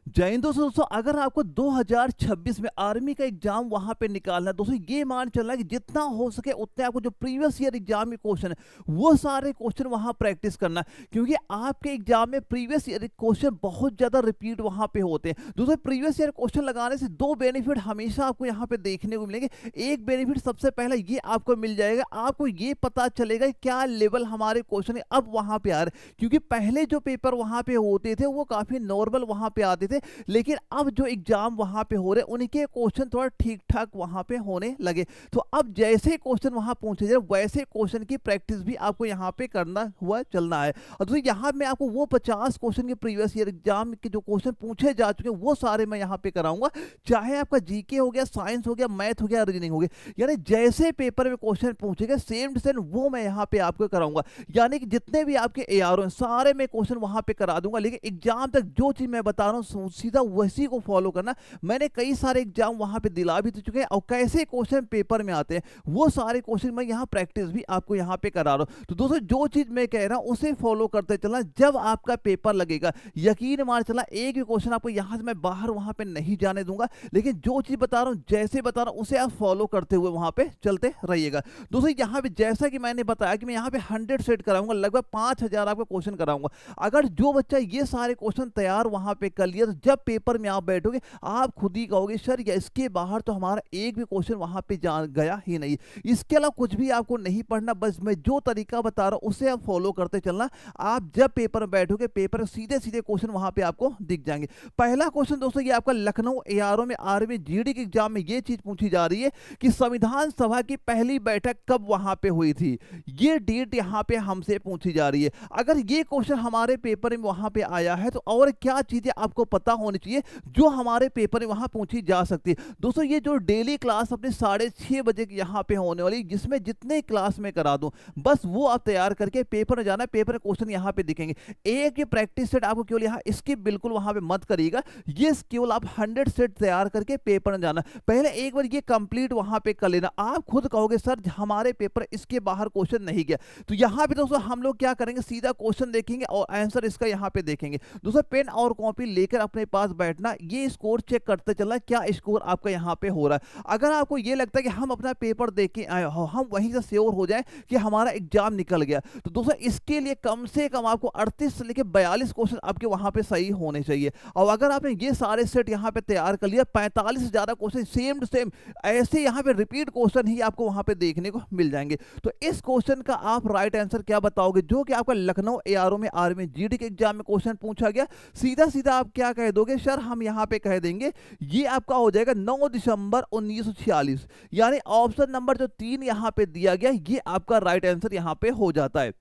जय हिंद दोस्तों अगर आपको 2026 में आर्मी का एग्जाम वहां पे निकालना है दोस्तों, ये मान चलना है कि जितना हो सके उतने आपको जो प्रीवियस ईयर एग्जाम के क्वेश्चन है वो सारे क्वेश्चन वहां प्रैक्टिस करना है, क्योंकि आपके एग्जाम में प्रीवियस ईयर क्वेश्चन बहुत ज्यादा रिपीट वहां पे होते हैं। दोस्तों प्रीवियस ईयर क्वेश्चन लगाने से दो बेनिफिट हमेशा आपको यहाँ पे देखने को मिलेंगे। एक बेनिफिट सबसे पहला ये आपको मिल जाएगा, आपको ये पता चलेगा क्या लेवल हमारे क्वेश्चन है अब वहां पे आ रहे हैं, क्योंकि पहले जो पेपर वहां पे होते थे वो काफी नॉर्मल वहां पे आते थे, लेकिन अब जो एग्जाम वहां पे हो रहे उनके क्वेश्चन थोड़ा ठीक ठाक वहां पे होने लगे। तो अब जैसे क्वेश्चन वहां पूछे जाए वैसे क्वेश्चन की प्रैक्टिस भी आपको यहाँ पे करना हुआ चलना है। और तो यहाँ मैं आपको वो 50 क्वेश्चन के प्रीवियस ईयर एग्जाम के जो क्वेश्चन पूछे जा चुके हैं वो सारे मैं यहाँ पे कराऊंगा, चाहे आपका जीके हो गया, साइंस हो गया, मैथ हो गया, रीजनिंग हो गया, यानी जैसे पेपर में क्वेश्चन पूछेगा सेम टू सेम वो मैं यहाँ पे आपको कराऊंगा। यानी कि जितने भी आपके एआरओ हैं सारे मैं क्वेश्चन वहां पे करा दूंगा, लेकिन एग्जाम तक जो चीज मैं बता रहा हूँ सीधा वैसी को फॉलो करना। मैंने कई सारे एग्जाम वहां पे दिला भी चुके हैं और कैसे क्वेश्चन पेपर में आते हैं वो सारे क्वेश्चन मैं यहाँ प्रैक्टिस भी आपको यहाँ पे करा रहा हूँ। तो दोस्तों जो चीज मैं कह रहा हूँ उसे फॉलो करते चलना, जब आपका पेपर लगेगा यकीन मान चला एक भी क्वेश्चन आपको यहाँ से मैं बाहर वहां पे नहीं जाने दूंगा, लेकिन जो चीज बता रहा हूँ जैसे बता रहा हूँ उसे आप फॉलो करते हुए वहां पे चलते रहिएगा। दोस्तों यहाँ पे जैसा कि मैंने बताया कि मैं यहाँ पे 100 सेट कराऊंगा, लगभग 5000 आपका क्वेश्चन कराऊंगा। अगर जो बच्चा ये सारे क्वेश्चन तैयार वहां पे कर लिया तो जब पेपर में आप बैठोगे आप खुद ही कहोगे सर या इसके बाहर तो हमारा एक भी क्वेश्चन वहां पे जा गया ही नहीं। इसके अलावा कुछ भी आपको नहीं पढ़ना, बस मैं जो तरीका बता रहा हूं उसे आप फॉलो करते चलना। आप जब पेपर में बैठोगे पेपर सीधे सीधे क्वेश्चन वहां पे आपको दिख जाएंगे। पहला क्वेश्चन दोस्तों ये आपका लखनऊ एआरओ में आर्मी जीडी के एग्जाम में ये चीज पूछी जा रही है कि संविधान सभा की पहली बैठक कब वहां पे हुई थी, ये डेट यहां पे हमसे पूछी जा रही है। अगर ये क्वेश्चन हमारे पेपर में वहां पे आया है तो और क्या चीजें आपको पता होनी चाहिए जो हमारे पेपर में वहां पूछी जा सकती है। दोस्तों ये जो डेली क्लास अपने 6:30 बजे यहाँ पे होने वाली, जिसमें जितने क्लास में करा दूं बस वो आप तैयार करके पेपर में जाना, पेपर में क्वेश्चन यहाँ पे दिखेंगे। एक प्रैक्टिस सेट आपको केवल यहाँ स्किप बिल्कुल वहां पे मत करिएगा, ये केवल आप 100 सेट तैयार करके पेपर में जाना। पहले एक बार ये कंप्लीट वहां पे कर लेना, आप खुद कहोगे सर हमारे पेपर इसके बाहर क्वेश्चन नहीं गया। तो यहाँ पे दोस्तों हम लोग क्या करेंगे, सीधा क्वेश्चन देखेंगे और आंसर इसका यहाँ पे देखेंगे। दोस्तों पेन और कॉपी लेकर अपने पास बैठना, ये स्कोर चेक करते चलना क्या स्कोर आपका यहाँ पे हो रहा है। अगर आपको ये लगता है कि हम अपना पेपर देख के आए हो, हम वहीं से श्योर हो जाए कि हमारा एग्जाम निकल गया, तो दोस्तों इसके लिए कम से कम आपको 38 से लेकर 42 क्वेश्चन आपके वहां पे सही होने चाहिए। और अगर आपने ये सारे सेट यहाँ पे तैयार कर लिया 45 से ज्यादा क्वेश्चन सेम टू सेम ऐसे यहाँ पे रिपीट क्वेश्चन ही आपको वहां पे देखने को मिल जाएंगे। तो इस क्वेश्चन का आप राइट आंसर क्या बताओगे जो कि आपका लखनऊ एआरओ में आर्मी जीडी के एग्जाम में क्वेश्चन पूछा गया, सीधा सीधा आप क्या कह दोगे सर, हम यहाँ पे कह देंगे ये आपका हो जाएगा 9 दिसंबर 1946, यानी ऑप्शन नंबर जो 3 यहाँ पे दिया गया ये आपका राइट आंसर यहाँ पे हो जाता है।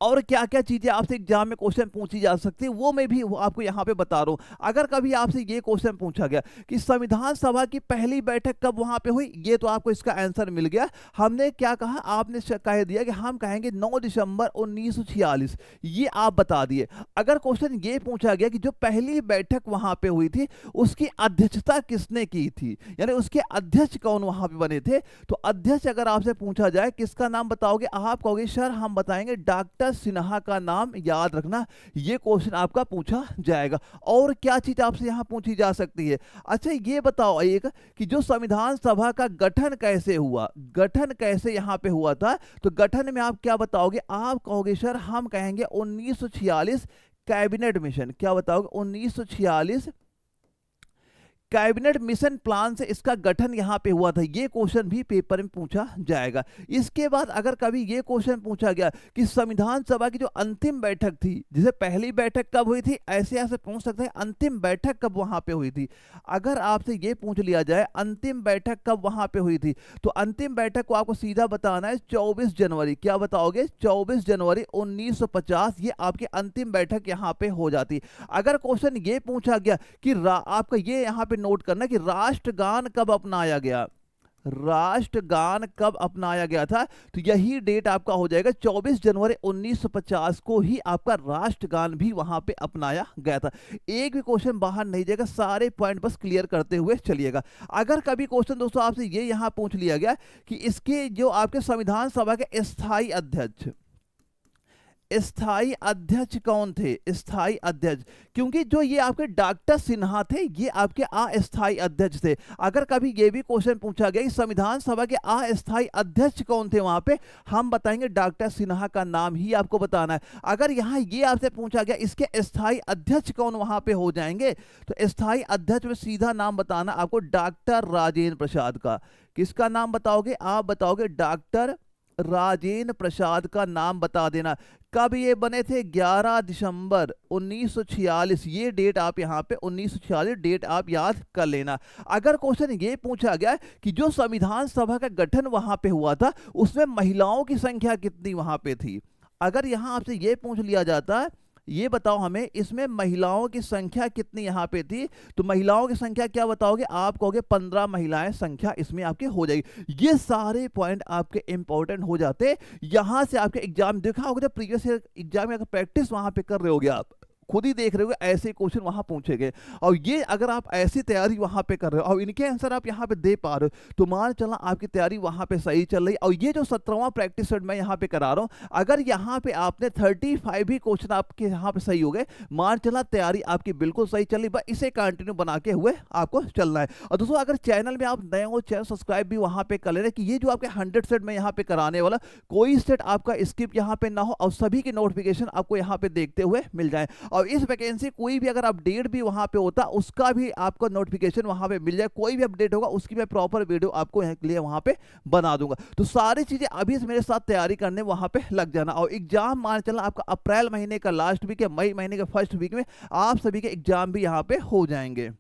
और क्या क्या चीजें आपसे एग्जाम में क्वेश्चन पूछी जा सकती है वो मैं भी आपको यहाँ पे बता रहा हूँ। अगर कभी आपसे ये क्वेश्चन पूछा गया कि संविधान सभा की पहली बैठक कब वहां पे हुई, ये तो आपको इसका आंसर मिल गया। हमने क्या कहा, आपने कह दिया कि हम कहेंगे 9 दिसंबर 1946, ये आप बता दिए। अगर क्वेश्चन ये पूछा गया कि जो पहली बैठक वहां पे हुई थी उसकी अध्यक्षता किसने की थी, यानी उसके अध्यक्ष कौन वहां पे बने थे, तो अध्यक्ष अगर आपसे पूछा जाए किसका नाम बताओगे, आप कहोगे सर हम बताएंगे डॉक्टर सिन्हा का नाम, याद रखना ये क्वेश्चन आपका पूछा जाएगा। और क्या चीज आपसे यहां पूछी जा सकती है, अच्छा ये बताओ एक कि जो संविधान सभा का गठन कैसे हुआ, गठन कैसे यहां पे हुआ था, तो गठन में आप क्या बताओगे, आप कहोगे सर हम कहेंगे 1946 कैबिनेट मिशन, क्या बताओगे 1946 कैबिनेट मिशन प्लान से इसका गठन यहां पे हुआ था, ये क्वेश्चन भी पेपर में पूछा जाएगा। इसके बाद अगर कभी ये क्वेश्चन पूछा गया कि संविधान सभा की जो अंतिम बैठक थी, जिसे पहली बैठक कब हुई थी, ऐसे ऐसे पूछ सकते हैं अंतिम बैठक कब वहां पे हुई थी। अगर आपसे ये पूछ लिया जाए अंतिम बैठक कब वहां पे हुई थी, तो अंतिम बैठक को आपको सीधा बताना है 24 जनवरी, क्या बताओगे 24 जनवरी 1950, ये आपकी अंतिम बैठक यहां पे हो जाती। अगर क्वेश्चन ये पूछा गया कि आपका ये यहां पे नोट करना कि राष्ट्रगान कब अपनाया गया, राष्ट्रगान कब अपनाया गया था, तो यही डेट आपका हो जाएगा 24 जनवरी 1950 को ही आपका राष्ट्रगान भी वहां पे अपनाया गया था। एक भी क्वेश्चन बाहर नहीं जाएगा, सारे पॉइंट बस क्लियर करते हुए चलिएगा। अगर कभी क्वेश्चन दोस्तों आपसे ये यहां पूछ लिया गया कि इसके जो आपके संविधान सभा के स्थायी अध्यक्ष, स्थायी अध्यक्ष कौन थे? स्थायी अध्यक्ष, क्योंकि जो ये आपके डॉक्टर सिन्हा थे ये आपके अस्थायी अध्यक्ष थे। अगर कभी ये भी क्वेश्चन पूछा गया कि संविधान सभा के अस्थायी अध्यक्ष कौन थे, वहां पे हम बताएंगे डॉक्टर सिन्हा का नाम ही आपको बताना है। अगर यहाँ ये आपसे पूछा गया इसके स्थायी अध्यक्ष कौन वहां पे हो जाएंगे, तो स्थायी अध्यक्ष में सीधा नाम बताना आपको डॉक्टर राजेंद्र प्रसाद का। किसका नाम बताओगे? आप बताओगे डॉक्टर राजेंद्र प्रसाद का नाम बता देना। कब ये बने थे? 11 दिसंबर 1946, ये डेट आप यहाँ पे 1946 डेट आप याद कर लेना। अगर क्वेश्चन ये पूछा गया कि जो संविधान सभा का गठन वहां पे हुआ था उसमें महिलाओं की संख्या कितनी वहां पे थी, अगर यहाँ आपसे ये पूछ लिया जाता है ये बताओ हमें इसमें महिलाओं की संख्या कितनी यहाँ पे थी, तो महिलाओं की संख्या क्या बताओगे? आप कहोगे 15 महिलाएं संख्या इसमें आपके हो जाएगी। ये सारे पॉइंट आपके इंपॉर्टेंट हो जाते। यहां से आपके एग्जाम देखा होगा, जब प्रीवियस ईयर एग्जाम में अगर प्रैक्टिस वहां पे कर रहे होगे, आप खुद ही देख रहे होगे ऐसे क्वेश्चन वहां पूछे गए, और ये अगर आप ऐसी तैयारी वहां पे कर रहे हो और इनके आंसर आप यहाँ पे दे पा रहे हो, तो मान चला आपकी तैयारी वहां पे सही चल रही। और ये जो 17वां प्रैक्टिस सेट मैं यहाँ पे करा रहा हूँ, अगर यहाँ पे आपने 35 भी क्वेश्चन आपके यहाँ पे सही हो गए, मान चला तैयारी आपकी बिल्कुल सही चल रही। बस इसे कंटिन्यू बना के हुए आपको चलना है। और दोस्तों अगर चैनल में आप नए हो, चैनल सब्सक्राइब भी वहां पे कर ले रहे कि ये जो आपके 100 सेट में यहाँ पे कराने वाला कोई सेट आपका स्किप यहाँ पे ना हो, और सभी के नोटिफिकेशन आपको यहाँ पे देखते हुए मिल जाए। और इस वैकेंसी कोई भी अगर अपडेट भी वहां पे होता उसका भी आपको नोटिफिकेशन वहां पे मिल जाए। कोई भी अपडेट होगा उसकी मैं प्रॉपर वीडियो आपको यहाँ के लिए वहां पे बना दूंगा। तो सारी चीजें अभी से मेरे साथ तैयारी करने वहां पे लग जाना। और एग्जाम मान चलना आपका अप्रैल महीने का लास्ट वीक या मई महीने का फर्स्ट वीक में आप सभी के एग्जाम भी यहाँ पे हो जाएंगे।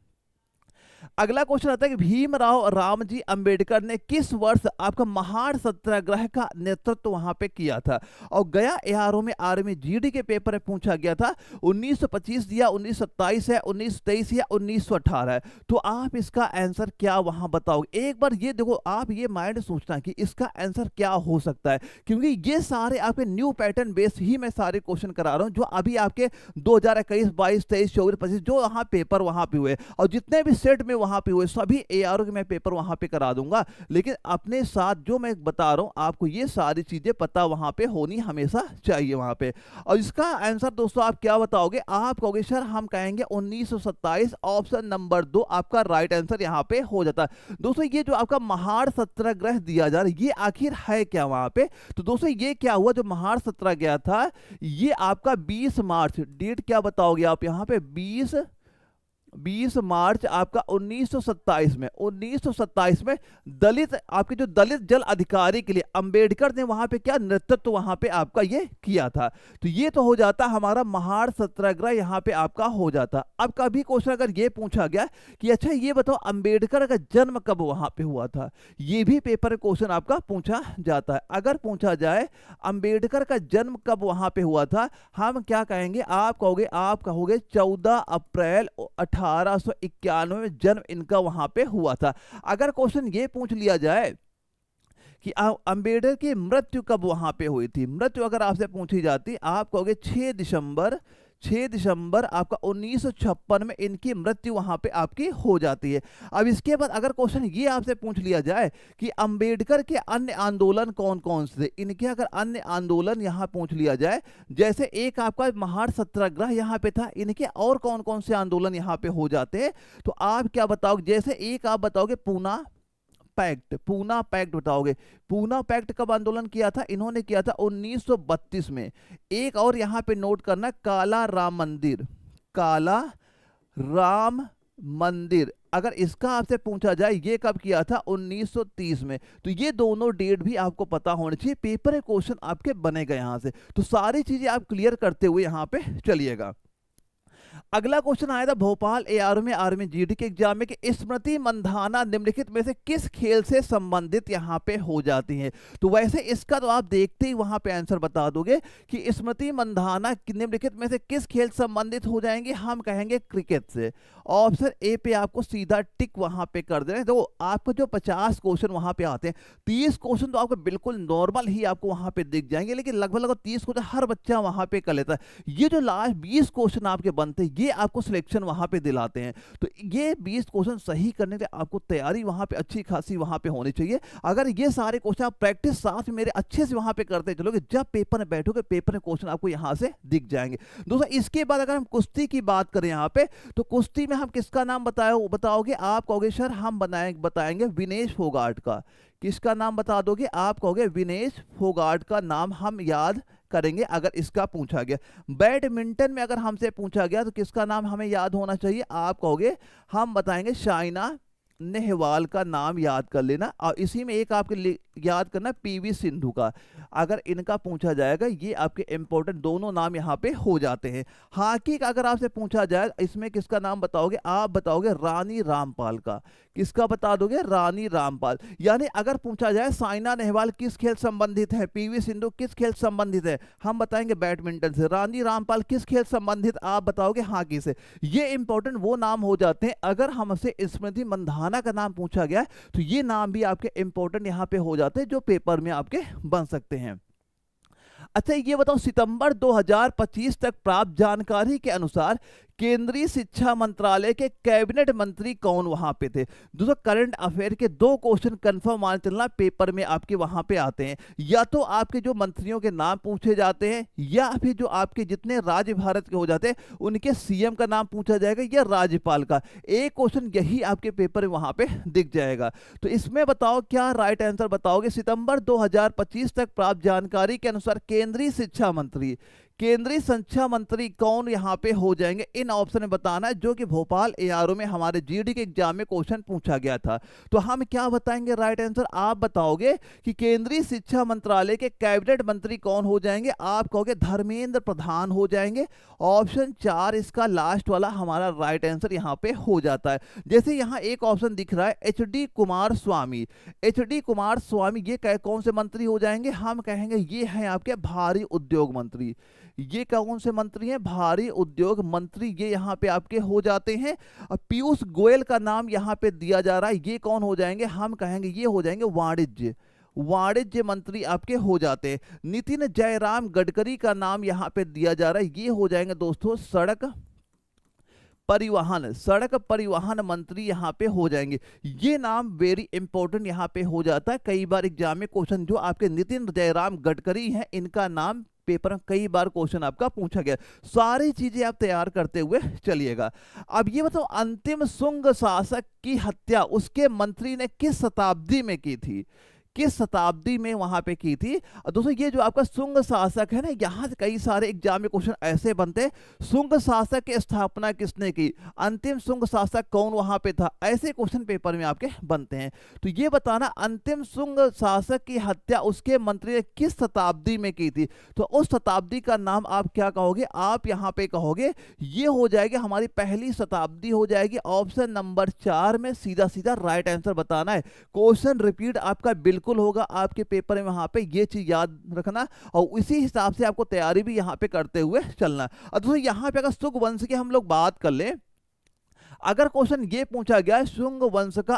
अगला क्वेश्चन आता है कि भीमराव रामजी अंबेडकर ने किस वर्ष आपका महान सत्याग्रह का नेतृत्व वहां पे किया था? और गया एआरओ में आर्मी जीडी के पेपर में पूछा गया था 1925 या 1927 है, 1923 या 1918 है। तो आप इसका आंसर क्या वहां बताओगे? एक बार ये देखो, आप ये माइंड सोचना कि इसका आंसर क्या हो सकता है, क्योंकि ये सारे आपके न्यू पैटर्न बेस ही मैं सारे क्वेश्चन करा रहा हूं जो अभी आपके 2021, 22, 23, 24, 25 जो वहां पेपर वहां पे हुए, और जितने भी सेट में वहां पे हुए सभी एआरओ के मैं पेपर वहां पे करा दूंगा। लेकिन अपने साथ जो मैं बता रहा हूं आपको ये सारी चीजें पता वहां पे होनी हमेशा चाहिए वहां पे। और इसका आंसर दोस्तों आप क्या बताओगे? आप कहोगे सर हम कहेंगे 1927, ऑप्शन नंबर 2 आपका राइट आंसर यहां पे हो जाता है। दोस्तों ये जो आपका महान सत्याग्रह दिया जा रहा है ये आखिर है क्या वहां पे? तो दोस्तों ये क्या हुआ, जो महान सत्याग्रह था ये आपका 20 मार्च, डेट क्या बताओगे आप यहां पे? 20 मार्च आपका 1927 में दलित आपके जो दलित जल अधिकारी के लिए अंबेडकर ने वहां पे क्या नेतृत्व वहां पे आपका ये किया था। तो ये तो हो जाता हमारा महान सत्याग्रह यहां पे आपका हो जाता। अब कभी क्वेश्चन अगर ये पूछा गया कि अच्छा ये बताओ अंबेडकर का जन्म कब वहां पे हुआ था, ये भी पेपर क्वेश्चन आपका पूछा जाता है। अगर पूछा जाए अंबेडकर का जन्म कब वहां पे हुआ था, हम क्या कहेंगे? आप कहोगे 14 अप्रैल 1891 में जन्म इनका वहां पे हुआ था। अगर क्वेश्चन ये पूछ लिया जाए कि अंबेडकर की मृत्यु कब वहां पे हुई थी, मृत्यु अगर आपसे पूछी जाती, आप कहोगे 6 दिसंबर आपका 1956 में इनकी मृत्यु वहां पे आपकी हो जाती है। अब इसके बाद अगर क्वेश्चन ये आपसे पूछ लिया जाए कि अंबेडकर के अन्य आंदोलन कौन कौन से थे, इनके अगर अन्य आंदोलन यहां पूछ लिया जाए, जैसे एक आपका महान सत्याग्रह यहां पे था, इनके और कौन कौन से आंदोलन यहां पे हो जाते हैं, तो आप क्या बताओगे? जैसे एक आप बताओगे पूना पैक्ट बताओगे। पूना पैक्ट कब आंदोलन किया था? इन्होंने किया था 1932 में। एक और यहां पे नोट करना, काला राम मंदिर अगर इसका आपसे पूछा जाए ये कब किया था? 1930 में। तो ये दोनों डेट भी आपको पता होनी चाहिए, पेपर क्वेश्चन आपके बनेगा यहां से। तो सारी चीजें आप क्लियर करते हुए यहां पे चलिएगा। अगला क्वेश्चन आया था भोपाल एआरओ में आर्मी जीडी के एग्जाम में कि स्मृति मंधाना निम्नलिखित में से किस खेल से संबंधित यहां पे हो जाती है। तो वैसे इसका तो आप देखते ही वहां पे आंसर बता दोगे कि स्मृति मंधाना निम्नलिखित में से किस खेल से संबंधित हो जाएंगे, हम कहेंगे क्रिकेट से। ऑप्शन ए पे आपको सीधा टिक वहां पे कर देना। तो आपको जो 50 क्वेश्चन वहां पे आते हैं, 30 क्वेश्चन तो आपको बिल्कुल नॉर्मल ही आपको वहां पे दिख जाएंगे, लेकिन लगभग 30 क्वेश्चन हर बच्चा वहां पे कर लेता है। ये जो लास्ट 20 क्वेश्चन आपके बनते हैं, ये आपको सिलेक्शन वहां पे दिलाते हैं। तो ये 20 क्वेश्चन सही करने के लिए आपको तैयारी वहां पे अच्छी खासी वहां पे होनी चाहिए। अगर ये सारे क्वेश्चन आप प्रैक्टिस साथ में मेरे अच्छे से वहां पे करते चलोगे, जब पेपर में बैठोगे पेपर में क्वेश्चन आपको यहां से दिख जाएंगे। दोस्तों इसके बाद अगर हम कुश्ती की बात करें यहाँ पे, तो कुश्ती में हम किसका नाम बताओगे? आप कहोगे सर हम बताएंगे विनेश फोगाट का। किसका नाम बता दोगे? आप कहोगे विनेश फोगाट का नाम हम याद करेंगे अगर इसका पूछा गया। बैडमिंटन में अगर हमसे पूछा गया तो किसका नाम हमें याद होना चाहिए? आप कहोगे हम बताएंगे साइना नेहवाल का नाम याद कर लेना। और इसी में एक आपके याद करना पीवी सिंधु का। अगर इनका पूछा जाएगा, ये आपके इंपॉर्टेंट दोनों नाम यहाँ पे हो जाते हैं। हॉकी का अगर आपसे पूछा जाए, इसमें किसका नाम बताओगे? आप बताओगे रानी रामपाल का। किसका बता दोगे? रानी रामपाल। यानी अगर पूछा जाए साइना नेहवाल किस खेल संबंधित है, पीवी सिंधु किस खेल संबंधित है, हम बताएंगे बैडमिंटन से। रानी रामपाल किस खेल संबंधित, आप बताओगे हॉकी से। ये इंपॉर्टेंट वो नाम हो जाते हैं। अगर हमसे स्मृति मंधाना का नाम पूछा गया तो ये नाम भी आपके इंपॉर्टेंट यहाँ पे हो जाते हैं, जो पेपर में आपके बन सकते हैं। अच्छा ये बताओ, सितंबर 2025 तक प्राप्त जानकारी के अनुसार केंद्रीय शिक्षा मंत्रालय के कैबिनेट मंत्री कौन वहां पे थे? दोस्तों करंट अफेयर के 2 क्वेश्चन कंफर्म मान चलना पेपर में आपके वहां पे आते हैं। या तो आपके जो मंत्रियों के नाम पूछे जाते हैं, या फिर जो आपके जितने राज्य भारत के हो जाते हैं उनके सीएम का नाम पूछा जाएगा, या राज्यपाल का। एक क्वेश्चन यही आपके पेपर में वहां पे दिख जाएगा। तो इसमें बताओ क्या राइट आंसर बताओगे? सितंबर 2025 तक प्राप्त जानकारी के अनुसार केंद्रीय शिक्षा मंत्री, केंद्रीय शिक्षा मंत्री कौन यहां पे हो जाएंगे? इन ऑप्शन में बताना है, जो कि भोपाल एआरओ में हमारे जीडी के एग्जाम में क्वेश्चन पूछा गया था। तो हम क्या बताएंगे राइट आंसर? आप बताओगे कि केंद्रीय शिक्षा मंत्रालय के कैबिनेट मंत्री कौन हो जाएंगे? आप कहोगे धर्मेंद्र प्रधान हो जाएंगे। ऑप्शन 4 इसका लास्ट वाला हमारा राइट आंसर यहां पे हो जाता है। जैसे यहां एक ऑप्शन दिख रहा है एचडी कुमार स्वामी। एचडी कुमार स्वामी ये कौन से मंत्री हो जाएंगे? हम कहेंगे ये है आपके भारी उद्योग मंत्री। ये कौन से मंत्री हैं? भारी उद्योग मंत्री ये यहाँ पे आपके हो जाते हैं। पीयूष गोयल का नाम यहाँ पे दिया जा रहा है, ये कौन हो जाएंगे? हम कहेंगे ये हो जाएंगे वाणिज्य मंत्री आपके हो जाते हैं। नितिन जयराम गडकरी का नाम यहाँ पे दिया जा रहा है, ये हो जाएंगे दोस्तों सड़क परिवहन मंत्री यहाँ पे हो जाएंगे। ये नाम वेरी इंपॉर्टेंट यहाँ पे हो जाता है। कई बार एग्जाम में क्वेश्चन जो आपके नितिन जयराम गडकरी हैं, इनका नाम पेपर में कई बार क्वेश्चन आपका पूछा गया। सारी चीजें आप तैयार करते हुए चलिएगा। अब ये बताओ, अंतिम शुंग शासक की हत्या उसके मंत्री ने किस शताब्दी में की थी? किस शताब्दी में वहां पे की थी? और दोस्तों ये जो आपका शुंग शासक है ना, यहाँ से कई सारे एग्जाम में क्वेश्चन ऐसे बनते हैं, शुंग शासक की स्थापना किसने की? अंतिम शुंग शासक कौन वहां पे था? ऐसे क्वेश्चन पेपर में आपके बनते हैं। तो ये बताना अंतिम शुंग शासक की हत्या उसके मंत्री ने किस शताब्दी में की थी? तो उस शताब्दी का नाम आप क्या कहोगे? आप यहाँ पे कहोगे ये हो जाएगी हमारी पहली शताब्दी हो जाएगी। ऑप्शन नंबर 4 में सीधा सीधा राइट आंसर बताना है। क्वेश्चन रिपीट आपका बिल्कुल होगा आपके पेपर में, वहां पे ये चीज याद रखना और इसी हिसाब से आपको तैयारी भी यहां पे करते हुए चलना। अब दोस्तों यहां पे अगर शुंग वंश की हम लोग बात कर ले, अगर क्वेश्चन ये पूछा गया है शुंग वंश का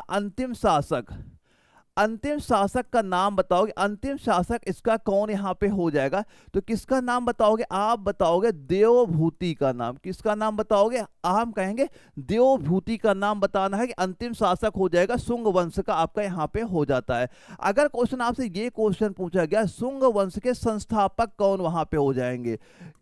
अंतिम शासक का नाम बताओगे, अंतिम शासक इसका कौन यहाँ पे हो जाएगा? तो किसका नाम बताओगे? आप बताओगे देवभूति का नाम। किसका नाम बताओगे? हम कहेंगे देवभूति का नाम बताना है कि अंतिम शासक हो जाएगा शुंग वंश का, आपका यहाँ पे हो जाता है। अगर क्वेश्चन आपसे ये क्वेश्चन पूछा गया शुंग वंश के संस्थापक कौन वहां पे हो जाएंगे,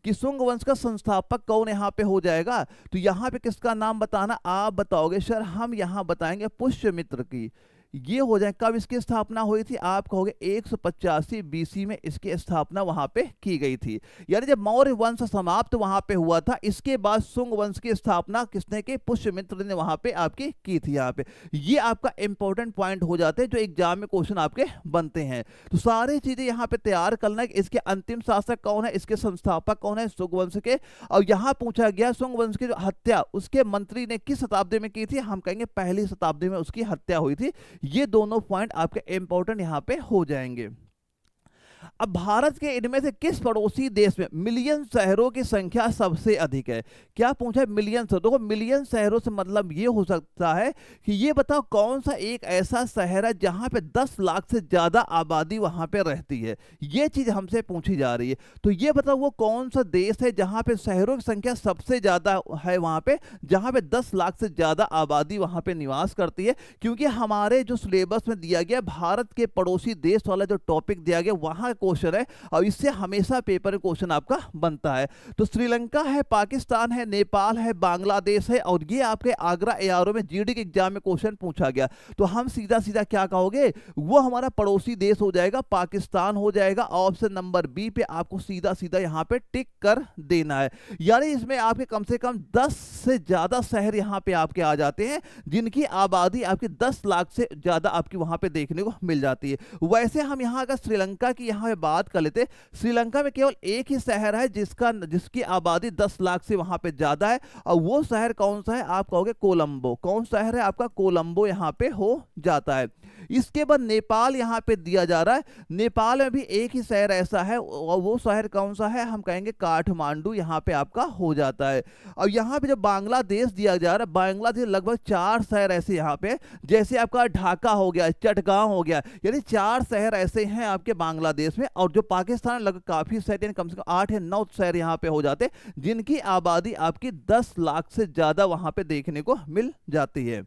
कि शुंग वंश का संस्थापक कौन यहाँ पे हो जाएगा, तो यहाँ पे किसका नाम बताना? आप बताओगे सर हम यहाँ बताएंगे पुष्यमित्र की। ये हो जाए कब इसकी स्थापना हुई थी? आप कहोगे 185 बीसी में इसकी स्थापना वहां पे की गई थी। यानी जब मौर्य वंश समाप्त वहां पे हुआ था, इसके बाद शुंग वंश की स्थापना किसने की? पुष्यमित्र ने वहां पे आपकी की थी। यहाँ पे ये आपका इंपॉर्टेंट पॉइंट हो जाते हैं जो एग्जाम में क्वेश्चन आपके बनते हैं। तो सारी चीजें यहाँ पे तैयार करना है। इसके अंतिम शासक कौन है, इसके संस्थापक कौन है शुंग वंश के, और यहाँ पूछा गया शुंग वंश की जो हत्या उसके मंत्री ने किस शताब्दी में की थी? हम कहेंगे पहली शताब्दी में उसकी हत्या हुई थी। ये दोनों पॉइंट आपके इंपॉर्टेंट यहां पे हो जाएंगे। अब भारत के इनमें से किस पड़ोसी देश में मिलियन शहरों की संख्या सबसे अधिक है? क्या पूछा है? मिलियन शहरों। देखो मिलियन शहरों से मतलब ये हो सकता है कि ये बताओ कौन सा एक ऐसा शहर है जहां पे 10 लाख से ज्यादा आबादी वहां पे रहती है, ये चीज हमसे पूछी जा रही है। तो ये बताओ वो कौन सा देश है जहां पे शहरों की संख्या सबसे ज्यादा है, वहां पे जहां पे 10 लाख से ज्यादा आबादी वहां पे निवास करती है। क्योंकि हमारे जो सिलेबस में दिया गया भारत के पड़ोसी देश वाला जो टॉपिक दिया गया वहां क्वेश्चन है और इससे हमेशा पेपर में क्वेश्चन आपका बनता है। तो श्रीलंका है, पाकिस्तान है, नेपाल है, बांग्लादेश है और ये आपके आगरा एआरओ में जीडी के एग्जाम में क्वेश्चन पूछा गया। तो हम सीधा सीधा क्या कहोगे, वो हमारा पड़ोसी देश हो जाएगा, पाकिस्तान हो जाएगा। ऑप्शन नंबर बी पे आपको सीधा सीधा यहां पे टिक कर देना है। यानी इसमें आपके कम से कम 10 से ज्यादा शहर यहां पे आपके आ जाते हैं जिनकी आबादी आपकी 10 लाख से ज्यादा आपकी वहां पे देखने को मिल जाती है। वैसे हम यहां अगर श्रीलंका की यहां पे बात कर लेते, श्रीलंका में केवल एक ही शहर है जिसकी आबादी 10 लाख से वहां पे ज्यादा है और वो शहर कौन सा है? आप कहोगे कोलंबो। कौन शहर है आपका? कोलंबो यहां पे हो जाता है। इसके बाद नेपाल यहां पे दिया जा रहा है। नेपाल में भी एक ही शहर ऐसा है और वो शहर कौन सा है? हम कहेंगे काठमांडू यहां पे आपका हो जाता है। और यहां पे जो बांग्लादेश दिया जा रहा है, बांग्लादेश लगभग 4 शहर ऐसे यहां पे, जैसे आपका ढाका हो गया, चटगांव हो गया, यानी 4 शहर ऐसे हैं आपके बांग्लादेश में। और जो पाकिस्तान लगभग काफी शहर यानी कम से कम 8 या 9 शहर यहां पे हो जाते जिनकी आबादी आपकी 10 लाख से ज्यादा वहां पे देखने को मिल जाती है।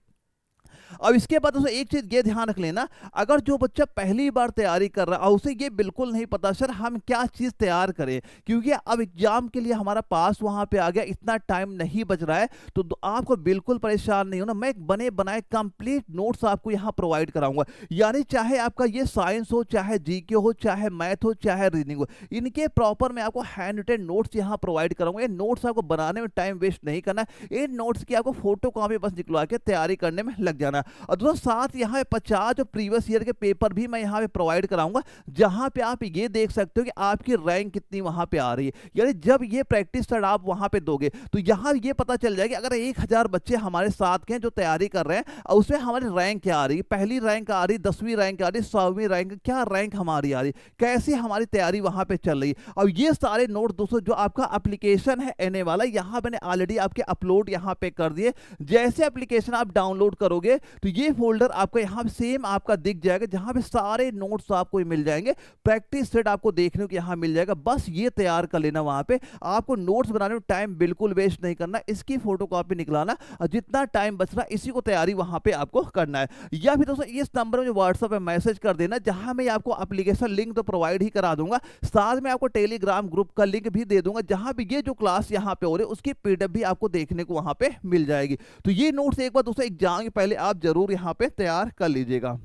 अब इसके बाद उसे एक चीज ये ध्यान रख लेना, अगर जो बच्चा पहली बार तैयारी कर रहा है उसे ये बिल्कुल नहीं पता सर हम क्या चीज तैयार करें, क्योंकि अब एग्जाम के लिए हमारा पास वहां पे आ गया, इतना टाइम नहीं बच रहा है, तो आपको बिल्कुल परेशान नहीं होना। मैं एक बने बनाए कंप्लीट नोट्स आपको यहाँ प्रोवाइड कराऊंगा। यानी चाहे आपका ये साइंस हो, चाहे जीके हो, चाहे मैथ हो, चाहे रीजनिंग हो, इनके प्रॉपर मैं आपको हैंड रिटेन नोट्स यहाँ प्रोवाइड कराऊंगा। ये नोट्स आपको बनाने में टाइम वेस्ट नहीं करना, इन नोट्स की आपको फोटो कॉपी बस निकलवा के तैयारी करने में लग जाना। और दोस्तों साथ यहाँ 50 जो प्रीवियस ईयर के पेपर भी मैं यहाँ पे प्रोवाइड कराऊंगा, जहां पे आप ये देख सकते हो कि आपकी रैंक कितनी वहां पे आ रही है। यानी जब ये प्रैक्टिस सेट आप वहां पे दोगे तो यहाँ ये पता चल जाएगा अगर 1000 बच्चे हमारे साथ के हैं जो तैयारी कर रहे हैं और उसमें हमारी रैंक क्या आ रही है, पहली रैंक आ रही, 10वीं रैंक आ रही, 100वीं रैंक, क्या रैंक हमारी आ रही, कैसी हमारी तैयारी वहां पे चल रही है। और ये सारे नोट दोस्तों जो आपका एप्लीकेशन है एनए वाला, यहाँ मैंने ऑलरेडी आपके अपलोड यहाँ पे कर दिए। जैसे एप्लीकेशन आप डाउनलोड करोगे तो ये फोल्डर आपको यहाँ सेम आपका दिख जाएगा, जहां पे सारे नोट्स आपको मिल जाएंगे, प्रैक्टिस सेट आपको देखने को यहाँ मिल जाएगा। बस ये तैयार कर लेना, वहां पे आपको नोट्स बनाने में टाइम बिल्कुल वेस्ट नहीं करना, इसकी फोटो कॉपी निकलाना और जितना टाइम बच रहा इसी को तैयारी वहां पे आपको करना है। या फिर दोस्तों इस नंबर में व्हाट्सएप पे मैसेज कर देना, जहां मैं आपको एप्लीकेशन लिंक तो प्रोवाइड ही करा दूंगा, साथ में आपको टेलीग्राम ग्रुप का लिंक भी दे दूंगा, जहां भी ये जो क्लास यहाँ पे हो रही है उसकी पीडीएफ भी आपको देखने को वहां पे मिल जाएगी। तो ये नोट्स एक बार दोस्तों एग्जाम के पहले आप जरूर यहाँ पे तैयार कर लीजिएगा।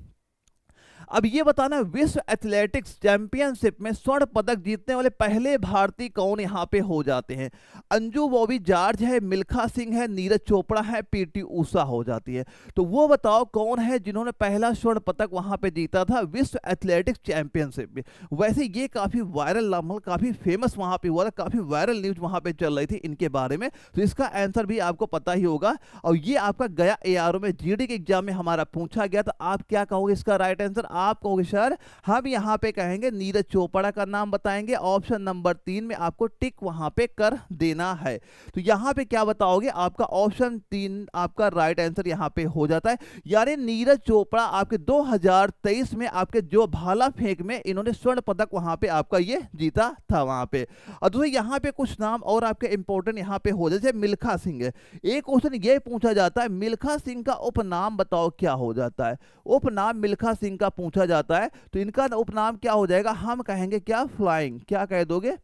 अब ये बताना, विश्व एथलेटिक्स चैंपियनशिप में स्वर्ण पदक जीतने वाले पहले भारतीय कौन यहां पे हो जाते हैं? अंजू बॉबी जॉर्ज है, मिल्खा सिंह है, नीरज चोपड़ा है, पीटी उषा हो जाती है। तो वो बताओ कौन है जिन्होंने पहला स्वर्ण पदक वहां पे जीता था विश्व एथलेटिक्स चैंपियनशिप में। वैसे ये काफी वायरल नाम, काफी फेमस वहां पे हुआ था, काफी वायरल न्यूज वहां पे चल रही थी इनके बारे में, तो इसका आंसर भी आपको पता ही होगा। और ये आपका गया एआरओ में जीडी के एग्जाम में हमारा पूछा गया, तो आप क्या कहोगे इसका राइट आंसर? आप कहोगे सर हम यहां पे कहेंगे नीरज चोपड़ा का नाम बताएंगे, ऑप्शन नंबर 3 में आपको टिक वहां पे कर देना है। तो यहां पे क्या बताओगे? आपका ऑप्शन 3 आपका राइट आंसर यहां पे हो जाता है। यानी नीरज चोपड़ा आपके 2023 में आपके जो भाला फेंक में इन्होंने स्वर्ण पदक वहां पे आपका ये जीता था वहां पे। और दूसरे यहां पे कुछ नाम और आपके इंपॉर्टेंट यहां पे हो जाते, मिल्खा सिंह है। एक क्वेश्चन ये पूछा जाता है मिल्खा सिंह का उपनाम बताओ क्या हो जाता है? उपनाम मिल्खा सिंह का पूछा जाता है, तो इनका उपनाम क्या हो जाएगा? हम कहेंगे क्या? फ्लाइंग। क्या कह दोगे?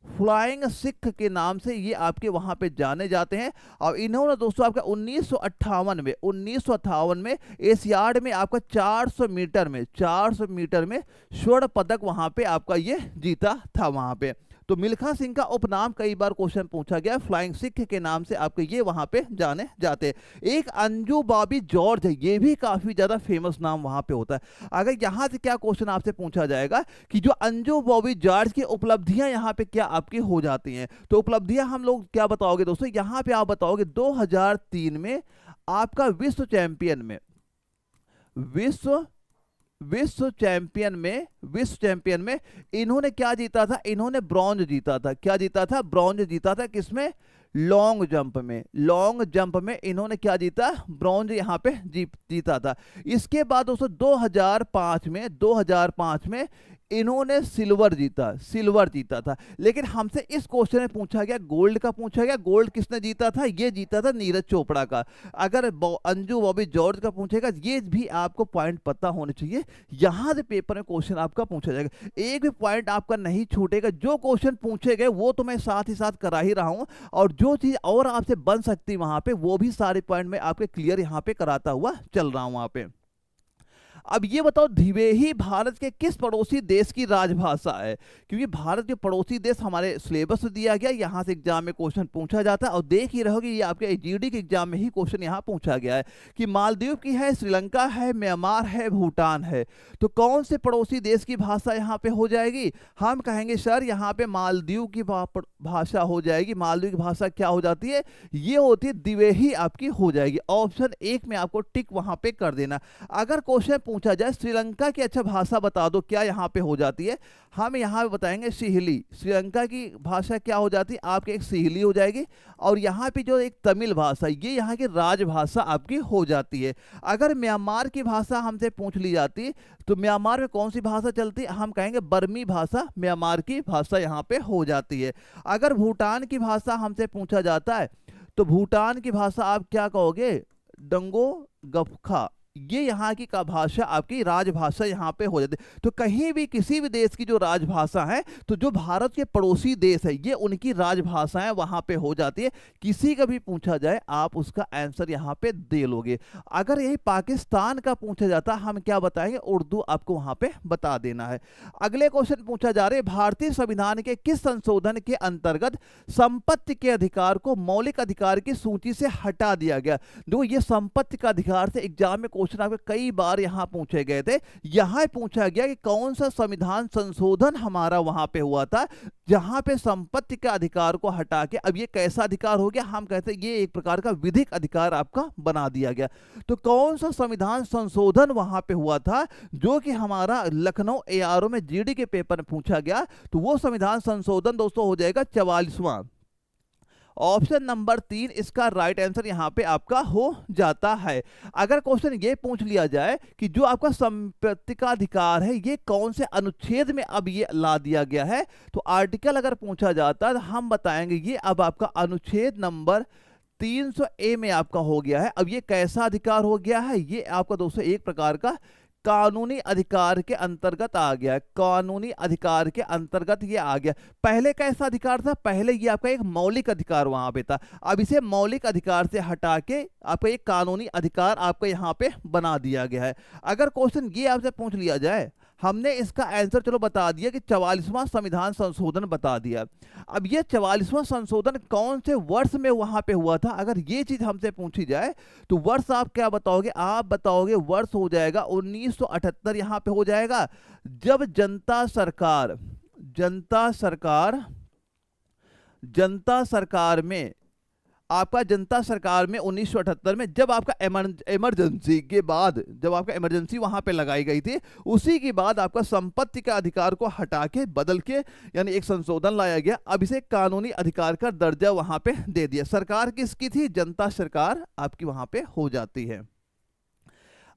फ्लाइंग सिख के नाम से ये आपके वहां पे जाने जाते हैं। और इन्होंने दोस्तों आपका 1958 में एशियाड में आपका 400 मीटर में स्वर्ण पदक वहां पे आपका ये जीता था वहां पे। तो मिल्खा सिंह का उपनाम कई बार क्वेश्चन पूछा गया, फ्लाइंग सिख के नाम से आपके ये वहां पे जाने जाते हैं। एक अंजू बॉबी जॉर्ज है, ये भी काफी ज्यादा फेमस नाम वहां पे होता है। अगर यहां से क्या क्वेश्चन आपसे पूछा जाएगा कि जो अंजू बॉबी जॉर्ज की उपलब्धियां यहाँ पे क्या आपकी हो जाती हैं, तो उपलब्धियां हम लोग क्या बताओगे दोस्तों? यहाँ पे आप बताओगे 2003 में आपका विश्व विश्व चैंपियन में इन्होंने क्या जीता था? इन्होंने ब्रॉन्ज जीता था। क्या जीता था? ब्रॉन्ज जीता था। किसमें? लॉन्ग जंप में। लॉन्ग जंप में इन्होंने क्या जीता? ब्रॉन्ज यहाँ पे जीता था। इसके बाद दोस्तों 2005 में इन्होंने सिल्वर जीता था। लेकिन हमसे इस क्वेश्चन में पूछा गया गोल्ड का पूछा गया। गोल्ड किसने जीता था? ये जीता था नीरज चोपड़ा का। अगर अंजू बॉबी जॉर्ज का पूछेगा, ये भी आपको पॉइंट पता होने चाहिए। यहां से पेपर में क्वेश्चन आपका पूछा जाएगा, एक भी पॉइंट आपका नहीं छूटेगा। जो क्वेश्चन पूछे गए वो तो मैं साथ ही साथ करा ही रहा हूं, और जो चीज और आपसे बन सकती वहां पे वो भी सारे पॉइंट में आपके क्लियर यहां पे कराता हुआ चल रहा हूं वहां पे। अब ये बताओ, द्विवेही भारत के किस पड़ोसी देश की राजभाषा है? क्योंकि भारत के पड़ोसी देश हमारे सिलेबस में दिया गया, यहां से एग्जाम में क्वेश्चन पूछा जाता है। और देख ही रहोगे, ये आपके जीडी के एग्जाम में ही क्वेश्चन यहां पूछा गया है कि मालदीव की है, श्रीलंका है, म्यांमार है, भूटान है, तो कौन से पड़ोसी देश की भाषा यहाँ पे हो जाएगी? हम कहेंगे सर यहाँ पे मालदीव की भाषा हो जाएगी। मालदीव की भाषा क्या हो जाती है? ये होती है द्विवेही, आपकी हो जाएगी। ऑप्शन 1 में आपको टिक वहां पे कर देना। अगर क्वेश्चन पूछा जाए श्रीलंका की अच्छा भाषा बता दो, क्या यहां पे हो जाती है? हम यहां पे बताएंगे सिहली। श्रीलंका की भाषा क्या हो जाती है? आपकी एक सिहली हो जाएगी। और यहां पे जो एक तमिल भाषा, ये यहां की राजभाषा आपकी हो जाती है। अगर म्यांमार की भाषा हमसे पूछ ली जाती तो म्यांमार में कौन सी भाषा चलती है? हम कहेंगे बर्मी भाषा म्यांमार की भाषा यहां पे हो जाती है। अगर भूटान की भाषा हमसे पूछा जाता है तो भूटान की भाषा आप क्या कहोगे? डंगो गफखा। ये यहाँ की का भाषा आपकी राजभाषा यहाँ पे हो जाती है। तो कहीं भी किसी भी देश की जो राजभाषा है, तो जो भारत के पड़ोसी देश है ये उनकी राजभाषाएं वहां पे हो जाती है। किसी का भी पूछा जाए आप उसका आंसर यहाँ पे दे लोगे। अगर यही पाकिस्तान का पूछा जाता, हम क्या बताएंगे? उर्दू आपको वहां पे बता देना है। अगले क्वेश्चन पूछा जा रहा है, भारतीय संविधान के किस संशोधन के अंतर्गत संपत्ति के अधिकार को मौलिक अधिकार की सूची से हटा दिया गया? देखो, ये संपत्ति का अधिकार से एग्जाम में क्वेश्चन आपके कई बार यहां पूछे गए थे। यहां पूछा गया कि कौन सा संविधान संशोधन हमारा वहां पे हुआ था जहां पे संपत्ति के अधिकार को हटा के, अब ये कैसा अधिकार हो गया? हम कहते हैं ये एक प्रकार का विधिक अधिकार आपका बना दिया गया। तो कौन सा संविधान संशोधन वहां पे हुआ था जो कि हमारा लखनऊ एआरओ में जीडी के पेपर में पूछा गया? तो वो संविधान संशोधन दोस्तों हो जाएगा 44वां। ऑप्शन नंबर 3 इसका राइट आंसर यहां पे आपका हो जाता है। अगर क्वेश्चन ये पूछ लिया जाए कि जो आपका संपत्ति का अधिकार है ये कौन से अनुच्छेद में अब ये ला दिया गया है, तो आर्टिकल अगर पूछा जाता है तो हम बताएंगे ये अब आपका अनुच्छेद नंबर 300A में आपका हो गया है। अब ये कैसा अधिकार हो गया है? ये आपका दोस्तों एक प्रकार का कानूनी अधिकार के अंतर्गत आ गया। कानूनी अधिकार के अंतर्गत ये आ गया। पहले कैसा अधिकार था? पहले ये आपका एक मौलिक अधिकार वहां पे था। अब इसे मौलिक अधिकार से हटा के आपका एक कानूनी अधिकार आपका यहाँ पे बना दिया गया है। अगर क्वेश्चन ये आपसे पूछ लिया जाए, हमने इसका आंसर चलो बता दिया कि 44वां संविधान संशोधन बता दिया। अब ये 44वां संशोधन कौन से वर्ष में वहां पे हुआ था? अगर ये चीज हमसे पूछी जाए तो वर्ष आप क्या बताओगे? आप बताओगे वर्ष हो जाएगा 1978 यहां पे हो जाएगा, जब जनता सरकार में आपका जनता सरकार में 1978 में जब आपका इमरजेंसी के बाद, जब आपका इमरजेंसी वहां पे लगाई गई थी, उसी के बाद आपका संपत्ति का अधिकार को हटा के बदल के यानी एक संशोधन लाया गया। अब इसे कानूनी अधिकार का दर्जा वहां पे दे दिया। सरकार किसकी थी? जनता सरकार आपकी वहां पे हो जाती है।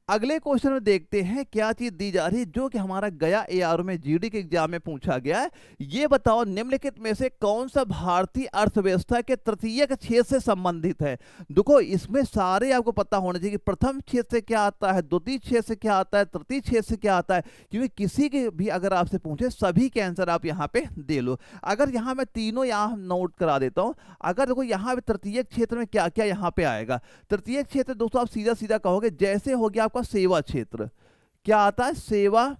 अगले क्वेश्चन में देखते हैं क्या चीज दी जा रही है जो कि हमारा गया एआरओ में जीडी के एग्जाम में पूछा गया है। ये बताओ निम्नलिखित में से कौन सा भारतीय अर्थव्यवस्था के तृतीयक क्षेत्र से संबंधित है? देखो इसमें सारे आपको पता होना चाहिए कि प्रथम क्षेत्र से क्या आता है, द्वितीय क्षेत्र से क्या आता है, तृतीय क्षेत्र से क्या आता है, क्योंकि किसी के भी अगर आपसे पूछे सभी के आंसर आप यहाँ पे दे लो। अगर यहाँ मैं तीनों यहाँ नोट करा देता हूँ। अगर देखो यहाँ पे तृतीयक क्षेत्र में क्या क्या यहाँ पे आएगा। तृतीयक क्षेत्र दोस्तों आप सीधा सीधा कहोगे जैसे हो गया आपका सेवा क्षेत्र, क्या आता है? सेवा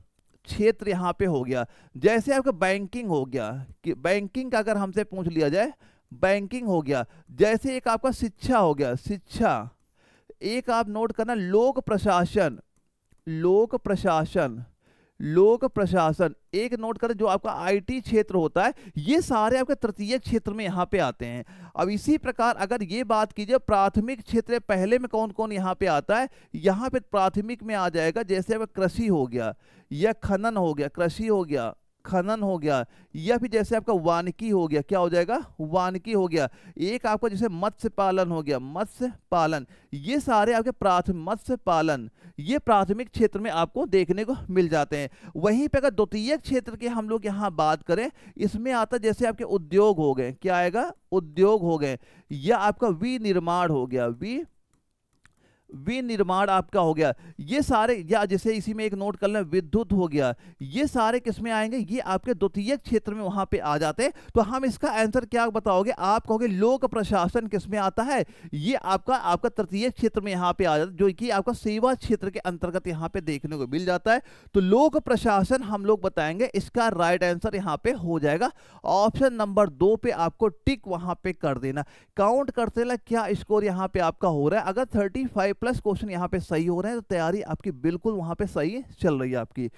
क्षेत्र यहां पे हो गया। जैसे आपका बैंकिंग हो गया कि बैंकिंग का अगर हमसे पूछ लिया जाए बैंकिंग हो गया। जैसे एक आपका शिक्षा हो गया, शिक्षा। एक आप नोट करना लोक प्रशासन, लोक प्रशासन। लोक प्रशासन, एक नोट करें जो आपका आईटी क्षेत्र होता है, ये सारे आपके तृतीय क्षेत्र में यहाँ पे आते हैं। अब इसी प्रकार अगर ये बात कीजिए प्राथमिक क्षेत्र पहले में कौन कौन यहाँ पे आता है, यहाँ पे प्राथमिक में आ जाएगा जैसे अब कृषि हो गया या खनन हो गया, कृषि हो गया, खनन हो गया, या फिर जैसे आपका वानिकी हो गया, क्या हो जाएगा, वानिकी हो गया। एक आपका जैसे मत्स्य पालन हो गया, मत्स्य पालन, ये सारे आपके प्राथमिक, मत्स्य पालन ये प्राथमिक क्षेत्र में आपको देखने को मिल जाते हैं। वहीं पे अगर द्वितीयक क्षेत्र की हम लोग यहाँ बात करें, इसमें आता जैसे आपके उद्योग हो गए, क्या आएगा, उद्योग हो गए, या आपका विनिर्माण हो गया, विनिर्माण आपका हो गया, ये सारे, या जैसे इसी में एक नोट कर लें विद्युत हो गया, ये सारे किसमें आएंगे, ये आपके द्वितीय क्षेत्र में वहां पे आ जाते हैं। तो हम इसका आंसर क्या बताओगे, आप कहोगे लोक प्रशासन किसमें आता है, ये आपका तृतीय क्षेत्र में यहाँ पे आ जाता है, जो कि आपका सेवा क्षेत्र के अंतर्गत यहाँ पे देखने को मिल जाता है। तो लोक प्रशासन हम लोग बताएंगे, इसका राइट आंसर यहाँ पे हो जाएगा ऑप्शन नंबर 2 पे, आपको टिक वहां पे कर देना। काउंट करते ला क्या स्कोर यहाँ पे आपका हो रहा है, अगर 35 प्लस क्वेश्चन यहाँ पे सही हो रहे हैं तो तैयारी आपकी बिल्कुल वहां पे सही चल रही है आपकी।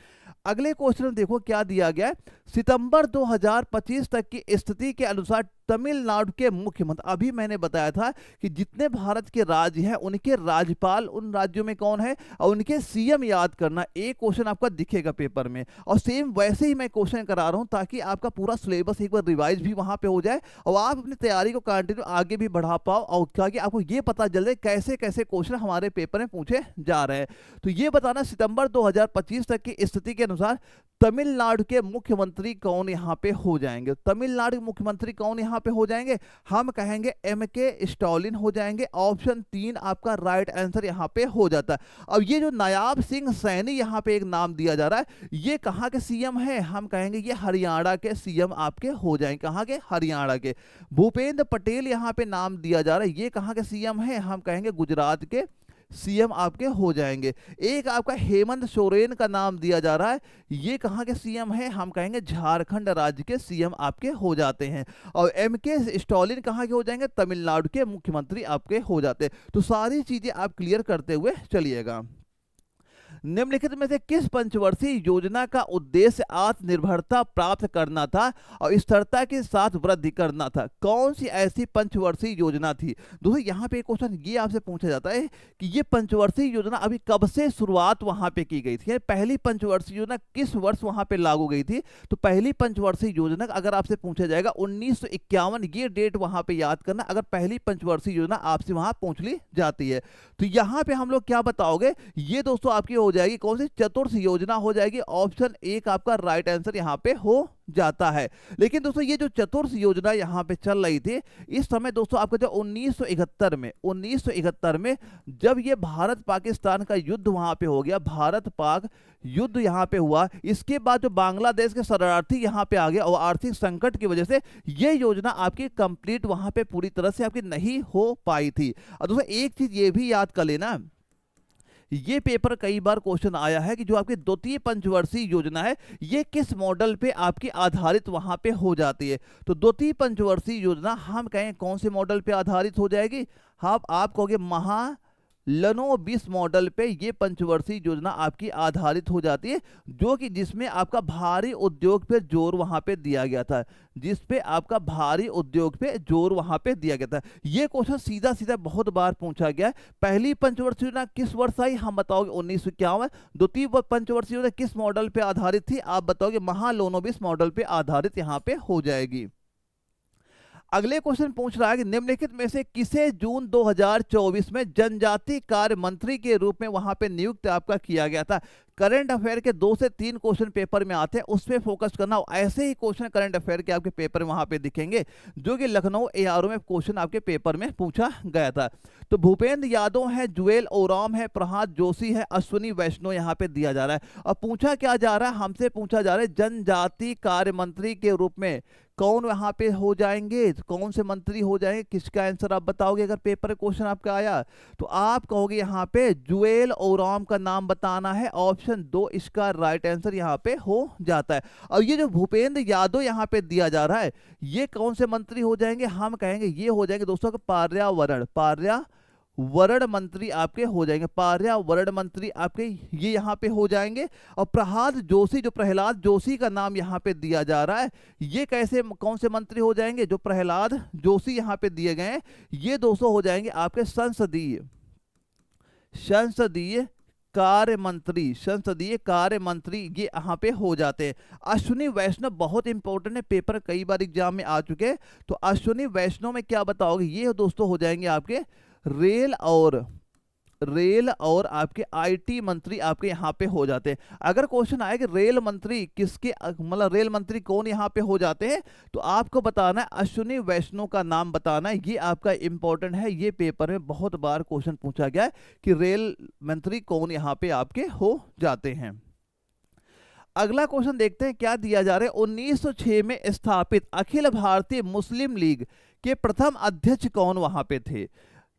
अगले क्वेश्चन में देखो क्या दिया गया है, सितंबर 2025 तक की स्थिति के अनुसार तमिलनाडु के मुख्यमंत्री, अभी मैंने बताया था कि जितने भारत के राज्य हैं उनके राज्यपाल उन राज्यों में कौन है और उनके सीएम याद करना। एक क्वेश्चन आपका दिखेगा पेपर में, और सेम वैसे ही मैं क्वेश्चन करा रहा हूं ताकि आपका पूरा सिलेबस एक बार रिवाइज भी वहां पे हो जाए और आप अपनी तैयारी को कंटिन्यू आगे भी बढ़ा पाओ, और ताकि आपको ये पता चल जाए कैसे कैसे क्वेश्चन हमारे पेपर में पूछे जा रहे हैं। तो ये बताना सितंबर 2025 तक की स्थिति के अनुसार तमिलनाडु के मुख्यमंत्री कौन यहाँ पे हो जाएंगे। तमिलनाडु के मुख्यमंत्री कौन यहाँ पे हो जाएंगे, हम कहेंगे एमके स्टालिन हो जाएंगे। ऑप्शन 3 आपका राइट आंसर यहाँ पे हो जाता है। अब ये जो नायाब सिंह सैनी यहाँ पे एक नाम दिया जा रहा है, ये कहाँ के सीएम है, हम कहेंगे ये हरियाणा के सीएम आपके हो जाएंगे, कहाँ के, हरियाणा के। भूपेंद्र पटेल यहाँ पे नाम दिया जा रहा है, ये कहाँ के सीएम है, हम कहेंगे गुजरात के सीएम आपके हो जाएंगे। एक आपका हेमंत सोरेन का नाम दिया जा रहा है, ये कहाँ के सीएम है, हम कहेंगे झारखंड राज्य के सीएम आपके हो जाते हैं। और एमके स्टालिन कहाँ के हो जाएंगे, तमिलनाडु के मुख्यमंत्री आपके हो जाते हैं। तो सारी चीजें आप क्लियर करते हुए चलिएगा। निम्नलिखित में से किस पंचवर्षीय योजना का उद्देश्य आत्मनिर्भरता प्राप्त करना था और स्थिरता के साथ वृद्धि करना था, कौन सी ऐसी पंचवर्षीय योजना थी। दोस्तों यहाँ पे एक क्वेश्चन ये आपसे पूछा जाता है कि ये पंचवर्षीय योजना अभी कब से शुरुआत वहां पे की गई थी, पहली पंचवर्षीय योजना किस वर्ष वहां पे लागू गई थी। तो पहली पंचवर्षीय योजना अगर आपसे पूछा जाएगा 1951, ये डेट वहां पे याद करना अगर पहली पंचवर्षीय योजना आपसे वहां पूछ ली जाती है। तो यहाँ पे हम लोग क्या बताओगे, ये दोस्तों आपकी हो जाएगी कौन सी, चतुर्थ योजना हो जाएगी। ऑप्शन 1 आपका राइट आंसर यहाँ पे हो जाता है। लेकिन दोस्तों ये जो चतुर्थ योजना यहाँ पे चल रही थी इस समय दोस्तों आपका जो 1971 में जब ये भारत पाकिस्तान का युद्ध वहां पे हो गया, भारत पाक युद्ध यहाँ पे हुआ, इसके बाद जो बांग्लादेश के शरणार्थी यहाँ पे आ गए और आर्थिक संकट की वजह से ये योजना आपकी कंप्लीट वहां पे पूरी तरह से आपकी नहीं हो पाई थी। और दोस्तों एक चीज ये भी याद कर लेना, ये पेपर कई बार क्वेश्चन आया है कि जो आपकी द्वितीय पंचवर्षीय योजना है ये किस मॉडल पे आपकी आधारित वहां पे हो जाती है। तो द्वितीय पंचवर्षीय योजना हम कहें कौन से मॉडल पे आधारित हो जाएगी, आप कहोगे महालनोबिस मॉडल पे ये पंचवर्षीय योजना आपकी आधारित हो जाती है, जो कि जिसमें आपका भारी उद्योग पे जोर वहां पे दिया गया था, जिस पे आपका भारी उद्योग पे जोर वहां पे दिया गया था। ये क्वेश्चन सीधा सीधा बहुत बार पूछा गया है। पहली पंचवर्षीय योजना किस वर्ष आई, हम बताओगे 1951। द्वितीय पंचवर्षीय योजना किस मॉडल पे आधारित थी, आप बताओगे महालनोबिस मॉडल पे आधारित यहाँ पे हो जाएगी। अगले क्वेश्चन पूछ रहा है कि निम्नलिखित में से किसे जून 2024 में जनजाति कार्य मंत्री के रूप में वहां पे नियुक्त आपका किया गया था। करंट अफेयर के 2 से 3 क्वेश्चन पेपर में आते हैं, उस पर फोकस करना। ऐसे ही क्वेश्चन करंट अफेयर के आपके पेपर में वहां पे दिखेंगे, जो कि लखनऊ एआरओ में क्वेश्चन आपके पेपर में पूछा गया था। तो भूपेंद्र यादव है, जुएल ओराम है, प्रहलाद जोशी है, अश्विनी वैष्णव यहाँ पे दिया जा रहा है। और पूछा क्या जा रहा है, हमसे पूछा जा रहा है जनजाति कार्य मंत्री के रूप में कौन वहां पे हो जाएंगे, कौन से मंत्री हो जाएंगे, किसका आंसर आप बताओगे। अगर पेपर क्वेश्चन आपका आया तो आप कहोगे यहाँ पे जुएल ओराम का नाम बताना है। ऑप्शन 2 इसका राइट आंसर यहाँ पे हो जाता है। और ये जो भूपेंद्र यादव यहाँ पे दिया जा रहा है ये कौन से मंत्री हो जाएंगे, हम कहेंगे ये हो जाएंगे दोस्तों पर्यावरण वर्ण मंत्री आपके हो जाएंगे, पर्यावरण मंत्री आपके ये यहाँ पे हो जाएंगे। और प्रहलाद जोशी, जो प्रहलाद जोशी का नाम यहाँ पे दिया जा रहा है, ये कैसे कौन से मंत्री हो जाएंगे, जो प्रहलाद जोशी यहाँ पे दिए गए हैं, ये दोस्तों हो जाएंगे आपके संसदीय कार्य मंत्री, संसदीय कार्य मंत्री ये यहाँ पे हो जाते हैं। अश्विनी वैष्णव बहुत इंपॉर्टेंट है, पेपर कई बार एग्जाम में आ चुके हैं। तो अश्विनी वैष्णव में क्या बताओगे, ये दोस्तों हो जाएंगे आपके रेल और आपके आईटी मंत्री आपके यहाँ पे हो जाते हैं। अगर क्वेश्चन आए कि रेल मंत्री किसके, मतलब रेल मंत्री कौन यहाँ पे हो जाते हैं, तो आपको बताना है अश्विनी वैष्णव का नाम बताना है। ये आपका इंपॉर्टेंट है, ये पेपर में बहुत बार क्वेश्चन पूछा गया है कि रेल मंत्री कौन यहाँ पे आपके हो जाते हैं। अगला क्वेश्चन देखते हैं क्या दिया जा रहा है। 1906 में स्थापित अखिल भारतीय मुस्लिम लीग के प्रथम अध्यक्ष कौन वहां पे थे,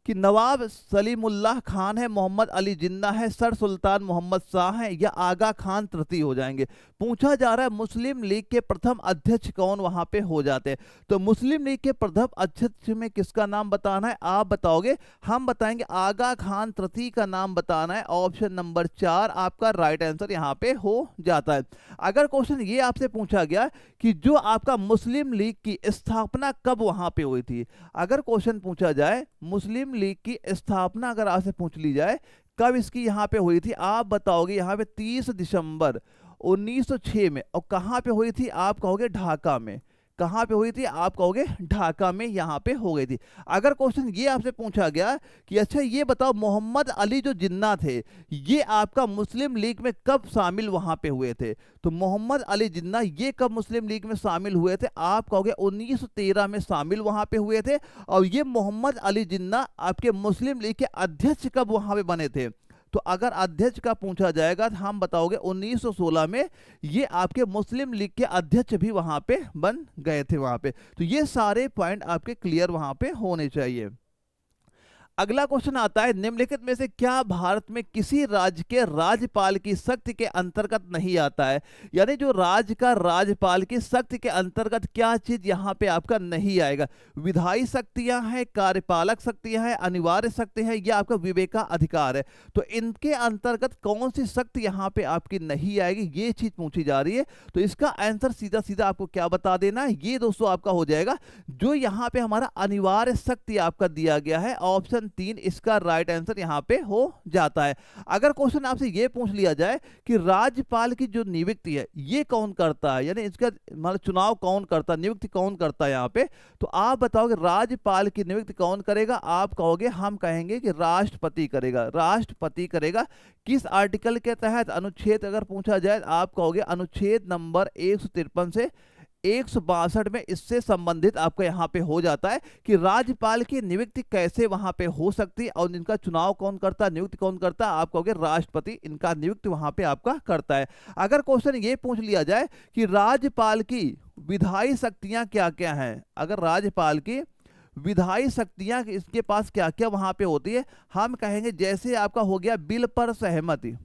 कि नवाब सलीमुल्लाह खान है, मोहम्मद अली जिन्ना है, सर सुल्तान मोहम्मद शाह है, या आगा खान तृतीय हो जाएंगे। पूछा जा रहा है मुस्लिम लीग के प्रथम अध्यक्ष कौन वहां पे हो जाते हैं। तो मुस्लिम लीग के प्रथम अध्यक्ष में किसका नाम बताना है, आप बताओगे, हम बताएंगे आगा खान तृतीय का नाम बताना है। ऑप्शन नंबर 4 आपका राइट आंसर यहाँ पे हो जाता है। अगर क्वेश्चन ये आपसे पूछा गया कि जो आपका मुस्लिम लीग की स्थापना कब वहां पे हुई थी, अगर क्वेश्चन पूछा जाए मुस्लिम लीग की स्थापना अगर आपसे पूछ ली जाए कब इसकी यहाँ पे हुई थी, आप बताओगे यहाँ पे 30 दिसंबर 1906 में। और कहाँ पे हुई थी, आप कहोगे ढाका में। कहाँ पे हुई थी, आप कहोगे ढाका में यहाँ पे हो गई थी। अगर क्वेश्चन ये आपसे पूछा गया कि अच्छा ये बताओ मोहम्मद अली जो जिन्ना थे ये आपका मुस्लिम लीग में कब शामिल वहां पे हुए थे, तो मोहम्मद अली जिन्ना ये कब मुस्लिम लीग में शामिल हुए थे, आप कहोगे 1913 में शामिल वहां पे हुए थे। और ये मोहम्मद अली जिन्ना आपके मुस्लिम लीग के अध्यक्ष कब वहां पे बने थे, तो अगर अध्यक्ष का पूछा जाएगा तो हम बताओगे 1916 में ये आपके मुस्लिम लीग के अध्यक्ष भी वहां पे बन गए थे वहां पे। तो ये सारे पॉइंट आपके क्लियर वहां पे होने चाहिए। अगला क्वेश्चन आता है निम्नलिखित में से क्या भारत में किसी राज्य के राज्यपाल की शक्ति के अंतर्गत नहीं आता है, यानी जो राज्य का राज्यपाल की शक्ति के अंतर्गत क्या चीज यहाँ पे आपका नहीं आएगा। विधायी शक्तियां हैं, कार्यपालक शक्तियां हैं, अनिवार्य शक्ति है, या आपका विवेकाधिकार है। तो इनके अंतर्गत कौन सी शक्ति यहाँ पे आपकी नहीं आएगी, ये चीज पूछी जा रही है। तो इसका आंसर सीधा सीधा आपको क्या बता देना है, ये दोस्तों आपका हो जाएगा जो यहाँ पे हमारा अनिवार्य शक्ति आपका दिया गया है, ऑप्शन 3 इसका राइट आंसर यहां पे हो जाता है। अगर क्वेश्चन आपसे ये पूछ लिया जाए कि राज्यपाल की जो नियुक्ति है ये कौन करता है, यानी इसका मतलब चुनाव कौन करता है, नियुक्ति कौन करता है यहाँ पे, तो आप बताओगे राज्यपाल की नियुक्ति कौन करेगा, आप कहोगे हम कहेंगे कि राष्ट्रपति करेगा। राष्ट्रपति करेगा किस आर्टिकल के तहत, अनुच्छेद अगर पूछा जाए आप कहोगे अनुच्छेद नंबर 153 से 162 में इससे संबंधित आपका यहाँ पे हो जाता है कि राज्यपाल की नियुक्ति कैसे वहां पे हो सकती है और इनका चुनाव कौन करता है, नियुक्ति कौन करता है, आप कहोगे राष्ट्रपति इनका नियुक्ति वहां पे आपका करता है। अगर क्वेश्चन ये पूछ लिया जाए कि राज्यपाल की विधायी शक्तियां क्या क्या हैं, अगर राज्यपाल की विधायी शक्तियां इसके पास क्या क्या वहां पे होती है, हम कहेंगे जैसे आपका हो गया बिल पर सहमति,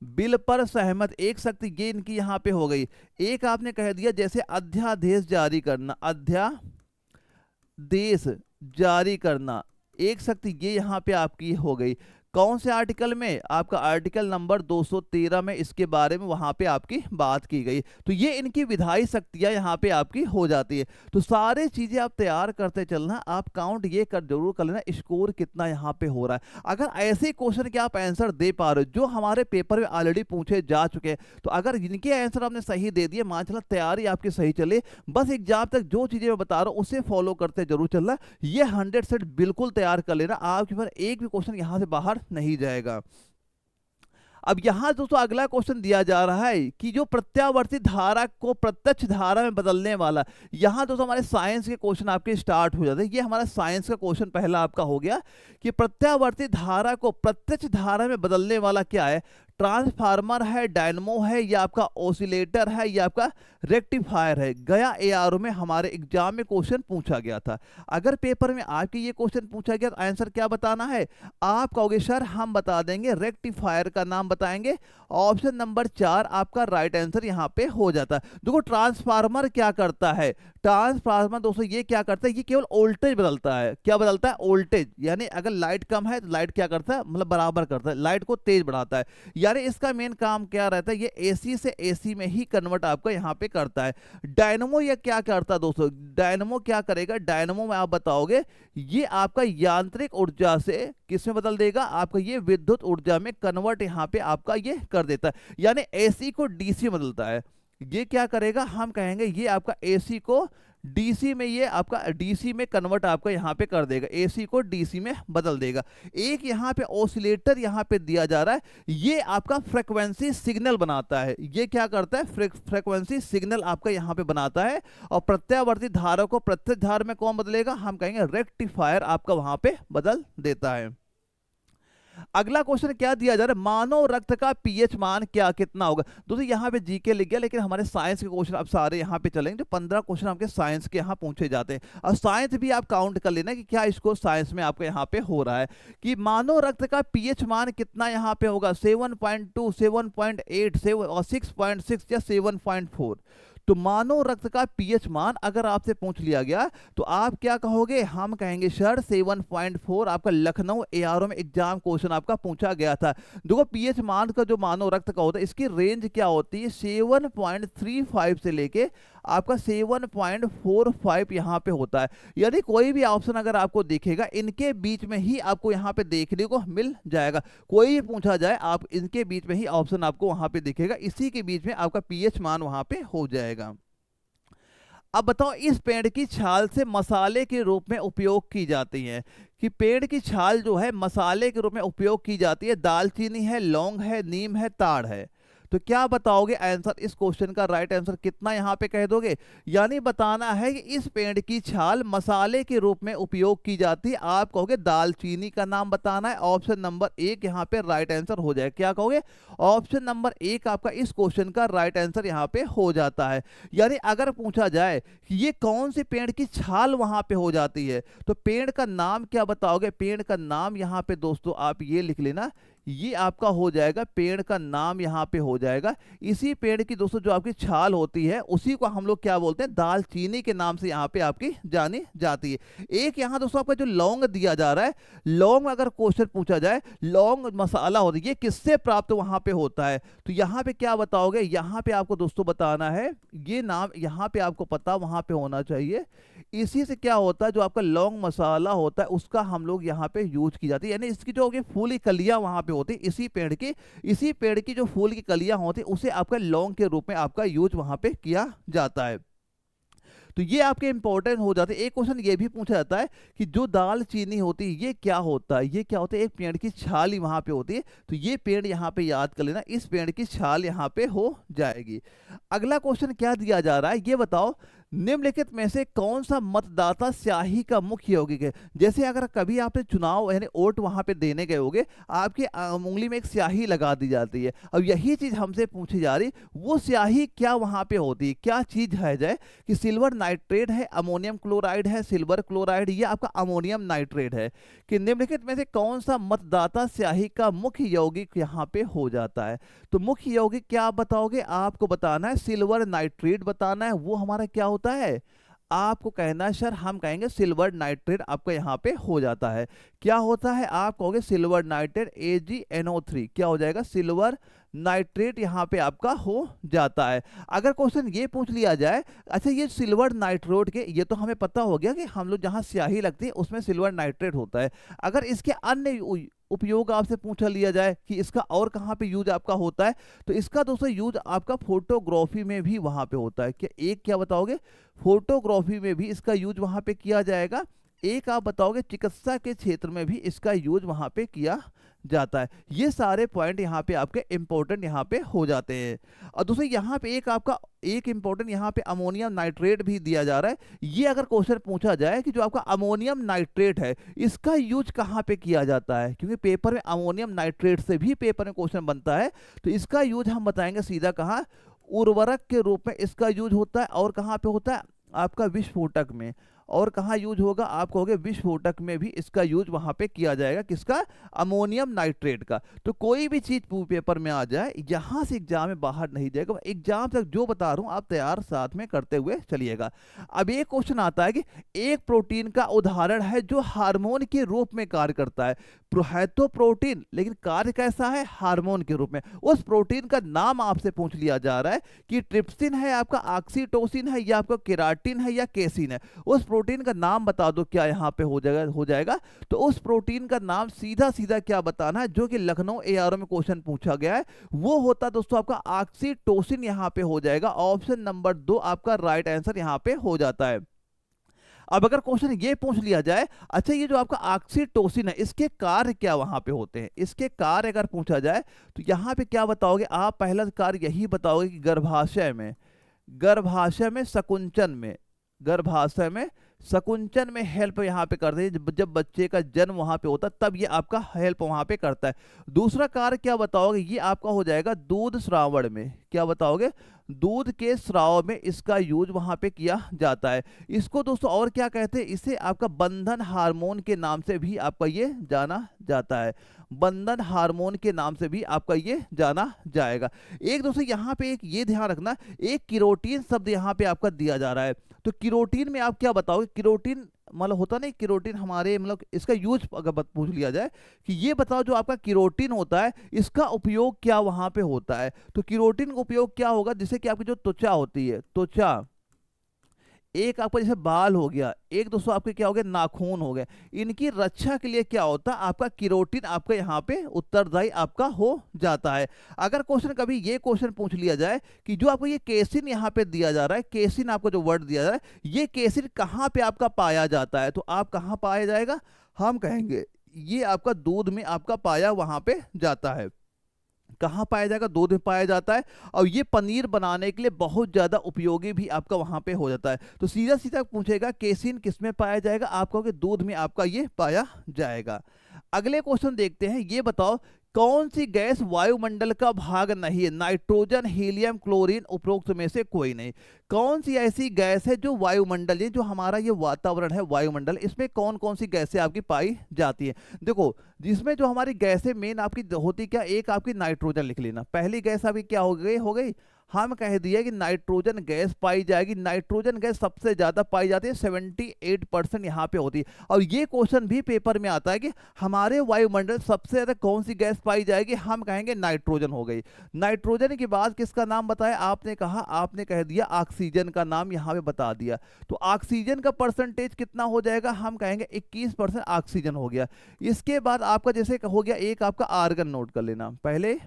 बिल पर सहमत एक शक्ति ये इनकी यहां पे हो गई। एक आपने कह दिया जैसे अध्यादेश जारी करना, अध्यादेश जारी करना एक शक्ति ये यहां पे आपकी हो गई। कौन से आर्टिकल में, आपका आर्टिकल नंबर 213 में इसके बारे में वहां पे आपकी बात की गई। तो ये इनकी विधायी शक्तियां यहाँ पे आपकी हो जाती है। तो सारे चीजें आप तैयार करते चलना, आप काउंट ये कर जरूर कर लेना स्कोर कितना यहाँ पे हो रहा है। अगर ऐसे क्वेश्चन के आप आंसर दे पा रहे हो जो हमारे पेपर में ऑलरेडी पूछे जा चुके हैं, तो अगर इनके आंसर आपने सही दे दिए, मान चला तैयारी आपकी सही चले, बस एग्जाम तक जो चीजें मैं बता रहा हूँ उसे फॉलो करते जरूर चलना। ये 100% बिल्कुल तैयार कर लेना, आपके पास एक भी क्वेश्चन यहाँ से बाहर नहीं जाएगा। अब यहां दोस्तों अगला क्वेश्चन दिया जा रहा है कि जो प्रत्यावर्ती धारा को प्रत्यक्ष धारा में बदलने वाला, यहां दोस्तों हमारे साइंस के क्वेश्चन आपके स्टार्ट हो जाते हैं। ये हमारा साइंस का क्वेश्चन पहला आपका हो गया कि प्रत्यावर्ती धारा को प्रत्यक्ष धारा में बदलने वाला क्या है। ट्रांसफार्मर है, डायनमो है, या आपका ऑसिलेटर है, या आपका रेक्टिफायर है। गया एआरओ में हमारे एग्जाम में क्वेश्चन पूछा गया था। अगर पेपर में आपके ये क्वेश्चन पूछा गया तो आंसर क्या बताना है? आप कहोगे सर हम बता देंगे, रेक्टिफायर का नाम बताएंगे। ऑप्शन नंबर 4 आपका राइट आंसर यहाँ पे हो जाता है। देखो ट्रांसफार्मर क्या करता है, ट्रांसफार्मर दोस्तों ये क्या करता है, ये केवल वोल्टेज बदलता है। क्या बदलता है? वोल्टेज। यानी अगर लाइट कम है तो लाइट क्या करता है, मतलब बराबर करता है, लाइट को तेज बढ़ाता है। यानी इसका मेन काम क्या रहता है, ये एसी से एसी में ही कन्वर्ट आपका यहाँ पे करता है। डायनमो ये क्या करता है दोस्तों, डायनमो क्या करेगा, डायनमो में आप बताओगे ये आपका यांत्रिक ऊर्जा से किसमें बदल देगा, आपका ये विद्युत ऊर्जा में कन्वर्ट यहाँ पे आपका ये कर देता है। यानी एसी को डीसी बदलता है। ये क्या करेगा, हम कहेंगे ये आपका एसी को डीसी में, ये आपका डीसी में कन्वर्ट आपका यहाँ पे कर देगा, एसी को डीसी में बदल देगा। एक यहाँ पे ऑसिलेटर यहाँ पे दिया जा रहा है, ये आपका फ्रीक्वेंसी सिग्नल बनाता है। ये क्या करता है, फ्रीक्वेंसी सिग्नल आपका यहाँ पे बनाता है। और प्रत्यावर्ती धारा को प्रत्यक्ष धारा में कौन बदलेगा, हम कहेंगे रेक्टिफायर आपका वहां पे बदल देता है। अगला क्वेश्चन क्या दिया जा रहा है, मानव रक्त का पीएच मान क्या कितना होगा। दोस्तों यहाँ पे जीके लिख गया, लेकिन हमारे साइंस के क्वेश्चन अब सारे यहाँ पे चलेंगे। जो 15 क्वेश्चन आपके साइंस के यहाँ पूछे जाते हैं, और साइंस भी आप काउंट कर लेना कि क्या इसको साइंस में आपके यहाँ पे हो रहा है कि मानव रक्त का पीएच मान कितना यहाँ पे होगा, 7.2, 7.8, 6.6 या 7.4। तो मानव रक्त का पीएच मान अगर आपसे पूछ लिया गया तो आप क्या कहोगे, हम कहेंगे सर 7.4। आपका लखनऊ एआरओ में एग्जाम क्वेश्चन आपका पूछा गया था। देखो पीएच मान का जो मानव रक्त का होता है, इसकी रेंज क्या होती है, 7.35 से लेके आपका 7.45 यहाँ पे होता है। यानी कोई भी ऑप्शन अगर आपको दिखेगा इनके बीच में ही आपको यहाँ पे देखने को मिल जाएगा। कोई भी पूछा जाए आप इनके बीच में ही ऑप्शन आपको वहां पे दिखेगा, इसी के बीच में आपका पीएच मान वहां पे हो जाएगा। अब बताओ, इस पेड़ की छाल से मसाले के रूप में उपयोग की जाती है, कि पेड़ की छाल जो है मसाले के रूप में उपयोग की जाती है। दालचीनी है, लौंग है, नीम है, ताड़ है। तो क्या बताओगे आंसर, इस क्वेश्चन का राइट आंसर कितना यहाँ पे कह दोगे। यानी बताना है कि इस पेड़ की छाल मसाले के रूप में उपयोग की जाती है। आप कहोगे दालचीनी का नाम बताना है। ऑप्शन नंबर 1 यहाँ पे राइट आंसर हो जाए। क्या कहोगे, ऑप्शन नंबर 1 आपका इस क्वेश्चन का राइट आंसर यहाँ पे हो जाता है। यानी अगर पूछा जाए कि ये कौन सी पेड़ की छाल वहां पे हो जाती है, तो पेड़ का नाम क्या बताओगे। पेड़ का नाम यहाँ पे दोस्तों आप ये लिख लेना, ये आपका हो जाएगा, पेड़ का नाम यहाँ पे हो जाएगा। इसी पेड़ की दोस्तों जो आपकी छाल होती है उसी को हम लोग क्या बोलते हैं, दालचीनी के नाम से यहाँ पे आपकी जानी जाती है। एक यहाँ दोस्तों आपका जो लौंग दिया जा रहा है, लौंग अगर क्वेश्चन पूछा जाए, लौंग मसाला होता है, ये किससे प्राप्त वहां पे होता है। तो यहाँ पे क्या बताओगे, यहाँ पे आपको दोस्तों बताना है, ये नाम यहाँ पे आपको पता वहां पे होना चाहिए। इसी से क्या होता है, जो आपका लौंग मसाला होता है उसका हम लोग यहाँ पे यूज की जाती है। यानी इसकी जो फूल की कलियां वहां पे होती है, इसी पेड़ की जो फूल की कलियां होती है उसे आपका लौंग के रूप में आपका यूज वहां पे किया जाता है। तो ये आपके इंपॉर्टेंट हो जाते हैं। एक क्वेश्चन ये भी पूछा जाता है कि जो दाल चीनी होती है ये क्या होता है, ये क्या होता है, एक पेड़ की छाल ही वहां पे होती है। तो ये पेड़ यहाँ पे याद कर लेना, इस पेड़ की छाल यहाँ पे हो जाएगी। अगला क्वेश्चन क्या दिया जा रहा है, ये बताओ निम्नलिखित में से कौन सा मतदाता स्याही का मुख्य यौगिक है। जैसे अगर कभी आपने चुनाव यानी वोट वहां पे देने गए होगे, आपके उंगली में एक स्याही लगा दी जाती है। अब यही चीज हमसे पूछी जा रही, वो स्याही क्या वहां पे होती है, क्या चीज है जाए कि सिल्वर नाइट्रेट है, अमोनियम क्लोराइड है, सिल्वर क्लोराइड, ये आपका अमोनियम नाइट्रेट है। कि निम्नलिखित में से कौन सा मतदाता स्याही का मुख्य यौगिक यहाँ पे हो जाता है। तो मुख्य यौगिक क्या आप बताओगे, आपको बताना है सिल्वर नाइट्रेट बताना है। वो हमारा क्या होता है, आपको कहना है सर हम कहेंगे सिल्वर नाइट्रेट आपका यहाँ पे हो जाता है। क्या होता है, आप कहोगे सिल्वर नाइट्रेट AgNO3, क्या हो जाएगा, सिल्वर नाइट्रेट यहाँ पे आपका हो जाता है। अगर क्वेश्चन ये पूछ लिया जाए, अच्छा ये सिल्वर नाइट्रेट के, ये तो हमें पता हो गया कि हम लोग जहाँ स्याही लगती है उसमें सिल्वर नाइट्रेट होता है। अगर इसके अन्य उपयोग आपसे पूछा लिया जाए कि इसका और कहाँ पे यूज आपका होता है, तो इसका दोस्तों यूज आपका फोटोग्राफी में भी वहां पे होता है। क्या एक क्या बताओगे, फोटोग्राफी में भी इसका यूज वहां पे किया जाएगा। एक आप बताओगे चिकित्सा के क्षेत्र में भी इसका यूज वहां पे किया जाता है। ये सारे पॉइंट यहाँ पे आपके इंपॉर्टेंट यहाँ पे हो जाते हैं। और दूसरे यहाँ पे एक आपका एक इंपॉर्टेंट यहाँ पे अमोनियम नाइट्रेट भी दिया जा रहा है। ये अगर क्वेश्चन पूछा जाए कि जो आपका अमोनियम नाइट्रेट है इसका यूज कहाँ पे किया जाता है, क्योंकि पेपर में अमोनियम नाइट्रेट से भी पेपर में क्वेश्चन बनता है, तो इसका यूज हम बताएंगे सीधा कहाँ, उर्वरक के रूप में इसका यूज होता है। और कहाँ पे होता है आपका विस्फोटक में। और कहाँ यूज होगा, आप कहोगे विस्फोटक में भी इसका यूज वहां पे किया जाएगा, किसका, अमोनियम नाइट्रेट का। तो कोई भी चीज पेपर में आ जाए यहां से एग्जाम में बाहर नहीं जाएगा, एग्जाम तक जो बता रहा हूं आप तैयार साथ में करते हुए चलिएगा। अब एक क्वेश्चन आता है कि एक प्रोटीन का उदाहरण है जो हार्मोन के रूप में कार्य करता है। है तो प्रोटीन लेकिन कार्य कैसा है, हार्मोन के रूप में। उस प्रोटीन का नाम आपसे पूछ लिया जा रहा है कि ट्रिप्सिन है आपका, ऑक्सीटोसिन है या आपका केराटिन है या केसिन है। उस प्रोटीन का नाम बता दो, क्या यहाँ पे हो जाएगा। तो उस प्रोटीन का नाम सीधा सीधा क्या बताना है, जो कि लखनऊ एआरओ में क्वेश्चन पूछा गया है, वो होता दोस्तों आपका ऑक्सीटोसिन यहाँ पे हो जाएगा। ऑप्शन नंबर 2 आपका राइट आंसर यहाँ पे हो जाता है। अब अगर क्वेश्चन ये पूछ लिया जाए, अच्छा ये जो आपका ऑक्सीटोसिन है इसके कार्य क्या वहां पे होते हैं, इसके कार्य अगर पूछा जाए तो यहाँ पे क्या बताओगे आप, पहला कार्य यही बताओगे कि गर्भाशय में सकुंचन में, गर्भाशय में सकुंचन में हेल्प यहाँ पे करते हैं। जब बच्चे का जन्म वहां पे होता है तब ये आपका हेल्प वहां पे करता है। दूसरा कार्य क्या बताओगे, ये आपका हो जाएगा दूध श्रावण में। क्या बताओगे, दूध के स्राव में इसका यूज वहां पे किया जाता है। इसको दोस्तों और क्या कहते हैं, इसे आपका बंधन हार्मोन के नाम से भी आपका ये जाना जाता है। बंधन हार्मोन के नाम से भी आपका ये जाना जाएगा। एक दोस्तों यहाँ पे एक ये ध्यान रखना, एक किरोटीन शब्द यहाँ पे आपका दिया जा रहा है। तो किरोटीन में आप क्या बताओगे, किरोटीन मतलब होता नहीं, किरोटीन हमारे मतलब इसका यूज अगर पूछ लिया जाए कि ये बताओ जो आपका किरोटीन होता है इसका उपयोग क्या वहां पे होता है। तो किरोटीन का उपयोग क्या होगा, जिससे कि आपकी जो त्वचा होती है, त्वचा, एक आपका जैसे बाल हो गया, एक दोस्तों आपके क्या हो गए, नाखून हो गए, इनकी रक्षा के लिए क्या होता है आपका किरोटीन आपका यहाँ पे उत्तरदायी आपका हो जाता है। अगर क्वेश्चन कभी ये क्वेश्चन पूछ लिया जाए कि जो आपको ये केसिन यहाँ पे दिया जा रहा है, केसिन आपको जो वर्ड दिया जा रहा है, ये केसिन कहाँ पे आपका पाया जाता है, तो आप कहाँ पाया जाएगा, हम कहेंगे ये आपका दूध में आपका पाया वहां पे जाता है। कहाँ पाया जाएगा, दूध में पाया जाता है। और ये पनीर बनाने के लिए बहुत ज्यादा उपयोगी भी आपका वहां पे हो जाता है। तो सीधा सीधा पूछेगा केसिन किस में पाया जाएगा, आप कहोगे दूध में आपका ये पाया जाएगा। अगले क्वेश्चन देखते हैं, ये बताओ कौन सी गैस वायुमंडल का भाग नहीं है, नाइट्रोजन, हीलियम, क्लोरीन, उपरोक्त में से कोई नहीं। कौन सी ऐसी गैस है जो वायुमंडल, ये जो हमारा ये वातावरण है वायुमंडल, इसमें कौन कौन सी गैसें आपकी पाई जाती है। देखो जिसमें जो हमारी गैसें मेन आपकी होती क्या, एक आपकी नाइट्रोजन लिख लेना, पहली गैस आपकी क्या हो गई, हम कह दिया कि नाइट्रोजन गैस पाई जाएगी। नाइट्रोजन गैस सबसे ज्यादा पाई जाती है, 78% यहाँ पे होती है। और ये क्वेश्चन भी पेपर में आता है कि हमारे वायुमंडल सबसे ज्यादा कौन सी गैस पाई जाएगी, हम कहेंगे नाइट्रोजन हो गई। नाइट्रोजन के बाद किसका नाम बताया, आपने कहा, आपने कह दिया ऑक्सीजन का नाम यहाँ पे बता दिया। तो ऑक्सीजन का परसेंटेज कितना हो जाएगा, हम कहेंगे 21% ऑक्सीजन हो गया। इसके बाद आपका जैसे हो गया एक आपका आर्गन, नोट कर लेना पहले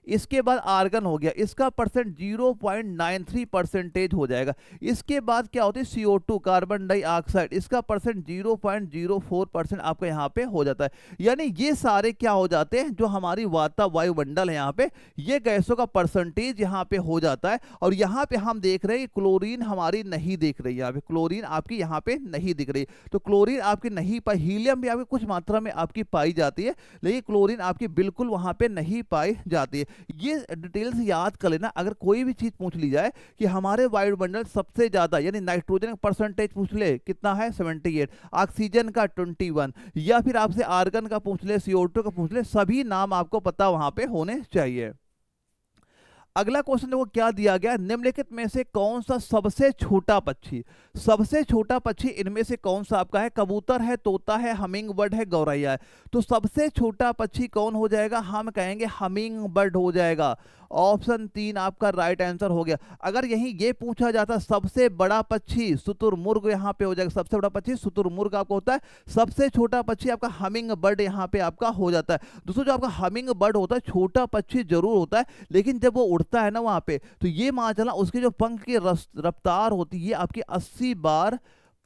इसके बाद आर्गन हो गया, इसका परसेंट 0.93 परसेंटेज हो जाएगा। इसके बाद क्या होती है CO2 कार्बन डाइऑक्साइड, इसका परसेंट 0.04% आपका यहाँ पे हो जाता है। यानी ये सारे क्या हो जाते हैं, जो हमारी वायुमंडल है यहाँ पे, ये गैसों का परसेंटेज यहाँ पे हो जाता है। और यहाँ पे हम देख रहे हैं क्लोरीन हमारी नहीं दिख रही है, यहाँ पे क्लोरीन आपकी यहाँ पे नहीं दिख रही। तो क्लोरीन आपकी नहीं पाई, हीलियम भी आपकी कुछ मात्रा में आपकी पाई जाती है, लेकिन क्लोरीन आपकी बिल्कुल वहां पे नहीं पाई जाती है। ये डिटेल्स याद कर लेना। अगर कोई भी चीज पूछ ली जाए कि हमारे वायुमंडल सबसे ज्यादा, यानी नाइट्रोजन का परसेंटेज पूछ ले कितना है 78, ऑक्सीजन का 21, या फिर आपसे आर्गन का पूछ ले, CO2 का पूछ ले, सभी नाम आपको पता वहां पे होने चाहिए। अगला क्वेश्चन देखो क्या दिया गया, निम्नलिखित में से कौन सा सबसे छोटा पक्षी, सबसे छोटा पक्षी इनमें से कौन सा आपका है, कबूतर है, तोता है, हमिंग बर्ड है, गौरैया है। तो सबसे छोटा पक्षी कौन हो जाएगा, हम कहेंगे हमिंग बर्ड हो जाएगा। ऑप्शन 3 आपका राइट आंसर हो गया। अगर यही ये पूछा जाता सबसे बड़ा पक्षी, शुतुरमुर्ग यहाँ पे हो जाएगा, सबसे बड़ा पक्षी शुतुरमुर्ग आपका होता है, सबसे छोटा पक्षी आपका हमिंग बर्ड यहाँ पे आपका हो जाता है। दोस्तों जो आपका हमिंग बर्ड होता है छोटा पक्षी जरूर होता है, लेकिन जब वो उड़ता है ना वहां पे, तो ये मान चला उसके जो पंख की रफ्तार होती है आपकी 80 बार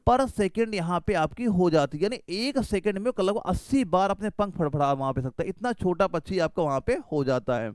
पर सेकंड यहाँ पे आपकी हो जाती है, यानी 1 सेकंड में लगभग 80 बार अपने पंख फड़फड़ा वहां पे सकता है, इतना छोटा पक्षी आपका वहां पे हो जाता है।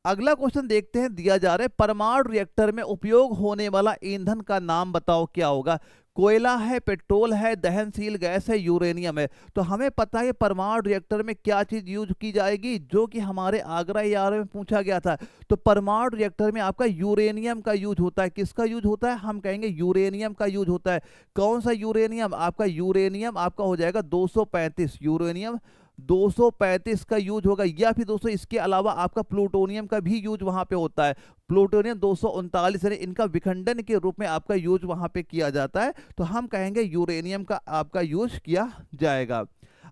अगला क्वेश्चन देखते हैं, दिया जा रहा है परमाणु रिएक्टर में उपयोग होने वाला ईंधन का नाम बताओ, क्या होगा? कोयला है, पेट्रोल है, दहनशील गैस है, यूरेनियम है। तो हमें पता है परमाणु रिएक्टर में क्या चीज यूज की जाएगी, जो कि हमारे आगरा यार में पूछा गया था। तो परमाणु रिएक्टर में आपका यूरेनियम का यूज होता है। किसका यूज होता है? हम कहेंगे यूरेनियम का यूज होता है। कौन सा यूरेनियम? आपका यूरेनियम आपका हो जाएगा 235, यूरेनियम 235 का यूज होगा। या फिर दोस्तों इसके अलावा आपका प्लूटोनियम का भी यूज वहां पे होता है, प्लूटोनियम 239, यानी इनका विखंडन के रूप में आपका यूज वहां पे किया जाता है। तो हम कहेंगे यूरेनियम का आपका यूज किया जाएगा।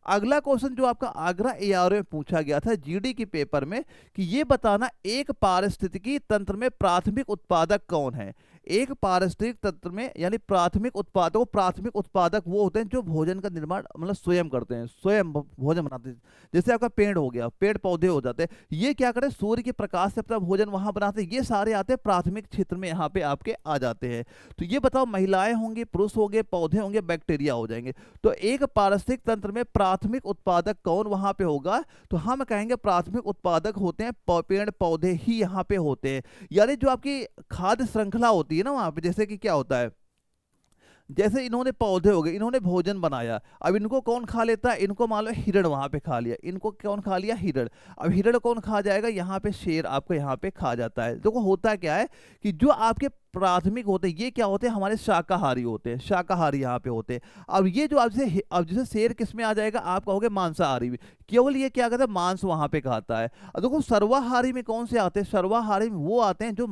अगला क्वेश्चन जो आपका आगरा एआरओ में पूछा गया था जीडी के पेपर में, कि ये बताना एक पारिस्थितिकी तंत्र में प्राथमिक उत्पादक कौन है। एक पारिस्थितिक तंत्र में यानी प्राथमिक उत्पादक वो होते हैं जो भोजन का निर्माण मतलब स्वयं करते हैं, स्वयं भोजन बनाते हैं। जैसे आपका पेड़ हो गया, पेड़ पौधे हो जाते हैं, ये क्या करें, सूर्य के प्रकाश से अपना भोजन वहां बनाते हैं। ये सारे आते हैं प्राथमिक क्षेत्र में, यहाँ पे आपके आ जाते हैं। तो ये बताओ, महिलाएं होंगी, पुरुष होंगे, पौधे होंगे, बैक्टीरिया हो जाएंगे। तो एक पारिस्थितिक तंत्र में प्राथमिक उत्पादक कौन वहां पे होगा? तो हम कहेंगे प्राथमिक उत्पादक होते हैं पेड़ पौधे ही यहाँ पे होते हैं। यानी जो आपकी खाद्य श्रृंखला होती है ना वहां पे, जैसे कि क्या होता है, जैसे इन्होंने पौधे हो गए, इन्होंने भोजन बनाया, अब इनको कौन खा लेता है? इनको मान लो हिरण वहां पे खा लिया, इनको कौन खा लिया? हिरण। अब हिरण कौन खा जाएगा? यहाँ पे शेर आपको यहाँ पे खा जाता है। देखो होता क्या है कि जो आपके प्राथमिक होते हैं ये क्या होते हैं? हमारे शाकाहारी होते हैं, शाकाहारी यहाँ पे होते हैं। अब ये जो आपसे अब जैसे शेर किस में आ जाएगा? आप कहोगे मांसाहारी भी, केवल ये क्या कहता है? मांस वहां पे खाता है। अब देखो सर्वाहारी में कौन से आते हैं? सर्वाहारी में वो आते हैं जो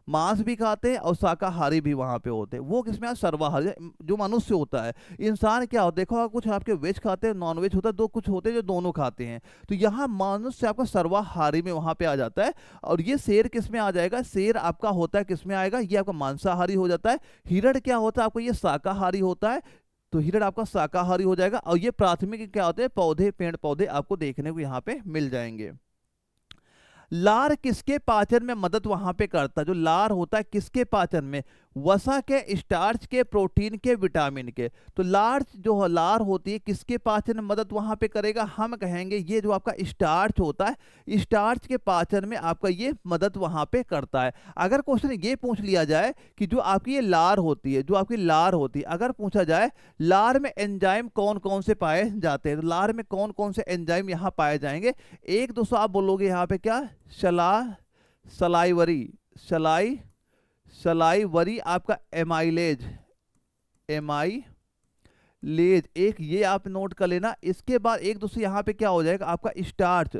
मांस भी खाते हैं और शाकाहारी भी वहां पे होते हैं। वो किसमें? सर्वाहारी जो मनुष्य होता है। इंसान क्या होता है? देखो कुछ आपके वेज खाते हैं, नॉन वेज होता है, दो कुछ होते हैं जो दोनों खाते हैं। तो यहाँ मनुष्य आपका सर्वाहारी में वहां पे आ जाता है। और ये शेर किस में आ जाएगा? शेर आपका होता है किस में आएगा? ये आपका मांसाहारी हो जाता है। हिरण क्या होता है आपको? ये शाकाहारी होता है। तो हिरण आपका शाकाहारी हो जाएगा। और ये प्राथमिक क्या होते हैं? पौधे, पेड़ पौधे आपको देखने को यहाँ पे मिल जाएंगे। लार किसके पाचन में मदद वहां पे करता है? जो लार होता है किसके पाचन में? वसा के, स्टार्च के, प्रोटीन के, विटामिन के। तो लार होती है किसके पाचन में मदद वहां पे करेगा? हम कहेंगे ये जो आपका स्टार्च होता है, स्टार्च के पाचन में आपका ये मदद वहां पे करता है। अगर क्वेश्चन ये पूछ लिया जाए कि जो आपकी ये लार होती है, जो आपकी लार होती है, अगर पूछा जाए लार में एंजाइम कौन कौन से पाए जाते हैं, तो लार में कौन कौन से एंजाइम यहाँ पाए जाएंगे? एक दोस्तों आप बोलोगे यहाँ पे क्या? सलाइवरी, सलाइवरी आपका एमाइलेज, एक ये आप नोट कर लेना। इसके बाद एक दोस्तों यहाँ पे क्या हो जाएगा? आपका स्टार्च,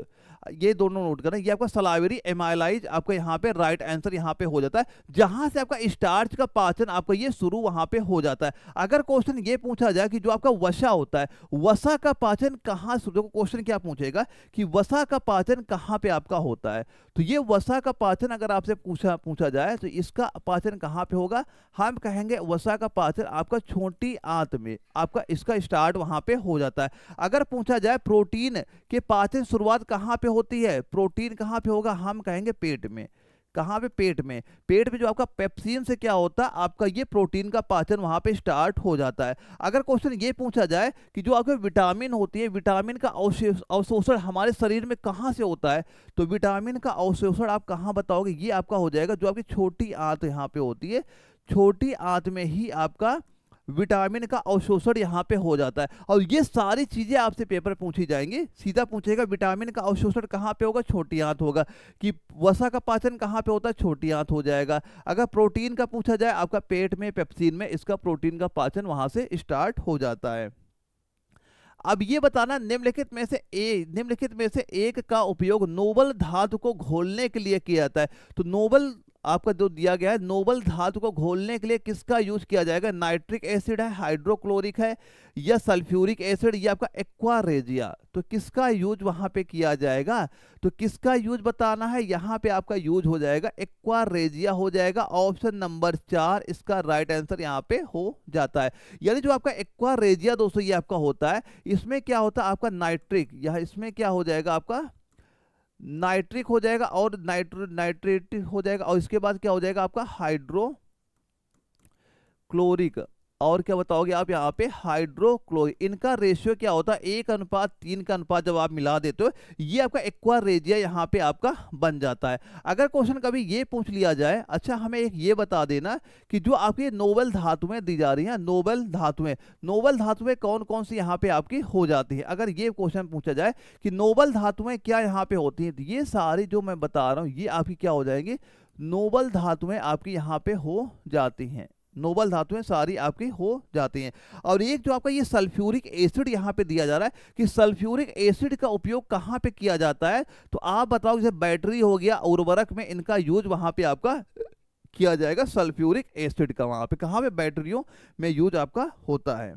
ये दोनों नोट करना। ये आपका सलाइवरी, एमाइलाइज आपका यहाँ पे राइट आंसर यहाँ पे हो जाता है। जहां से आपका स्टार्च का पाचन आपका ये शुरू वहां पे हो जाता है। अगर क्वेश्चन ये पूछा जाए कि जो आपका वसा होता है, वसा का पाचन कहाँ शुरू, क्वेश्चन क्या पूछेगा कि वसा का पाचन कहाँ पे आपका होता है? तो ये वसा का पाचन अगर आपसे पूछा जाए तो इसका पाचन कहाँ पे होगा? हम कहेंगे वसा का पाचन आपका छोटी आंत में, आपका इसका स्टार्ट वहां पे हो जाता है। अगर पूछा जाए प्रोटीन के पाचन शुरुआत कहाँ पे होती है? प्रोटीन कहाँ पे होगा? हम कहेंगे पेट में। कहाँ पे? पेट में। पेट में जो आपका पेप्सिन से क्या होता है? आपका ये प्रोटीन का पाचन वहां पे स्टार्ट हो जाता है। अगर क्वेश्चन ये पूछा जाए कि जो आपके विटामिन होती है, विटामिन का अवशोषण हमारे शरीर में कहाँ से होता है? तो विटामिन का अवशोषण आप कहाँ बताओगे? ये आपका हो जाएगा जो आपकी छोटी आंत यहाँ पे होती है, छोटी आंत में ही आपका विटामिन का अवशोषण यहाँ पे हो जाता है। और ये सारी चीजें आपसे पेपर पूछी जाएंगी। सीधा पूछेगा विटामिन का अवशोषण कहाँ पे होगा? छोटी आंत होगा। कि वसा का पाचन कहाँ पे होता है? छोटी आंत हो जाएगा। अगर प्रोटीन का पूछा जाए आपका पेट में, पेप्सिन में, इसका प्रोटीन का पाचन वहां से स्टार्ट हो जाता है। अब ये बताना निम्नलिखित में से एक का उपयोग नोबल धातु को घोलने के लिए किया जाता है। तो नोबल आपका जो दिया गया है, नोबल धातु को घोलने के लिए किसका यूज किया जाएगा? नाइट्रिक एसिड है, हाइड्रोक्लोरिक है, या सल्फ्यूरिक एसिड, या आपका एक्वा रेजिया। तो किसका यूज वहां पे किया जाएगा? तो किसका यूज बताना है? यहाँ पे आपका यूज हो जाएगा एक्वा रेजिया हो जाएगा। ऑप्शन नंबर 4 इसका राइट आंसर यहाँ पे हो जाता है। यानी जो आपका एक्वा रेजिया दोस्तों ये आपका होता है, इसमें क्या होता है? आपका नाइट्रिक, यह इसमें क्या हो जाएगा? आपका नाइट्रिक हो जाएगा और नाइट्रेट हो जाएगा। और इसके बाद क्या हो जाएगा? आपका हाइड्रोक्लोरिक क्लोरिक और क्या बताओगे आप यहाँ पे हाइड्रोक्लोरिक, इनका रेशियो क्या होता है 1:3 का अनुपात जब आप मिला देते हो ये आपका एक्वा रेजिया यहाँ पे आपका बन जाता है। अगर क्वेश्चन कभी ये पूछ लिया जाए, अच्छा हमें एक ये बता देना कि जो आपकी नोबल धातुएं दी जा रही हैं, नोबल धातुएं कौन कौन सी यहाँ पे आपकी हो जाती है। अगर ये क्वेश्चन पूछा जाए कि नोबल धातुएं क्या यहाँ पे होती हैं, तो ये सारी जो मैं बता रहा हूँ ये आपकी क्या हो जाएगी, नोबल धातुएं आपकी यहाँ पे हो जाती हैं, नोबल धातुएं सारी आपकी हो जाती हैं। और एक जो आपका ये सल्फ्यूरिक एसिड यहाँ पे दिया जा रहा है कि सल्फ्यूरिक एसिड का उपयोग कहाँ पे किया जाता है, तो आप बताओ जैसे बैटरी हो गया, उर्वरक में इनका यूज वहाँ पे आपका किया जाएगा, सल्फ्यूरिक एसिड का वहाँ पे कहाँ पे बैटरियों में यूज आपका होता है।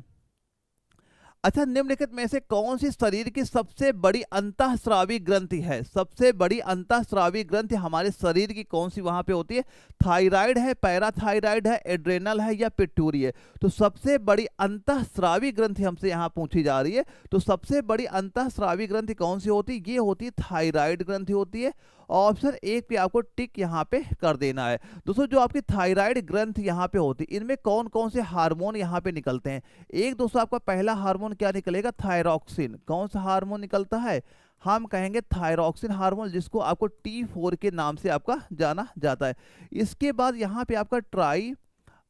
अच्छा निम्नलिखित में से कौन सी शरीर की सबसे बड़ी अंतःस्रावी ग्रंथि है, सबसे बड़ी अंतःस्रावी ग्रंथि हमारे शरीर की कौन सी वहां पे होती है, थायराइड है, पैराथायराइड है, एड्रेनल है या पिट्यूरी है। तो सबसे बड़ी अंतःस्रावी ग्रंथि हमसे यहाँ पूछी जा रही है, तो सबसे बड़ी अंतःस्रावी ग्रंथि कौन सी होती है, ये होती है थायराइड ग्रंथि होती है। ऑप्शन एक पे आपको टिक यहाँ पे कर देना है। दोस्तों जो आपकी थायराइड ग्रंथ यहाँ पे होती है इनमें कौन कौन से हार्मोन यहाँ पे निकलते हैं, एक दोस्तों आपका पहला हार्मोन क्या निकलेगा, थायरॉक्सिन। कौन सा हार्मोन निकलता है, हम कहेंगे थायरॉक्सिन हार्मोन, जिसको आपको T4 के नाम से आपका जाना जाता है। इसके बाद यहाँ पे आपका ट्राई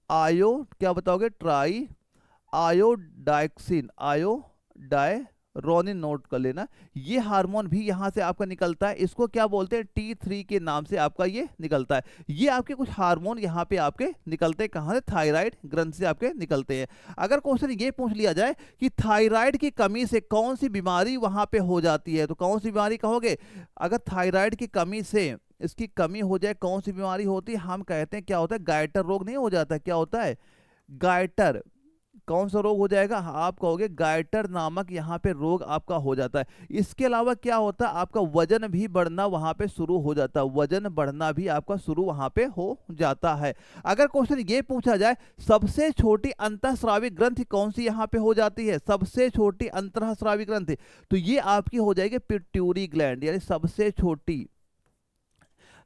आयो क्या बताओगे, ट्राई आयोडाक्सिन, रोनिन नोट कर लेना, ये हार्मोन भी यहां से आपका निकलता है, इसको क्या बोलते हैं T3 के नाम से आपका ये निकलता है। ये आपके कुछ हार्मोन यहाँ पे आपके निकलते हैं, कहां से, थायराइड ग्रंथ से आपके निकलते हैं। अगर क्वेश्चन ये पूछ लिया जाए कि थायराइड की कमी से कौन सी बीमारी वहां पे हो जाती है, तो कौन सी बीमारी कहोगे, अगर थायराइड की कमी से इसकी कमी हो जाए कौन सी बीमारी होती है, हम कहते हैं क्या होता है, गायटर रोग नहीं हो जाता, क्या होता है, गायटर, कौन सा रोग हो जाएगा, आप कहोगे गायटर नामक यहाँ पे रोग आपका हो जाता है। इसके अलावा क्या होता है, आपका वजन भी बढ़ना वहां पे शुरू हो जाता है, वजन बढ़ना भी आपका शुरू वहां पे हो जाता है। अगर क्वेश्चन ये पूछा जाए सबसे छोटी अंतःस्रावी ग्रंथि कौन सी यहाँ पे हो जाती है, सबसे छोटी अंतःस्रावी ग्रंथि, तो ये आपकी हो जाएगी पिट्यूरी ग्लैंड, यानी सबसे छोटी।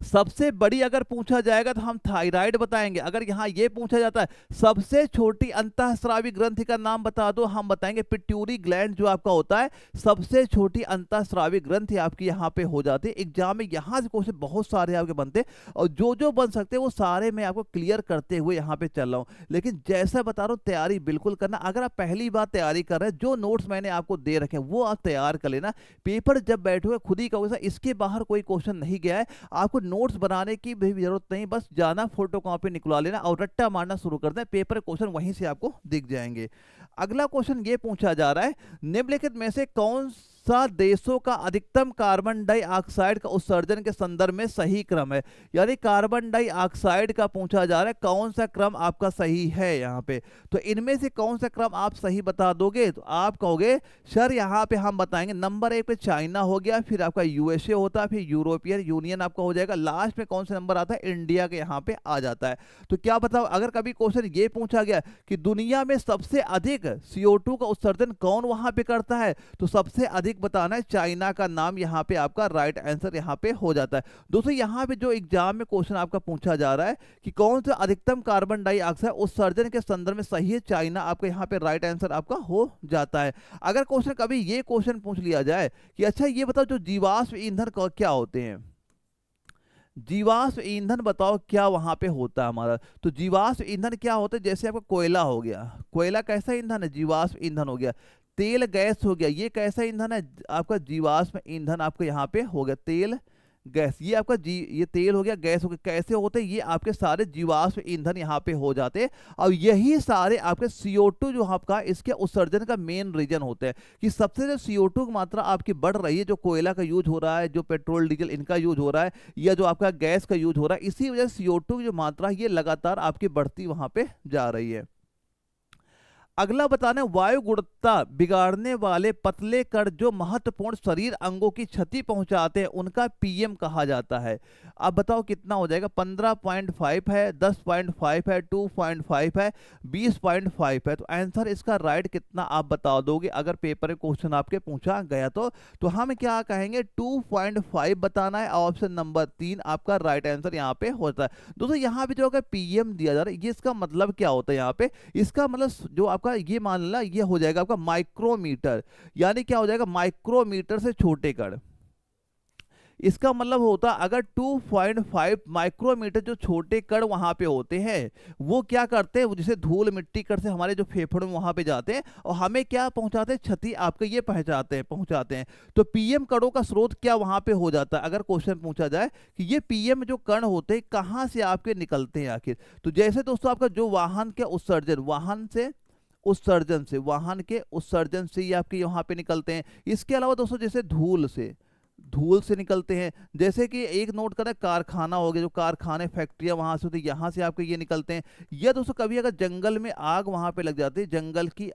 सबसे बड़ी अगर पूछा जाएगा तो हम थायराइड बताएंगे। अगर यहां ये पूछा जाता है सबसे छोटी अंतःस्रावी ग्रंथि का नाम बता दो, हम बताएंगे पिट्यूरी ग्लैंड जो आपका होता है सबसे छोटी अंतःस्रावी ग्रंथि आपकी यहां पे हो जाती है। एग्जाम में यहां से क्वेश्चन बहुत सारे आपके बनते हैं और जो बन सकते हैं वो सारे मैं आपको क्लियर करते हुए यहाँ पे चल रहा हूँ। लेकिन जैसा बता रहा हूँ तैयारी बिल्कुल करना। अगर आप पहली बार तैयारी कर रहे हैं, जो नोट्स मैंने आपको दे रखे हैं वो आप तैयार कर लेना। पेपर जब बैठोगे खुद ही कहोगे इसके बाहर कोई क्वेश्चन नहीं गया है, आपको नोट्स बनाने की भी जरूरत नहीं, बस जाना फोटो कॉपी निकलवा लेना और रट्टा मारना शुरू कर दें, पेपर क्वेश्चन वहीं से आपको दिख जाएंगे। अगला क्वेश्चन ये पूछा जा रहा है निम्नलिखित में से कौन सा देशों का अधिकतम कार्बन डाइऑक्साइड का उत्सर्जन के संदर्भ में सही क्रम है, यानी कार्बन डाइऑक्साइड का पूछा जा रहा है कौन सा क्रम आपका सही है यहाँ पे। तो इनमें से कौन सा क्रम आप सही बता दोगे, तो आप कहोगे सर यहाँ पे हम बताएंगे नंबर 1 पे चाइना हो गया, फिर आपका यूएसए होता है, फिर यूरोपियन यूनियन आपका हो जाएगा, लास्ट में कौन सा नंबर आता है, इंडिया के यहाँ पे आ जाता है। तो क्या बताओ, अगर कभी क्वेश्चन ये पूछा गया कि दुनिया में सबसे अधिक CO2 का उत्सर्जन कौन वहां पे करता है, तो सबसे अधिक बताना है, चाइना का नाम यहाँ पे आपका राइट आंसर यहाँ पे हो जाता है। दोस्तों यहाँ पे जो एग्जाम में क्वेश्चन आपका पूछा जा रहा है कि कौन सा अधिकतम कार्बन डाइऑक्साइड उत्सर्जन के संदर्भ में सही है, चाइना आपका यहाँ पे राइट आंसर आपका हो जाता है। अगर क्वेश्चन कभी ये क्वेश्चन पूछ लिया जाए कि अच्छा ये बताओ जो जीवाश्म ईंधन क्या होते हैं, जीवाश्म ईंधन बताओ क्या वहां पे होता है हमारा, तो जीवाश्म ईंधन क्या होता है, जैसे आपका कोयला हो गया, कोयला कैसा ईंधन है, जीवाश्म ईंधन हो गया, तेल गैस हो गया, ये कैसा ईंधन है आपका, जीवाश्म ईंधन आपका यहाँ पे हो गया, तेल गैस, ये आपका ये तेल हो गया, गैस हो गया, कैसे होते हैं, ये आपके सारे जीवाश्म ईंधन यहाँ पे हो जाते हैं। और यही सारे आपके CO2 जो आपका इसके उत्सर्जन का मेन रीजन होते हैं कि सबसे जो CO2 की मात्रा आपकी बढ़ रही है, जो कोयला का यूज हो रहा है, जो पेट्रोल डीजल इनका यूज हो रहा है, या जो आपका गैस का यूज हो रहा है, इसी वजह से CO2 की जो मात्रा ये लगातार आपकी बढ़ती वहां पे जा रही है। अगला बताना है, वायु गुणवत्ता बिगाड़ने वाले पतले कण जो महत्वपूर्ण शरीर अंगों की क्षति पहुंचाते हैं उनका पीएम कहा जाता है। अब बताओ कितना हो जाएगा, 15.5 है, 10.5 है, 2.5 है, 20.5 है। तो आंसर इसका राइट कितना आप बता दोगे अगर पेपर में क्वेश्चन आपके पूछा गया तो हम क्या कहेंगे 2.5 बताना है। ऑप्शन नंबर 3 आपका राइट आंसर यहाँ पे होता है। दोस्तों यहाँ पे जो अगर पीएम दिया जा रहा है ये इसका मतलब क्या होता है, यहाँ पे इसका मतलब जो आपका ये मान ला ये हो जाएगा आपका माइक्रोमीटर, यानी क्या हो जाएगा माइक्रोमीटर से छोटे कण। इसका मतलब होता अगर 2.5 माइक्रोमीटर जो छोटे कण वहां पे होते हैं वो क्या करते हैं, जैसे धूल मिट्टी कण से हमारे जो फेफड़ों में वहां पे जाते हैं और हमें क्या पहुंचाते हैं, क्षति आपके ये पहुंचाते हैं। तो पीएम कणों का स्रोत क्या वहां पे हो जाता है, अगर क्वेश्चन पूछा जाए कि ये पीएम जो कण होते हैं कहां से आपके निकलते हैं आखिर। तो जैसे दोस्तों आपका जो वाहन के उत्सर्जन, वाहन के उत्सर्जन से ये आपके यहाँ पे निकलते हैं। इसके अलावा दोस्तों जैसे धूल से निकलते हैं। जैसे कि एक नोट करें, कारखाना हो गया, जो कारखाने फैक्ट्रियां वहां से होती है यहाँ से आपके ये निकलते हैं। या दोस्तों कभी अगर जंगल में आग वहां पे लग जाती है, जंगल की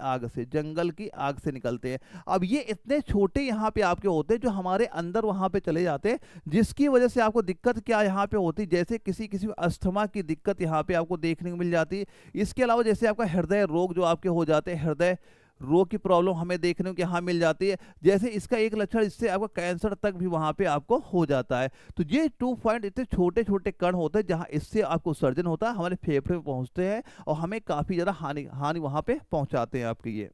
आग से निकलते हैं। अब ये इतने छोटे यहाँ पे आपके होते हैं जो हमारे अंदर वहां पे चले जाते हैं, जिसकी वजह से आपको दिक्कत क्या यहाँ पे होती है, जैसे किसी अस्थमा की दिक्कत यहाँ पे आपको देखने को मिल जाती है। इसके अलावा जैसे आपका हृदय रोग जो आपके हो जाते हैं, हृदय रोग की प्रॉब्लम हमें देखने को यहाँ मिल जाती है। जैसे इसका एक लक्षण, इससे आपका कैंसर तक भी वहां पे आपको हो जाता है। तो ये 2 पॉइंट इतने छोटे छोटे कण होते हैं जहां इससे आपको सर्जन होता है, हमारे फेफड़े में पहुंचते हैं और हमें काफी ज्यादा हानि वहां पे पहुंचाते हैं आपके ये।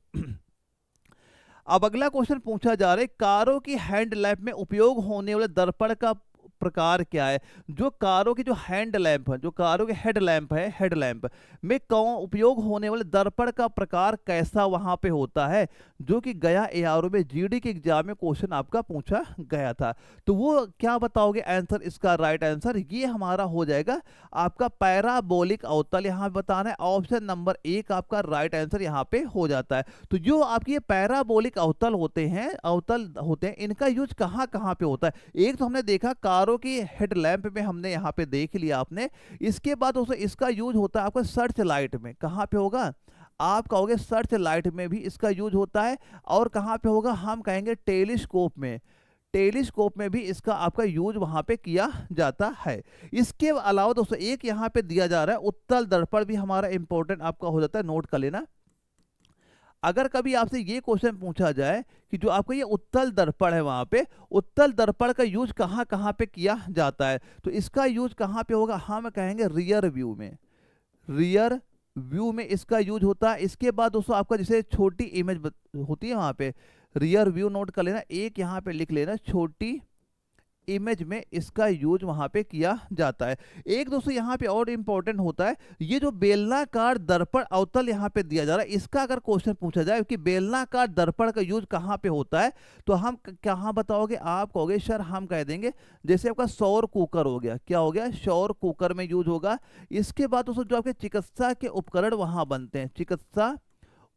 अब अगला क्वेश्चन पूछा जा रहा है, कारों की हैंड लैम्प में उपयोग होने वाले दर्पण का प्रकार क्या है। जो कारों की जो हैंड लैंप है, जो कारों के हेडलैम्प में उपयोग होने वाले दर्पण का प्रकार कैसा वहां पे होता है, जो कि गया एआरओ में जीडी के एग्जाम में क्वेश्चन आपका पूछा गया था। तो वो क्या बताओगे आंसर, इसका राइट आंसर ये हमारा हो जाएगा आपका पैराबोलिक अवतल, यहाँ बताना है। ऑप्शन नंबर 1 आपका राइट आंसर यहाँ पे हो जाता है। तो जो आपकी ये पैराबोलिक अवतल होते हैं इनका यूज कहाँ कहाँ पे होता है। एक तो हमने देखा कारों की हेडलैम्प में, हमने यहाँ पे देख लिया आपने। इसके बाद दोस्तों इसका यूज होता है आपका सर्च लाइट में। कहाँ पे होगा, आप कहोगे सर्च लाइट में भी इसका यूज होता है। और कहाँ पे होगा, हम कहेंगे टेलीस्कोप में भी इसका आपका यूज वहां पे किया जाता है। इसके अलावा दोस्तों एक यहाँ पे दिया जा रहा है उत्तल दर्पण भी हमारा इंपॉर्टेंट आपका हो जाता है, नोट कर लेना। अगर कभी आपसे ये क्वेश्चन पूछा जाए कि जो आपका ये उत्तल दर्पण है, वहां पे उत्तल दर्पण का यूज कहाँ कहाँ पे किया जाता है, तो इसका यूज कहाँ पे होगा, हम कहेंगे रियर व्यू में इसका यूज होता है। इसके बाद दोस्तों आपका जैसे छोटी इमेज होती है, वहां पे रियर व्यू नोट कर लेना, एक यहाँ पे लिख लेना, छोटी इमेज में इसका यूज वहां पे किया जाता है। एक दोस्तों यहाँ पे और इंपॉर्टेंट होता है, ये जो बेलनाकार दर्पण अवतल यहाँ पे दिया जा रहा है, इसका अगर क्वेश्चन पूछा जाए कि बेलनाकार दर्पण का यूज कहाँ पे होता है, तो हम कहाँ बताओगे, आप कहोगे सर हम कह देंगे जैसे आपका सौर कुकर हो गया, क्या हो गया, सौर कुकर में यूज होगा। इसके बाद दोस्तों जो आपके चिकित्सा के उपकरण वहां बनते हैं, चिकित्सा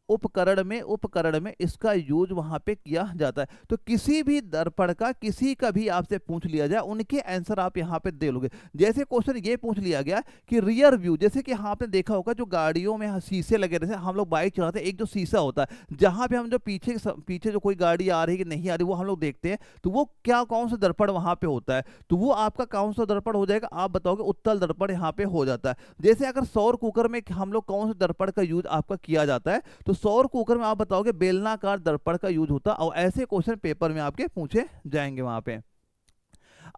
उपकरण में इसका यूज वहां पे किया जाता है। तो किसी भी दर्पण का किसी का भी आपसे पूछ लिया जाए, उनके आंसर आप यहाँ पे दे लोगे। जैसे क्वेश्चन ये पूछ लिया गया कि रियर व्यू, जैसे कि आपने देखा होगा जो गाड़ियों में शीशे लगे रहते हैं, हम लोग बाइक चलाते हैं, एक जो शीशा होता है जहां पे हम जो पीछे जो कोई गाड़ी आ रही है कि नहीं आ रही वो हम लोग देखते हैं, तो वो क्या कौन सा दर्पण वहां पे होता है, तो वो आपका कौन सा दर्पण हो जाएगा, आप बताओगे उत्तल दर्पण यहाँ पे हो जाता है। जैसे अगर सौर कुकर में हम लोग कौन सा दर्पण का यूज आपका किया जाता है, तो सौर कुकर में आप बताओगे बेलनाकार दर्पण का यूज होता है। और ऐसे क्वेश्चन पेपर में आपके पूछे जाएंगे वहां पे।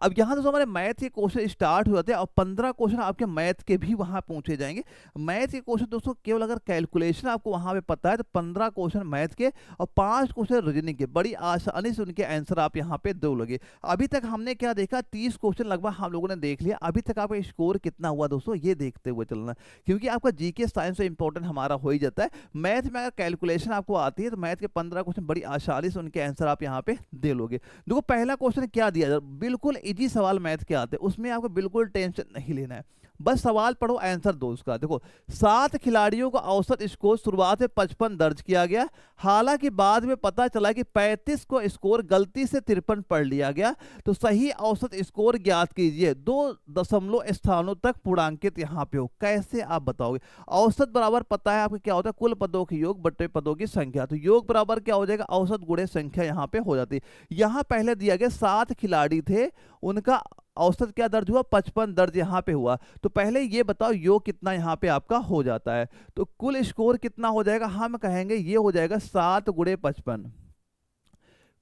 अब यहाँ तो हमारे मैथ के क्वेश्चन स्टार्ट हो जाते हैं और 15 क्वेश्चन आपके मैथ के भी वहां पूछे जाएंगे। मैथ के क्वेश्चन दोस्तों केवल अगर कैलकुलेशन आपको वहां पे पता है तो 15 क्वेश्चन मैथ के और 5 क्वेश्चन रीजनिंग के, बड़ी आसानी से उनके आंसर आप यहाँ पे दो लगे। अभी तक हमने क्या देखा, 30 क्वेश्चन लगभग हम लोगों ने देख लिया। अभी तक आपका स्कोर कितना हुआ दोस्तों, ये देखते हुए चलना, क्योंकि आपका जीके साइंस से इंपॉर्टेंट हमारा हो ही जाता है। मैथ में अगर कैलकुलेशन आपको आती है तो मैथ के 15 क्वेश्चन बड़ी आसानी से उनके आंसर आप यहाँ पे दे लोगे। देखो पहला क्वेश्चन क्या दिया जाए, बिल्कुल इजी सवाल मैथ के आते हैं, उसमें आपको बिल्कुल टेंशन नहीं लेना है। बस सवाल पढ़ो, आंसर दो उसका। देखो 7 खिलाड़ियों का औसत स्कोर शुरुआत में 55 दर्ज किया गया, हालांकि बाद में पता चला कि 35 को स्कोर गलती से 53 पढ़ लिया गया। तो सही औसत स्कोर ज्ञात कीजिए, 2 दशमलव स्थानों तक पूर्णांकित यहाँ पे हो। कैसे आप बताओगे? औसत बराबर पता है आपको क्या होता है, कुल पदों की योग बटे पदों की संख्या। तो योग बराबर क्या हो जाएगा, औसत गुणे संख्या यहाँ पे हो जाती है। यहाँ पहले दिया गया 7 खिलाड़ी थे, उनका औसत क्या दर्ज हुआ, 55 दर्ज यहाँ पे हुआ। तो पहले ये बताओ योग कितना यहाँ पे आपका हो जाता है। तो कुल स्कोर कितना हो जाएगा, हम कहेंगे ये हो जाएगा 7 गुणे 55।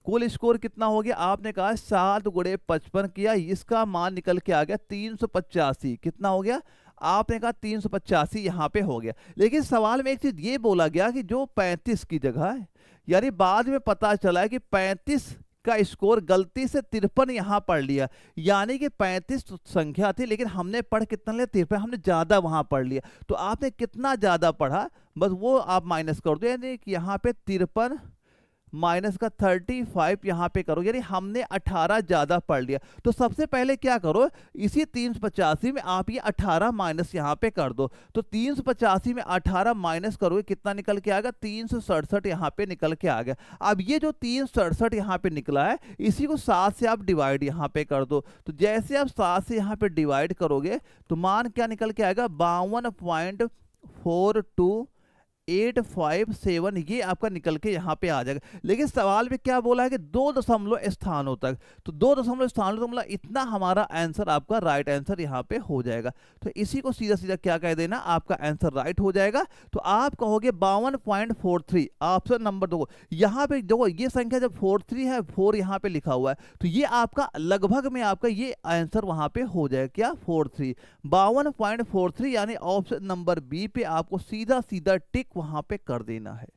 कुल स्कोर कितना हो गया, आपने कहा 7 गुणे 55 किया, इसका मान निकल के आ गया 385। कितना हो गया, आपने कहा 385 यहाँ पे हो गया। लेकिन सवाल में एक चीज ये बोला गया कि जो 35 की जगह है, यानी बाद में पता चला है कि 35 का स्कोर गलती से 53 यहाँ पढ़ लिया, यानी कि 35 संख्या थी लेकिन हमने पढ़ कितना लिया, 53, हमने ज्यादा वहां पढ़ लिया। तो आपने कितना ज्यादा पढ़ा बस वो आप माइनस कर दो, यानी कि यहाँ पे 53 माइनस का 35 यहाँ पे करो, यानी हमने 18 ज्यादा पढ़ लिया। तो सबसे पहले क्या करो, इसी 385 में आप ये 18 माइनस यहाँ पे कर दो। तो 385 में 18 माइनस करोगे कितना निकल के आएगा, 367 यहाँ पे निकल के आ गया। अब ये जो 367 यहाँ पे निकला है, इसी को 7 से आप डिवाइड यहाँ पे कर दो। तो जैसे आप 7 से यहाँ पे डिवाइड करोगे तो मान क्या निकल के आएगा, 52.42857, ये आपका निकल के यहाँ पे आ जाएगा। लेकिन सवाल में क्या बोला है कि 2 दशमलव स्थानों तक, तो 2 दशमलव स्थानों तक मतलब इतना हमारा आंसर आपका राइट आंसर यहाँ पे हो जाएगा। तो इसी को सीधा सीधा क्या कह देना, आपका आंसर राइट हो जाएगा। तो आप कहोगे 52.43, ऑप्शन नंबर 2। यहाँ पे देखो ये संख्या जब 43 है, 4 यहाँ पे लिखा हुआ है, तो ये आपका लगभग में आपका ये आंसर वहां पे हो जाएगा, क्या 43, 52.43, यानी ऑप्शन नंबर बी पे आपको सीधा सीधा टिक वहां पे कर देना है।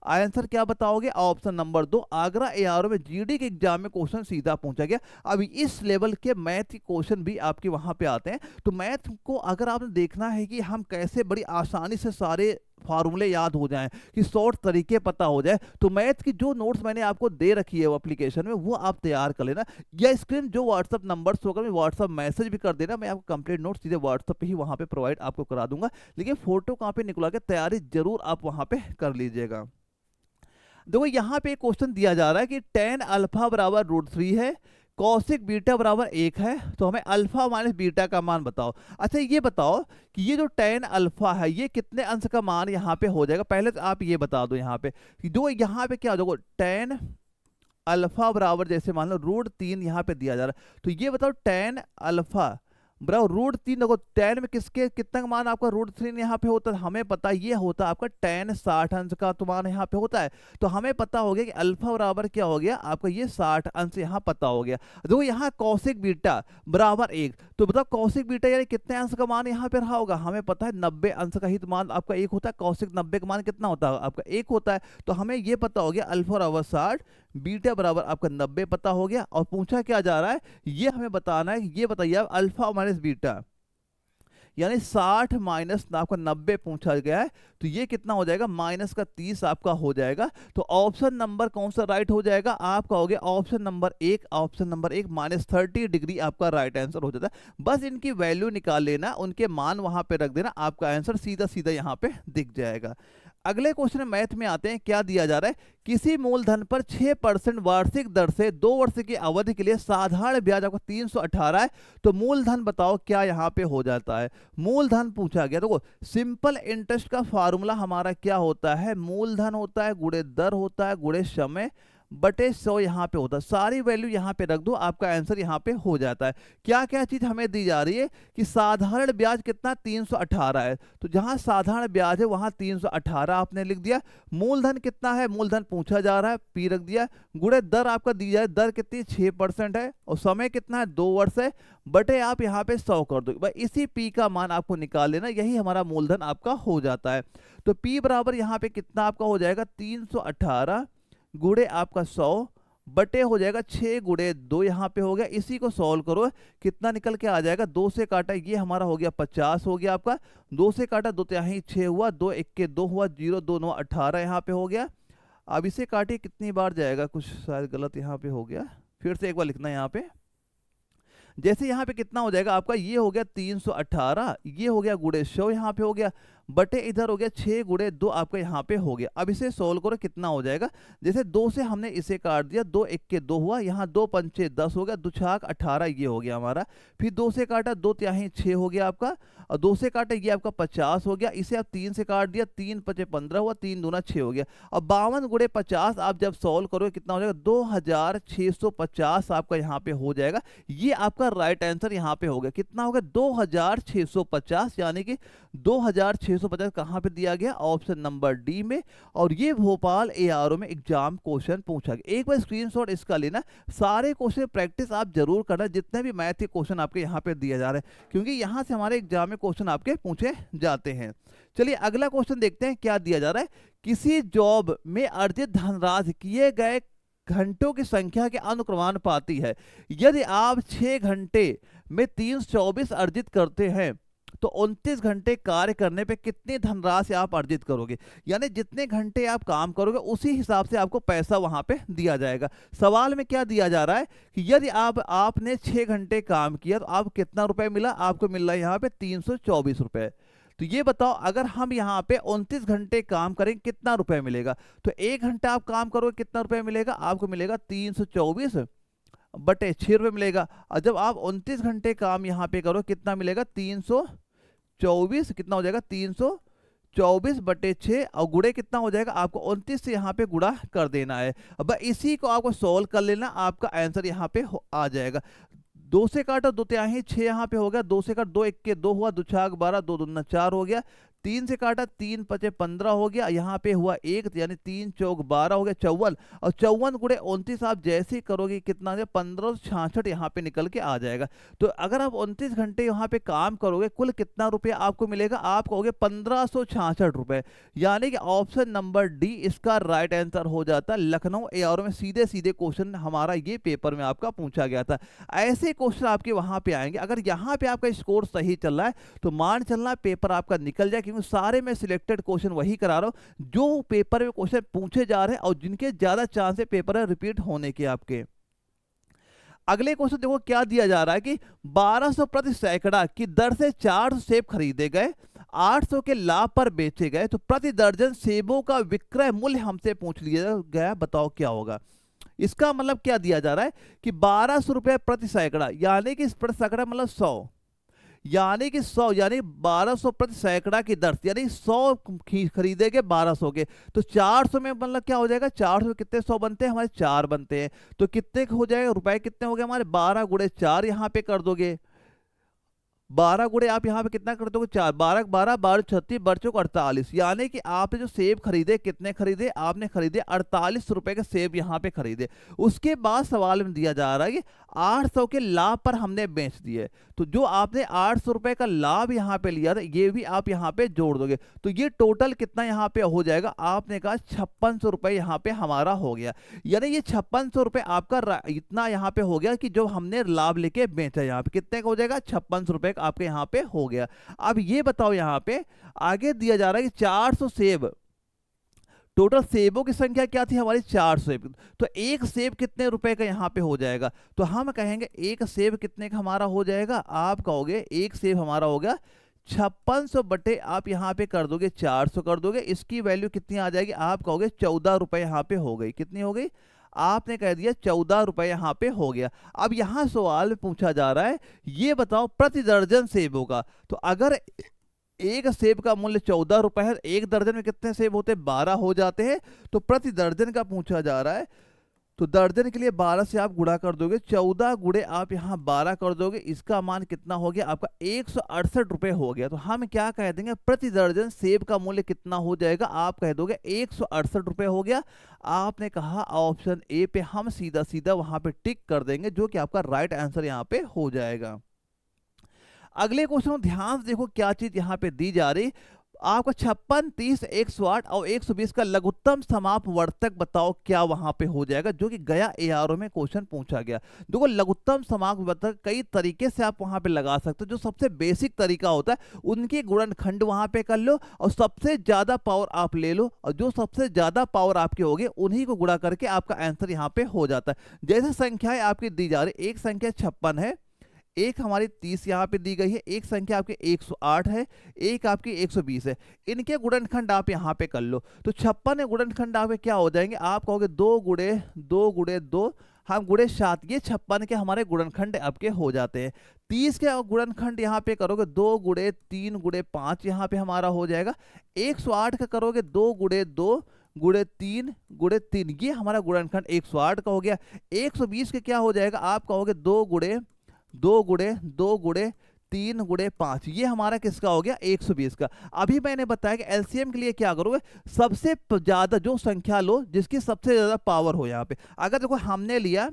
आंसर क्या बताओगे, ऑप्शन नंबर 2। आगरा एआरओ में जीडी के एग्जाम में क्वेश्चन सीधा पूछा गया। अब इस लेवल के मैथ के क्वेश्चन भी आपके वहां पे आते हैं। तो मैथ को अगर आपने देखना है कि हम कैसे बड़ी आसानी से सारे फार्मूले याद हो जाएं, कि शॉर्ट तरीके पता हो जाए, तो मैथ की जो नोट्स मैंने आपको दे रखी है वो एप्लीकेशन में, वो आप तैयार कर लेना, या स्क्रीन जो व्हाट्सअप नंबर्स होगा मैं व्हाट्सअप मैसेज भी कर देना, मैं आपको कंप्लीट नोट्स सीधे व्हाट्सअप पे ही वहां पे प्रोवाइड आपको करा दूंगा। लेकिन फोटो कॉपी निकला के तैयारी जरूर आप वहां पे कर लीजिएगा। देखो यहाँ पे एक क्वेश्चन दिया जा रहा है कि tan अल्फा बराबर √3 है, कॉसिक बीटा बराबर 1 है, तो हमें अल्फा माइनस बीटा का मान बताओ। अच्छा ये बताओ कि ये जो tan अल्फा है ये कितने अंश का मान यहाँ पे हो जाएगा, पहले तो आप ये बता दो यहाँ पे कि जो यहाँ पे क्या हो जाएगा, tan अल्फा बराबर जैसे मान लो √3 यहाँ पे दिया जा रहा है, तो ये बताओ tan अल्फा बराबर √3। देखो tan में किसके कितना का मान आपका √3 यहाँ पे होता है, हमें पता ये होता है आपका tan 60 अंश का तो मान यहाँ पे होता है। तो हमें पता हो गया कि अल्फा बराबर क्या हो गया आपका, ये 60 अंश यहाँ पता हो गया। देखो यहाँ कौशिक बीटा बराबर 1, तो बताओ कौशिक बीटा यानी कितने अंश का मान यहाँ पे रहा होगा, हमें पता है 90 अंश का ही तो मान आपका 1 होता है। कौशिक 90 का मान कितना होता है आपका 1 होता है। तो हमें ये पता हो गया अल्फा बराबर 60, बीटा बराबर आपका 90 पता हो गया। और पूछा क्या जा रहा है, ये हमें बताना है, ये बताइए आप अल्फा माइनस बीटा यानी 60 माइनस आपका 90 पूछा गया है, तो ये कितना हो जाएगा, माइनस का 30 आपका हो जाएगा। तो ऑप्शन नंबर कौन सा राइट हो जाएगा, आप कहोगे option number 1, option number 1 -30 degree आपका राइट आंसर हो जाता है। बस इनकी वैल्यू निकाल लेना, उनके मान वहां पे रख देना, आपका आंसर सीधा सीधा यहाँ पे दिख जाएगा। अगले क्वेश्चन मैथ में आते हैं, क्या दिया जा रहा है, किसी मूलधन पर 6% वार्षिक दर से 2 वर्ष की अवधि के लिए साधारण ब्याज आपका 318 है, तो मूलधन बताओ क्या यहाँ पे हो जाता है। मूलधन पूछा गया, देखो सिंपल इंटरेस्ट का फार्मूला हमारा क्या होता है, मूलधन होता है गुणे दर होता है गुणे समय बटे 100 यहाँ पे होता है। सारी वैल्यू यहाँ पे रख दो, आपका आंसर यहाँ पे हो जाता है। क्या क्या चीज हमें दी जा रही है कि साधारण ब्याज कितना 318 है, तो जहां साधारण ब्याज है वहां 318 आपने लिख दिया। मूलधन कितना है, मूलधन पूछा जा रहा है, पी रख दिया। गुणे दर आपका दी जाए, दर कितनी 6% है, और समय कितना है 2 वर्ष है, बटे आप यहाँ पे 100 कर दो। भाई इसी पी का मान आपको निकाल लेना, यही हमारा मूलधन आपका हो जाता है। तो पी बराबर यहाँ पे कितना आपका हो जाएगा 318 गुणे आपका 100 बटे हो जाएगा 6 गुणे 2 यहाँ पे हो गया। इसी को सॉल्व करो, कितना निकल के आ जाएगा, 2 से काटा ये हमारा हो गया 50 हो गया आपका, 2 से काटा 2 यहाँ 6 हुआ, 2 1 के 2 हुआ, 0 2 9 18 यहाँ पे हो गया। अब इसे काटिए कितनी बार जाएगा, कुछ शायद गलत यहाँ पे हो गया, फिर से एक बार लिखना है यहाँ पे। जैसे यहाँ पे कितना हो जाएगा आपका, ये हो गया 318, ये हो गया गुड़े 100 यहाँ पे हो गया, बटे इधर हो गया 6 गुड़े 2 आपका यहाँ पे हो गया। अब इसे सोल्व करो कितना हो जाएगा, जैसे 2 से हमने इसे काट दिया, 2 1 के 2 हुआ, यहाँ 2 पंचे 10 हो गया, 2 छाक 18 ये हो गया हमारा। फिर 2 से काटा 2 तिहाई 6 हो गया आपका, और 2 से काटा ये आपका 50 हो गया। इसे आप 3 से काट दिया, 3 पचे 15 हुआ, 3 दूना 6 हो गया। अब 52 गुड़े 50 आप जब सोल्व करोगे कितना हो जाएगा, 2650 आपका यहाँ पे हो जाएगा। ये आपका राइट आंसर यहाँ पे हो गया, कितना होगा 2650, यानी कि 2650 कहाँ पे दिया गया, ऑप्शन नंबर डी में। और ये भोपाल एआरओ में एग्जाम क्वेश्चन पूछा गया। एक बार स्क्रीनशॉट इसका लेना, सारे क्वेश्चन प्रैक्टिस आप जरूर करना, जितने भी मैथ के क्वेश्चन आपके यहाँ पे दिए जा रहे हैं, क्योंकि यहाँ से हमारे एग्जाम में क्वेश्चन आपके पूछे जाते हैं। चलिए अगला क्वेश्चन देखते हैं क्या दिया जा रहा है। किसी जॉब में अर्जित धनराशि किए गए घंटों की संख्या के अनुक्रमानुपाती है। यदि आप 6 घंटे में 324 अर्जित करते हैं तो 29 घंटे कार्य करने पे कितनी धनराशि आप अर्जित करोगे, यानी जितने घंटे आप काम करोगे उसी हिसाब से आपको पैसा वहां पे दिया जाएगा। सवाल में क्या दिया जा रहा है कि यदि आपने 6 घंटे काम किया तो आप कितना रुपए मिला, आपको मिल रहा है यहाँ पे 324 रुपए। तो ये बताओ अगर हम यहाँ पे 29 घंटे काम करेंगे कितना रुपए मिलेगा, तो 1 घंटा आप काम करोगे कितना रुपए मिलेगा, आपको मिलेगा 324 बटे 6 रुपए मिलेगा। और जब आप 29 घंटे काम यहाँ पे करो कितना मिलेगा, 324 कितना हो जाएगा, 324 बटे 6, और गुड़े कितना हो जाएगा, आपको 29 से यहाँ पे गुड़ा कर देना है। अब इसी को आपको सोल्व कर लेना, आपका आंसर यहाँ पे आ जाएगा। 2 से काटो 2 तिहाई 6 यहाँ पे हो गया, 2 से काट 2 1 के 2 हुआ, 2 छाक 12, 2 दूना 4 हो गया। 3 से काटा 3 पचे 15 हो गया, यहाँ पे हुआ 1 यानी 3 चौक 12 हो गया 54, और 54 गुड़े 29 आप जैसे ही करोगे कितना 1566 यहाँ पे निकल के आ जाएगा। तो अगर आप 29 घंटे यहाँ पे काम करोगे कुल कितना रुपया आपको मिलेगा, आप कहोगे 1566 रुपए, यानी कि ऑप्शन नंबर डी इसका राइट आंसर हो जाता है। लखनऊ एआरओ में सीधे सीधे क्वेश्चन हमारा ये पेपर में आपका पूछा गया था। ऐसे क्वेश्चन आपके वहां पे आएंगे। अगर यहाँ पे आपका स्कोर सही चल रहा है तो मान चलना पेपर आपका निकल जाए, क्योंकि सारे में सिलेक्टेड क्वेश्चन वही करा रहा हूं जो पेपर में क्वेश्चन पूछे जा रहे हैं और जिनके ज्यादा चांस है पेपर में रिपीट होने के आपके। अगले क्वेश्चन देखो क्या दिया जा रहा है कि 1200 प्रति सैकड़ा की दर से 400 सेब खरीदे गए, 800 के लाभ पर बेचे गए, तो प्रति दर्जन सेबों का विक्रय मूल्य हमसे पूछ लिया गया, बताओ क्या होगा। इसका मतलब क्या दिया जा रहा है कि 1200 रुपए प्रति सैकड़ा, यानी कि प्रति सैकड़ा मतलब 100, यानी कि 100 यानी 1200 प्रति सैकड़ा की दर, यानी 100 खरीदेंगे 1200 के, तो 400 में मतलब क्या हो जाएगा, 400 कितने 100 बनते हैं हमारे 4 बनते हैं, तो कितने हो जाएगा रुपए, कितने हो गए हमारे 12 गुड़े 4 यहाँ पे कर दोगे, 12 गुड़े आप यहाँ पे कितना कर दोगे 4, 12 12 12 36 बच्चों को 48, यानी कि आपने जो सेब खरीदे कितने खरीदे, आपने खरीदे 48 रुपए के सेब यहाँ पे खरीदे। उसके बाद सवाल में दिया जा रहा है कि 800 के लाभ पर हमने बेच दिए, तो जो आपने 800 रुपए का लाभ यहाँ पे लिया था ये भी आप यहाँ पे जोड़ दोगे, तो ये टोटल कितना यहाँ पे हो जाएगा, आपने कहा 5600 रुपए यहाँ पे हमारा हो गया, यानी ये 5600 रुपए आपका इतना यहाँ पे हो गया कि जो हमने लाभ लेके बेचा, यहाँ पे कितने का हो जाएगा 5600 रुपए आपके यहाँ पे हो गया। अब ये बताओ यहाँ पे आगे दिया जा रहा है कि 400 सेब, टोटल सेबों की संख्या क्या थी हमारी 400 सेब, तो एक सेब कितने रुपए का यहाँ पे हो जाएगा, तो हम कहेंगे एक सेब कितने का हमारा हो जाएगा, आप कहोगे एक सेब हमारा हो गया 5600 बटे आप यहाँ पे कर दोगे 400 कर दोगे, इसकी वैल्यू कितनी आ जाएगी, आप कहोगे 14 रुपए यहाँ पे हो गई, कितनी हो गई, आपने कह दिया 14 रुपए यहाँ पे हो गया। अब यहाँ सवाल पूछा जा रहा है ये बताओ प्रति दर्जन सेबों का, तो अगर एक सेब का मूल्य 14 रुपए है, एक दर्जन में कितने सेब होते हैं 12 हो जाते हैं, तो प्रति दर्जन का पूछा जा रहा है, तो दर्जन के लिए 12 से आप गुणा कर दोगे, 14 गुणे आप यहाँ 12 कर दोगे, इसका मान कितना हो गया आपका 168 रुपए हो गया। तो हम क्या कह देंगे प्रति दर्जन सेब का मूल्य कितना हो जाएगा, आप कह दोगे 168 रुपए हो गया। आपने कहा ऑप्शन ए पे हम सीधा सीधा वहां पे टिक कर देंगे, जो कि आपका राइट आंसर यहाँ पे हो जाएगा। अगले क्वेश्चन ध्यान से देखो क्या चीज यहाँ पे दी जा रही, आपका 56, 30, 108 और 120 का लघुत्तम समापवर्तक बताओ क्या वहां पे हो जाएगा, जो कि गया एआरओ में क्वेश्चन पूछा गया। देखो लघुत्तम समापवर्तक कई तरीके से आप वहां पे लगा सकते हो, जो सबसे बेसिक तरीका होता है उनके गुणनखंड वहां पे कर लो और सबसे ज्यादा पावर आप ले लो, और जो सबसे ज्यादा पावर आपके होगे उन्हीं को गुणा करके आपका आंसर यहाँ पे हो जाता है। जैसे संख्याएं आपकी दी जा रही, एक संख्या 56 है, एक हमारी 30 यहाँ पे दी गई है, एक संख्या आपकी 108 है, एक आपकी 120 है। इनके गुणनखंड आप यहाँ पे कर लो, तो 56 गुणनखंड आपके क्या हो जाएंगे, आप कहोगे 2 गुणे 2 गुणे 2, हम गुणे 7, ये 56 के हमारे गुणनखंड आपके हो जाते हैं। 30 के गुणनखंड यहाँ पे करोगे 2 गुणे 3 गुणे 5, यहाँ पे हमारा हो जाएगा। 108 का करोगे 2 गुणे 2 गुणे 3 गुणे 3, ये हमारा गुणनखंड 108 का हो गया। 120 के क्या हो जाएगा, आप कहोगे 2 गुणे 2 गुणे 2 गुणे 3 गुणे 5, ये हमारा किसका हो गया, 120 का। अभी मैंने बताया कि एलसीएम के लिए क्या करोगे, सबसे ज्यादा जो संख्या लो जिसकी सबसे ज्यादा पावर हो। यहाँ पे अगर देखो हमने लिया,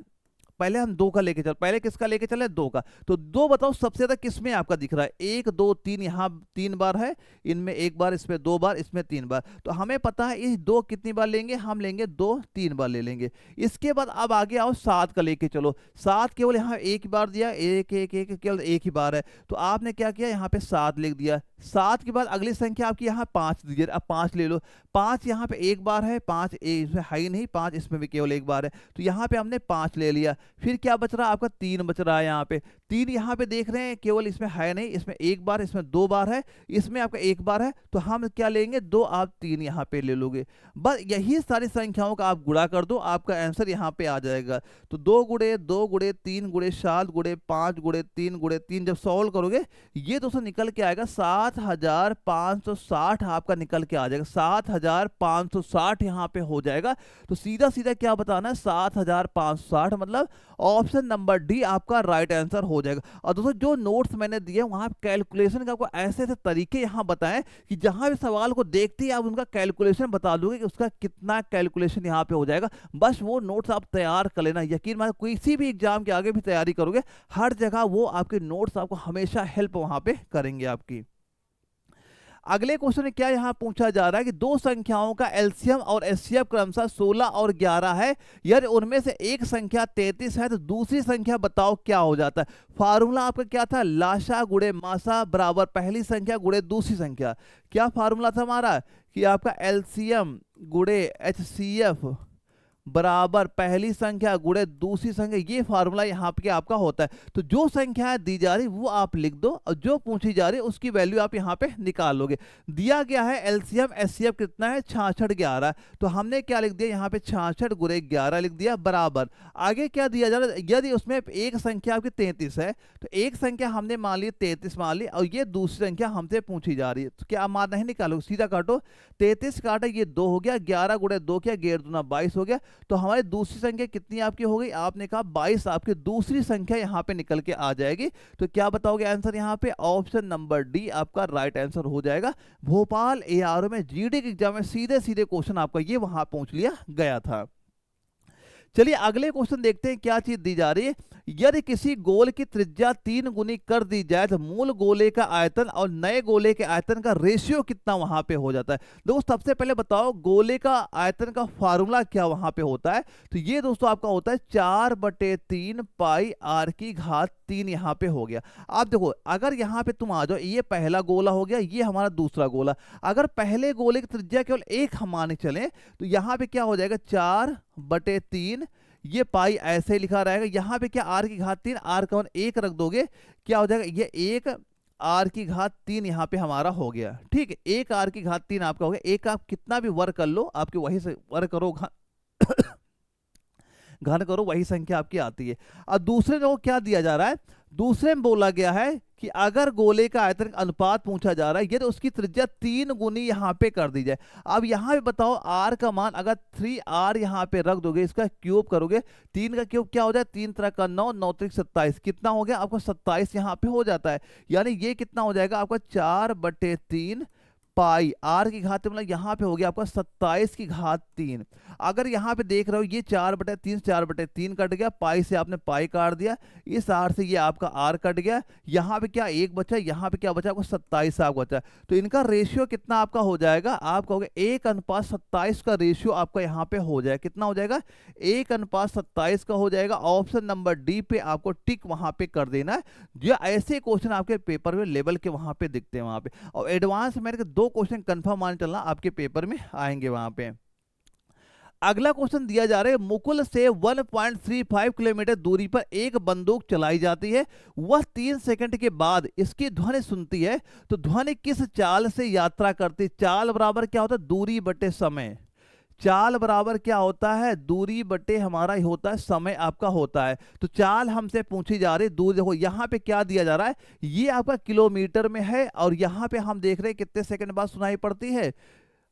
पहले हम 2 का लेके चल, पहले किसका लेके चले, 2 का, तो 2 बताओ सबसे ज्यादा किसमें आपका दिख रहा है, 1 2 3, यहाँ 3 बार है, इनमें 1 बार, इसमें 2 बार, इसमें 3 बार। तो हमें पता है इस 2 कितनी बार लेंगे, हम लेंगे 2 3 बार ले लेंगे। इसके बाद अब आगे आओ 7 का लेके चलो, 7 केवल यहाँ एक ही बार दिया, 1 1 1 केवल एक ही बार है, तो आपने क्या किया, यहाँ पे 7 लिख दिया। 7 के बाद अगली संख्या आपकी यहाँ 5 दीजिए, अब 5 ले लो। 5 यहाँ पे एक बार है, 5 इसमें है ही नहीं, 5 इसमें भी केवल एक बार है, तो यहाँ पे हमने 5 ले लिया। फिर क्या बच रहा है आपका, 3 बच रहा है। यहाँ पे 3 यहाँ पे देख रहे हैं, केवल इसमें है नहीं, इसमें एक बार, इसमें 2 बार है, इसमें आपका एक बार है, तो हम क्या लेंगे, 2 आप 3 यहाँ पे ले लोगे। बस यही सारी संख्याओं का आप गुणा कर दो, आपका आंसर यहाँ पे आ जाएगा। तो 2 गुणे 2 गुणे 3 गुणे 7 गुणे 5 गुणे 3 गुणे 3 जब सॉल्व करोगे, ये दोस्तों निकल के आएगा 7560 आपका निकल के आ जाएगा, 7560 यहाँ पे हो जाएगा। तो सीधा सीधा क्या बताना है, 7560, मतलब ऑप्शन नंबर डी आपका राइट आंसर हो जाएगा। और दोस्तों जो नोट्स मैंने दिए वहां कैलकुलेशन का आपको ऐसे ऐसे तरीके यहाँ बताएं कि जहां भी सवाल को देखते ही आप उनका कैलकुलेशन बता दोगे कि उसका कितना कैलकुलेशन यहाँ पे हो जाएगा। बस वो नोट्स आप तैयार कर लेना, यकीन मानो किसी भी एग्जाम के आगे भी तैयारी करोगे, हर जगह वो आपके नोट्स आपको हमेशा हेल्प वहां पे करेंगे आपकी। अगले क्वेश्चन में क्या यहाँ पूछा जा रहा है कि दो संख्याओं का एलसीएम और एचसीएफ क्रमशः 16 और 11 है, यदि उनमें से एक संख्या 33 है तो दूसरी संख्या बताओ क्या हो जाता है। फार्मूला आपका क्या था, लाशा गुणे मासा बराबर पहली संख्या गुणे दूसरी संख्या। क्या फार्मूला था हमारा कि आपका एलसीएम गुणे एचसीएफ बराबर पहली संख्या गुणे दूसरी संख्या, ये फार्मूला यहाँ पे आपका होता है। तो जो संख्या दी जा रही वो आप लिख दो और जो पूछी जा रही उसकी वैल्यू आप यहाँ पे निकाल लोगे। दिया गया है एलसीएम एचसीएफ कितना है, 66 11, तो हमने क्या लिख दिया यहाँ पे 66 गुणे 11 लिख दिया बराबर। आगे क्या दिया जा रहा है, यदि उसमें एक संख्या आपकी 33 है तो एक संख्या हमने मान ली 33 मान ली, और ये दूसरी संख्या हमसे पूछी जा रही है, तो क्या आप मान नहीं निकालोगे, सीधा काटो, 33 काटा ये 2 हो गया, 11 गुणे 2 किया, 11 दूना 22 हो गया। तो हमारी दूसरी संख्या कितनी आपकी हो गई, आपने कहा 22 आपकी दूसरी संख्या यहाँ पे निकल के आ जाएगी। तो क्या बताओगे आंसर, यहाँ पे ऑप्शन नंबर डी आपका राइट आंसर हो जाएगा। भोपाल एआरओ में जीडी के एग्जाम में सीधे सीधे क्वेश्चन आपका ये वहां पूछ लिया गया था। चलिए अगले क्वेश्चन देखते हैं क्या चीज दी जा रही है। यदि किसी गोल की त्रिज्या 3 गुनी कर दी जाए तो मूल गोले का आयतन और नए गोले के आयतन का रेशियो कितना वहां पे हो जाता है। दोस्तों सबसे पहले बताओ गोले का आयतन का फार्मूला क्या वहां पे होता है, तो ये दोस्तों आपका होता है 4/3 पाई r की घात 3 यहाँ पे हो गया। आप देखो अगर यहाँ पे तुम आ जाओ, ये पहला गोला हो गया, ये हमारा दूसरा गोला, अगर पहले गोले की त्रिज्या केवल 1 हम माने चले तो यहाँ पे क्या हो जाएगा 4/3, ये पाई ऐसे ही लिखा रहेगा। यहाँ पे क्या r की घात 3, r का 1 रख दोगे, क्या हो जाएगा ये 1 r की घात 3 यहाँ पे हमारा हो गया। ठीक है, 1 r की घात 3 आपका हो गया। एक आप कितना भी वर्ग कर लो, आपके वही से वर्ग करो घन करो, वही संख्या आपकी आती है। अब दूसरे को क्या दिया जा रहा है, दूसरे में बोला गया है कि अगर गोले का आयतन का अनुपात पूछा जा रहा है, ये तो उसकी त्रिज्या 3 गुनी यहाँ पे कर दी जाए। अब यहाँ पे बताओ r का मान अगर 3r यहाँ पे रख दोगे, इसका क्यूब करोगे, 3 का क्यूब क्या हो जाए, 3 तरह का 9, 9 त्रिक 27, कितना हो गया आपका 27 यहाँ पे हो जाता है। यानी ये कितना हो जाएगा आपका 4/3 पाई r की घात, मतलब यहाँ पे हो गया आपका 27 की घात 3। अगर यहाँ पे देख रहे हो ये 4/3 4/3 कट गया, पाई से आपने पाई काट दिया, इस r से ये आपका r कट गया, यहाँ पे क्या 1 बचा, यहाँ पे क्या बचा आपको 27 आपका बचा। तो इनका रेशियो कितना आपका हो जाएगा, आप कहोगे 1:27 का रेशियो आपका यहाँ पे हो जाएगा। कितना हो जाएगा, 1:27 का हो जाएगा। ऑप्शन नंबर डी पे आपको टिक वहां पे कर देना है। जो ऐसे क्वेश्चन आपके पेपर में लेवल के वहां पे दिखते हैं वहां पे, और एडवांस में 2 क्वेश्चन कंफर्म मान चलना आपके पेपर में आएंगे वहां पे। अगला क्वेश्चन दिया जा रहा है, मुकुल से 1.35 किलोमीटर दूरी पर एक बंदूक चलाई जाती है, वह 3 सेकंड के बाद इसकी ध्वनि सुनती है, तो ध्वनि किस चाल से यात्रा करती? चाल बराबर क्या होता है? दूरी बटे समय। चाल बराबर क्या होता है? दूरी बटे हमारा ही होता है समय आपका होता है। तो चाल हमसे पूछी जा रही, दूर देखो यहाँ पे क्या दिया जा रहा है, ये आपका किलोमीटर में है, और यहाँ पे हम देख रहे हैं कितने सेकंड बाद सुनाई पड़ती है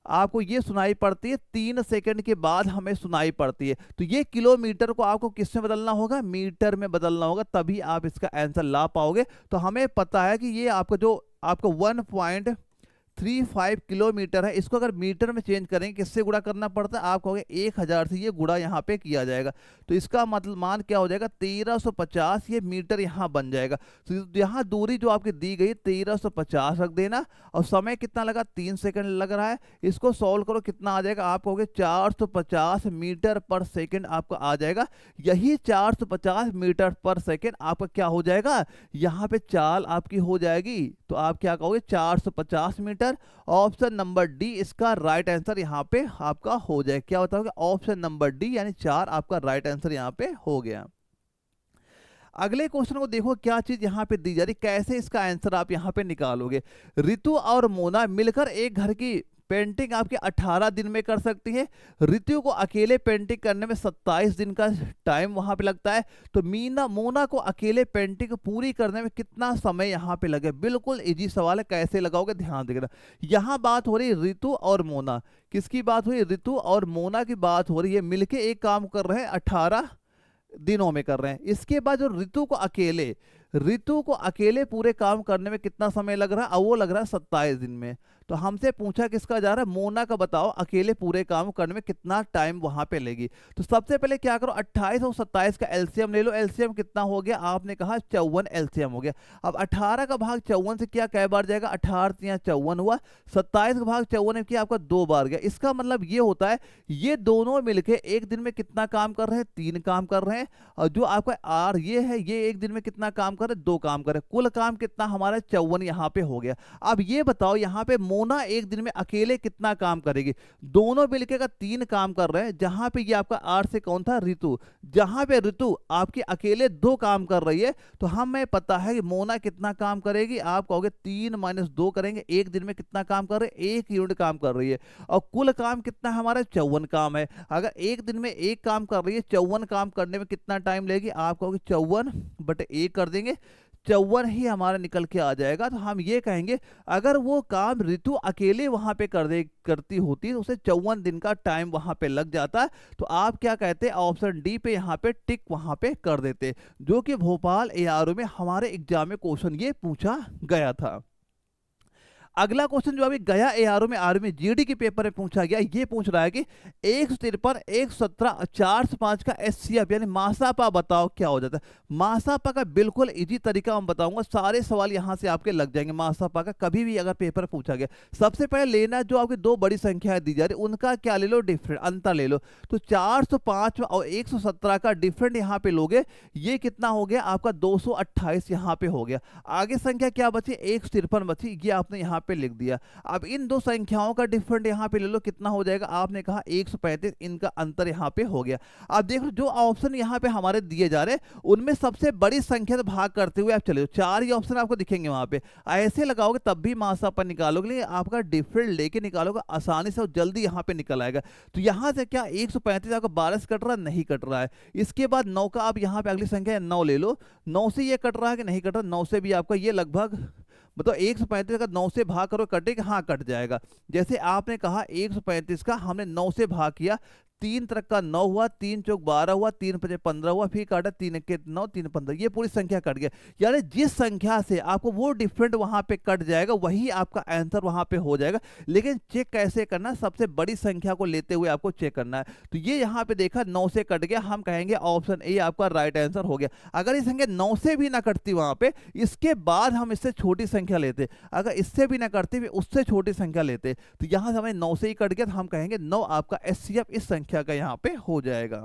आपको, ये सुनाई पड़ती है 3 सेकंड के बाद हमें सुनाई पड़ती है। तो ये किलोमीटर को आपको किस में बदलना होगा? मीटर में बदलना होगा, तभी आप इसका आंसर ला पाओगे। तो हमें पता है कि ये आपका जो आपका 1.35 किलोमीटर है, इसको अगर मीटर में चेंज करेंगे किससे गुणा करना पड़ता है? आप कहोगे 1000 से ये गुणा यहाँ पे किया जाएगा, तो इसका मतलब मान क्या हो जाएगा? 1350 ये मीटर यहाँ बन जाएगा। तो यहाँ दूरी जो आपकी दी गई 1350 रख देना, और समय कितना लगा? 3 सेकंड लग रहा है। इसको सॉल्व करो, कितना आ जाएगा? आप कहोगे 450 मीटर पर सेकेंड आपका आ जाएगा। यही 450 मीटर पर सेकेंड आपका क्या हो जाएगा? यहाँ पे चाल आपकी हो जाएगी। तो आप क्या कहोगे? 450 मीटर। ऑप्शन नंबर डी इसका राइट आंसर यहाँ पे आपका हो जाए। क्या बताओगे? ऑप्शन नंबर डी यानी 4 आपका राइट आंसर यहाँ पे हो गया। अगले क्वेश्चन को देखो, क्या चीज यहाँ पे दी जा रही, कैसे इसका आंसर आप यहाँ पे निकालोगे। रितु और मोना मिलकर एक घर की पेंटिंग आपके 18 दिन में कर सकती है। रितु को अकेले पेंटिंग करने में 27 दिन का टाइम वहां पे लगता है। तो मोना को अकेले पेंटिंग पूरी करने में कितना समय यहाँ पे लगे? बिल्कुल इजी सवाल है, कैसे लगाओगे ध्यान देना। यहाँ बात हो रही है रितु और मोना, किसकी बात हो रही है? रितु और मोना की बात हो रही है, मिलके एक काम कर रहे हैं, 18 दिनों में कर रहे हैं। इसके बाद जो रितु को अकेले पूरे काम करने में कितना समय लग रहा है? वो लग रहा है 27 दिन में। तो हमसे पूछा किसका जा रहा है? मोना का बताओ अकेले पूरे काम करने में कितना टाइम वहां पे लेगी। तो सबसे पहले क्या करो, 28 और 27 का एलसीएम ले लो। एलसीएम कितना हो गया? आपने कहा 54 एलसीएम हो गया। अब 18 का भाग 54 से क्या कै बार जाएगा? 18 या 54 हुआ। 27 का भाग 54 में किया आपका 2 बार गया। इसका मतलब ये होता है ये दोनों मिलके एक दिन में कितना काम कर रहे हैं? 3 काम कर रहे हैं। और जो आपका आर ये है, ये एक दिन में कितना काम कर रहे हैं? 2 काम कर रहे हैं। कुल काम कितना हमारा? 54 यहाँ पे हो गया। अब ये बताओ यहाँ पे मोना एक दिन में अकेले कितना काम करेगी? दोनों मिलकर का 3 काम कर रहे हैं। जहां पे ये आपका आर से कौन था? रितु। जहां पे रितु आपके अकेले 2 काम कर रही है, तो हमें पता है कि मोना कितना काम करेगी। आप कहोगे 3 - 2 करेंगे, एक दिन में कितना काम कर रहे हैं? 1 यूनिट काम कर रही है। और कुल काम कितना हमारा? 54 काम है। अगर एक दिन में 1 काम कर रही है, 54 काम करने में कितना टाइम लेगी? आप कहोगे 54/1 कर देंगे, 54 ही हमारा निकल के आ जाएगा। तो हम ये कहेंगे अगर वो काम रितु अकेले वहां पे करती होती तो उसे 54 दिन का टाइम वहां पे लग जाता। तो आप क्या कहते हैं? ऑप्शन डी पे यहाँ पे टिक वहां पे कर देते, जो कि भोपाल एआरओ में हमारे एग्जाम में क्वेश्चन ये पूछा गया था। अगला क्वेश्चन जो अभी गया एआरओ में आर्मी जीडी के पेपर में पूछा गया, ये पूछ रहा है कि 153, 117, 405 का एचसीएफ यानी मासापा बताओ क्या हो जाता है। मासापा का बिल्कुल इजी तरीका मैं बताऊंगा, सारे सवाल यहां से आपके लग जाएंगे। मासापा का कभी भी अगर पेपर पूछा गया, सबसे पहले लेना जो आपकी 2 बड़ी संख्याएं दी जा रही उनका क्या ले लो? डिफरेंट, अंतर ले लो। तो 405 और 117 का डिफरेंट यहाँ पे लोगे, ये कितना हो गया आपका? 228 यहाँ पे हो गया। आगे संख्या क्या बची? 153 बची, ये आपने यहाँ पे लिख दिया। अब इन 2 संख्याओं का डिफरेंट यहां पे ले लो, कितना हो जाएगा? आपने कहा 135, इनका अंतर यहां पे हो गया। अब देखो जो ऑप्शन यहां पे हमारे दिए जा रहे हैं उनमें सबसे बड़ी संख्या से भाग करते हुए आप चले, 4 ही ऑप्शन आपको दिखेंगे वहां पे। ऐसे लगाओगे तब भी मासापा निकालोगे, लेकिन आपका डिफरेंट लेके निकालोगे आसानी से और जल्दी यहां पे निकल आएगा। तो यहां से क्या 135 आपका 12 से कट रहा? नहीं कट रहा है। इसके बाद 9 का आप यहां पे अगली संख्या 9 ले लो, 9 से ये कट रहा है कि नहीं कट रहा? 9 से भी आपका ये लगभग मतलब 135 का 9 से भाग करो, कटेगा? हाँ कट जाएगा। जैसे आपने कहा 135 का हमने 9 से भाग किया, 3 तरक का 9 हुआ, 3 चौक 12 हुआ, 3 5 15 हुआ, फिर काटा 3 1 9, 3 15, ये पूरी संख्या कट गया। यानी जिस संख्या से आपको वो डिफरेंट वहां पे कट जाएगा वही आपका आंसर वहां पे हो जाएगा। लेकिन चेक कैसे करना? सबसे बड़ी संख्या को लेते हुए आपको चेक करना है। तो ये यहाँ पे देखा 9 से कट गया, हम कहेंगे ऑप्शन ए आपका राइट आंसर हो गया। अगर ये संख्या 9 से भी ना कटती वहां पे, इसके बाद हम इससे छोटी संख्या लेते, अगर इससे भी ना करते उससे छोटी संख्या लेते, तो यहां से हमें 9 से ही कट गया, तो हम कहेंगे 9 आपका एचसीएफ इस संख्या का यहां पे हो जाएगा।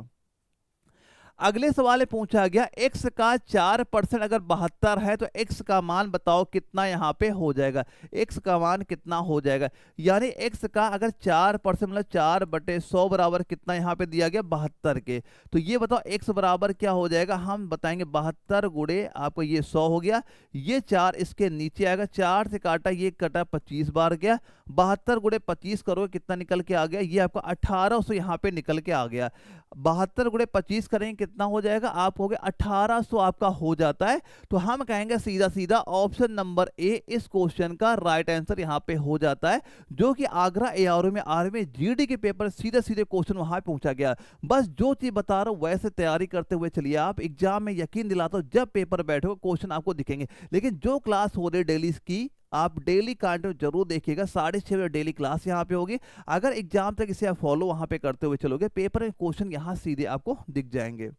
अगले सवाल में पूछा गया x का 4% अगर 72 है तो x का मान बताओ कितना यहाँ पे हो जाएगा। x का मान कितना हो जाएगा, यानी x का अगर 4% मतलब 4/100 बराबर कितना यहाँ पे दिया गया 72 के। तो ये बताओ x बराबर क्या हो जाएगा, हम बताएंगे 72 गुणे आपको ये 100 हो गया, ये 4 इसके नीचे आएगा, 4 से काटा ये कटा 25 बार गया, 72 गुणे 25 करोगे कितना निकल के आ गया, ये आपका 1800 यहाँ पे निकल के आ गया। 72 गुणे 25 करेंगे कितना हो जाएगा, आप हो गए 1800 आपका हो जाता है। तो हम कहेंगे सीधा सीधा ऑप्शन नंबर ए इस क्वेश्चन का राइट आंसर यहाँ पे हो जाता है, जो कि आगरा एआरओ में आर्मी जीडी के पेपर सीधे सीधे क्वेश्चन वहां पूछा गया। बस जो चीज बता रहा हूं वैसे तैयारी करते हुए चलिए, आप एग्जाम में यकीन दिलाता हूं जब पेपर बैठो क्वेश्चन आपको दिखेंगे। लेकिन जो क्लास हो रही डेली की आप डेली कंटिन्यू जरूर देखिएगा, 6:30 बजे डेली क्लास यहाँ पे होगी। अगर एग्जाम तक इसे आप फॉलो वहां पे करते हुए चलोगे पेपर में क्वेश्चन यहाँ सीधे आपको दिख जाएंगे।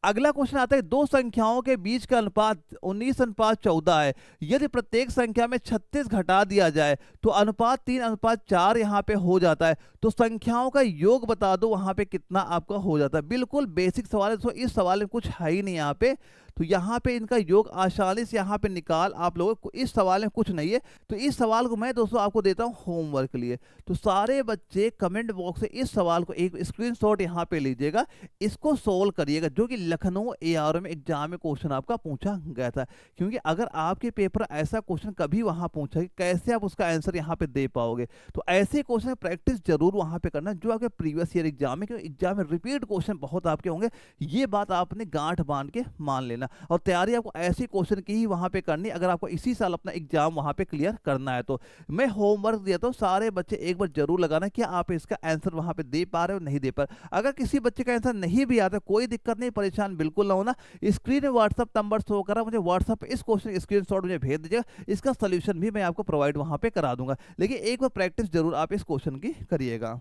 अगला क्वेश्चन आता है, दो संख्याओं के बीच का अनुपात 19:14 है, यदि प्रत्येक संख्या में 36 घटा दिया जाए तो अनुपात 3:4 यहाँ पे हो जाता है, तो संख्याओं का योग बता दो वहां पे कितना आपका हो जाता है। बिल्कुल बेसिक सवाल है, तो इस सवाल में कुछ है ही नहीं यहाँ पे, तो यहाँ पे इनका योग आसानी से यहाँ पे निकाल आप लोगों को, इस सवाल में कुछ नहीं है। तो इस सवाल को मैं दोस्तों आपको देता हूँ होमवर्क के लिए, तो सारे बच्चे कमेंट बॉक्स से इस सवाल को एक स्क्रीनशॉट यहाँ पे लीजिएगा, इसको सोल्व करिएगा, जो कि लखनऊ एआरओ में एग्जाम में क्वेश्चन आपका पूछा गया था। क्योंकि अगर आपके पेपर ऐसा क्वेश्चन कभी वहां पूछा कि कैसे आप उसका आंसर यहाँ पे दे पाओगे, तो ऐसे क्वेश्चन प्रैक्टिस जरूर वहां पे करना जो आपके प्रीवियस ईयर एग्जाम में, क्योंकि एग्जाम में रिपीट क्वेश्चन बहुत आपके होंगे, ये बात आपने गांठ बांध के मान लेना। और तैयारी आपको ऐसे क्वेश्चन की ही वहां पे करनी अगर आपको इसी साल अपना एग्जाम वहां पे क्लियर करना है। तो मैं होमवर्क दिया था, सारे बच्चे एक बार जरूर लगाना कि आप इसका आंसर वहां पे दे पा रहे हो नहीं दे पा रहे। अगर किसी बच्चे का आंसर नहीं भी आता कोई दिक्कत नहीं, परेशान बिल्कुल ना होना, स्क्रीन में व्हाट्सअप नंबर शो करा, मुझे व्हाट्सअप पे इस क्वेश्चन स्क्रीनशॉट मुझे भेज दीजिएगा, इसका सोल्यूशन भी मैं आपको प्रोवाइड वहां पे करा दूंगा। लेकिन एक बार प्रैक्टिस जरूर आप इस क्वेश्चन की करिएगा।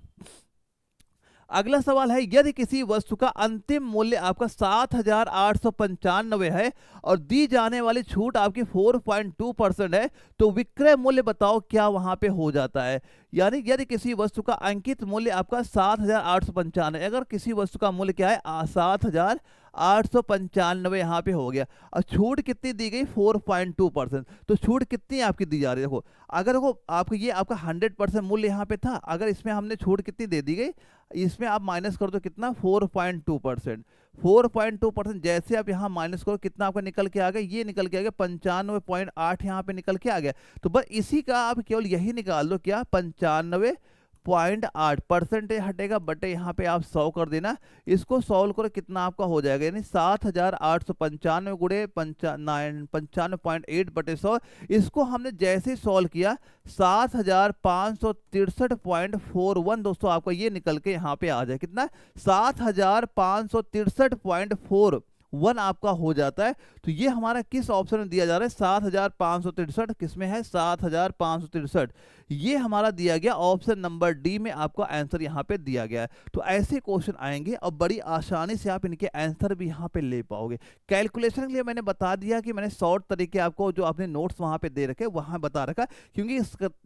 अगला सवाल है, यदि किसी वस्तु का अंतिम मूल्य आपका 7,895 है और दी जाने वाली छूट आपकी 4.2% है, तो विक्रय मूल्य बताओ क्या वहां पे हो जाता है। यानी यदि किसी वस्तु का अंकित मूल्य आपका 7,895, अगर किसी वस्तु का मूल्य क्या है 7,895 यहाँ पे हो गया, और छूट कितनी दी गई 4.2%, तो छूट कितनी आपकी दी जा रही है। देखो अगर देखो आपको ये आपका 100% मूल्य यहाँ पे था, अगर इसमें हमने छूट कितनी दे दी गई, इसमें आप माइनस कर दो कितना 4.2%, 4.2% जैसे आप यहाँ माइनस करो कितना आपका निकल के आ गया, ये निकल के आ गया 95.8 यहाँ पे निकल के आ गया। तो बस इसी का आप केवल यही निकाल दो क्या 95.8% हटेगा बटे यहाँ पे आप 100 कर देना, इसको सॉल्व करो कितना आपका हो जाएगा, यानी 7,895 गुणे 95.8 बटे 100। इसको हमने जैसे सॉल्व किया 7,563.41 दोस्तों आपका ये निकल के यहाँ पे आ जाए कितना 7,563.41 आपका हो जाता है। तो ये हमारा किस ऑप्शन में दिया जा रहा है 7,563, किसमें है 7,563, ये हमारा दिया गया ऑप्शन नंबर डी में आपको आंसर यहाँ पे दिया गया है। तो ऐसे क्वेश्चन आएंगे और बड़ी आसानी से आप इनके आंसर भी यहाँ पे ले पाओगे। कैलकुलेशन के लिए मैंने बता दिया कि मैंने शॉर्ट तरीके आपको जो आपने नोट्स वहाँ पे दे रखे वहाँ बता रखा, क्योंकि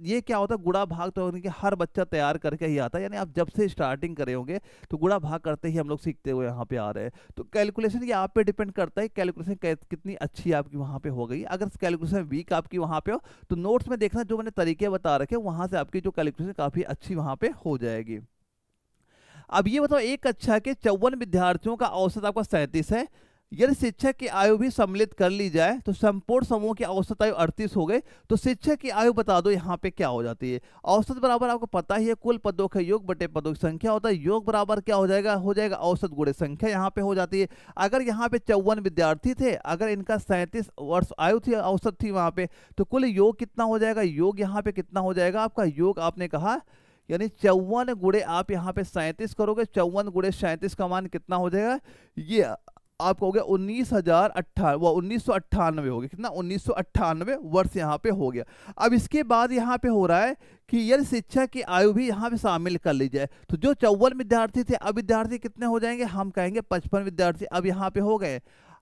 ये क्या होता है गुणा भाग तो हर बच्चा तैयार करके ही आता है, यानी आप जब से स्टार्टिंग करे होंगे तो गुणा भाग करते ही हम लोग सीखते हुए यहाँ पे आ रहे हैं। तो कैलकुलेशन ये आप पे डिपेंड करता है कैलकुलेशन कितनी अच्छी आपकी वहाँ पे हो गई। अगर कैलकुलेशन वीक आपकी वहाँ पे हो तो नोट्स में देखना जो मैंने तरीके बता रखे वहां से आपकी जो कैलकुलेशन काफी अच्छी वहां पे हो जाएगी। अब ये बताओ एक कक्षा के 54 विद्यार्थियों का औसत आपका 37 है, यदि शिक्षक की आयु भी सम्मिलित कर ली जाए तो संपूर्ण समूह की औसत आयु 38 हो गए, तो शिक्षक की आयु बता दो यहाँ पे क्या हो जाती है। औसत बराबर आपको पता ही है कुल पदों का योग बटे पदों की संख्या होता है, योग बराबर क्या हो जाएगा औसत गुणे संख्या यहाँ पे हो जाती है। अगर यहाँ पे 54 विद्यार्थी थे, अगर इनका 37 वर्ष आयु थी औसत थी वहां पे, तो कुल योग कितना हो जाएगा, योग यहाँ पे कितना हो जाएगा आपका, योग आपने कहा यानी 54 गुणे आप यहाँ पे 37 करोगे, 54 गुणे 37 का मान कितना हो जाएगा, ये आपको हो गया 1998 हो गया, कितना 1998 वर्ष यहाँ पे हो गया। अब इसके बाद यहाँ पे हो रहा है कि यदि शिक्षक की आयु भी यहाँ पे शामिल कर ली जाए, तो जो 54 विद्यार्थी थे अब विद्यार्थी कितने हो जाएंगे, हम कहेंगे 55 विद्यार्थी अब यहाँ पे हो गए।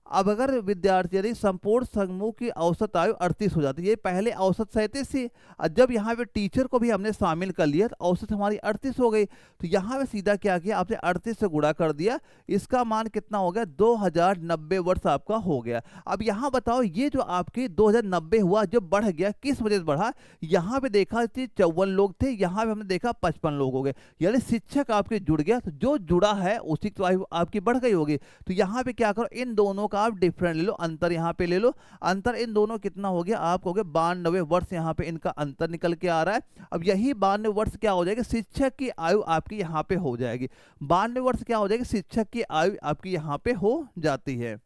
अब अगर विद्यार्थी यानी संपूर्ण समूह की औसत आयु 38 हो जाती है, ये पहले औसत 37 थी, और जब यहाँ पे टीचर को भी हमने शामिल कर लिया तो औसत हमारी 38 हो गई। तो यहाँ पे सीधा क्या किया, आपने 38 से गुणा कर दिया, इसका मान कितना हो गया, 2090 वर्ष आपका हो गया। अब यहाँ बताओ ये जो आपके 2090 हुआ, जब बढ़ गया किस वजह से बढ़ा, यहाँ पे देखा 54 लोग थे, यहाँ पे हमने देखा 55 लोग हो गए, यानी शिक्षक आपके जुड़ गया, तो जो जुड़ा है उसी की आयु आपकी बढ़ गई होगी। तो यहाँ पे क्या करो, इन दोनों का आप डिफरेंट ले लो, अंतर यहाँ पे ले लो, अंतर इन दोनों कितना हो गया, आप हो गए 92 वर्ष, यहाँ पे इनका अंतर निकल के आ रहा है। अब यही 92 वर्ष क्या हो जाएगी, शिक्षक की आयु आपकी यहाँ पे हो जाएगी, 92 वर्ष क्या हो जाएगी, शिक्षक की आयु आपकी यहाँ पे हो जाती है।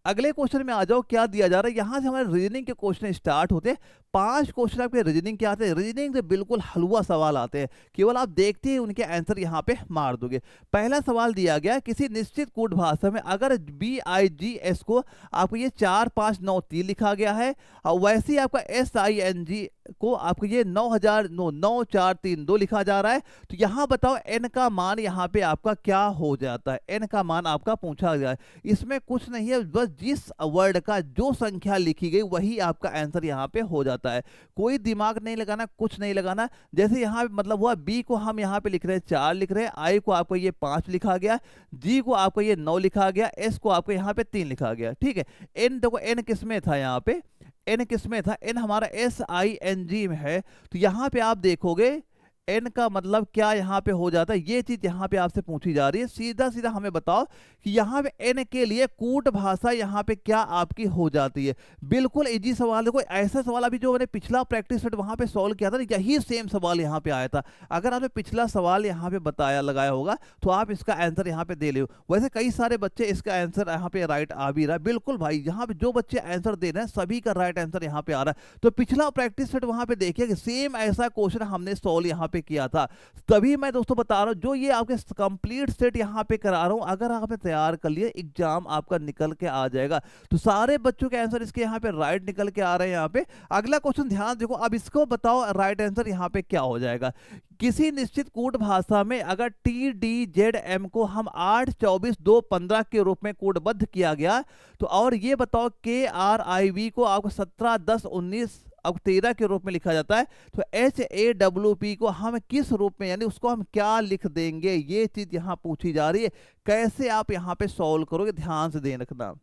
अगले क्वेश्चन में आ जाओ, क्या दिया जा रहा है, यहां से हमारे रीजनिंग के क्वेश्चन स्टार्ट होते हैं। 5 क्वेश्चन आपके रीजनिंग के आते हैं, रीजनिंग से बिल्कुल हलवा सवाल आते हैं, केवल आप देखते ही उनके आंसर यहां पे मार दोगे। पहला सवाल दिया गया, किसी निश्चित कूट भाषा में अगर BIGS को आपको ये 4 5 9 3 लिखा गया है, और वैसे ही आपका SING को आपको ये 9 4 3 2 लिखा जा रहा है, तो यहां बताओ n का मान यहाँ पे आपका क्या हो जाता है, n का मान आपका पूछा गया है। इसमें कुछ नहीं है, बस जिस वर्ड का जो संख्या लिखी गई वही आपका आंसर यहाँ पे हो जाता है, कोई दिमाग नहीं लगाना, कुछ नहीं लगाना। जैसे यहाँ पे मतलब हुआ, B को हम यहाँ पे लिख रहे हैं 4 लिख रहे हैं, I को आपको ये 5 लिखा गया, G को आपको ये 9 लिखा गया, S को आपको यहाँ पे 3 लिखा गया, ठीक है। N देखो n किस में था, यहाँ पे n किस में था, n हमारा SING में है, तो यहाँ पे आप देखोगे n का मतलब क्या यहाँ पे हो जाता है, ये चीज यहाँ पे आपसे पूछी जा रही है। सीधा सीधा हमें बताओ कि यहाँ पे n के लिए कूट भाषा यहाँ पे क्या आपकी हो जाती है। बिल्कुल इजी सवाल, देखो ऐसा सवाल अभी जो मैंने पिछला प्रैक्टिस सेट वहां पे सॉल्व किया था, यही सेम सवाल यहाँ पे आया था। अगर आपने पिछला सवाल यहाँ पे बताया लगाया होगा तो आप इसका आंसर यहाँ पे दे ले। वैसे कई सारे बच्चे इसका आंसर यहाँ पे राइट आ भी रहा है, बिल्कुल भाई यहाँ पे जो बच्चे आंसर दे रहे हैं सभी का राइट आंसर यहाँ पे आ रहा है। तो पिछला प्रैक्टिस सेट वहां पे देखिए कि सेम ऐसा क्वेश्चन हमने सॉल्व यहाँ पे किया था, तभी मैं दोस्तों बता रहा हूं जो ये आपके कंप्लीट सेट यहां पे करा रहा हूं, अगर आपने तैयार कर लिया एग्जाम आपका निकल के आ जाएगा। तो सारे बच्चों के आंसर इसके यहां पे राइट निकल के आ रहे हैं। यहां पे अगला क्वेश्चन ध्यान देखो, अब इसको बताओ राइट आंसर यहां पे क्या हो जाएगा। किसी निश्चित कूट भाषा में अगर TDZM को हम 8 24 2 15 के रूप में कोडबद्ध किया गया, तो और ये बताओ KRIV को आपको 17 10 19 अब 13 के रूप में लिखा जाता है, तो HAWP को हम किस रूप में, यानी उसको हम क्या लिख देंगे, ये चीज यहां पूछी जा रही है। कैसे आप यहां पे सॉल्व करोगे, ध्यान से देख रखना।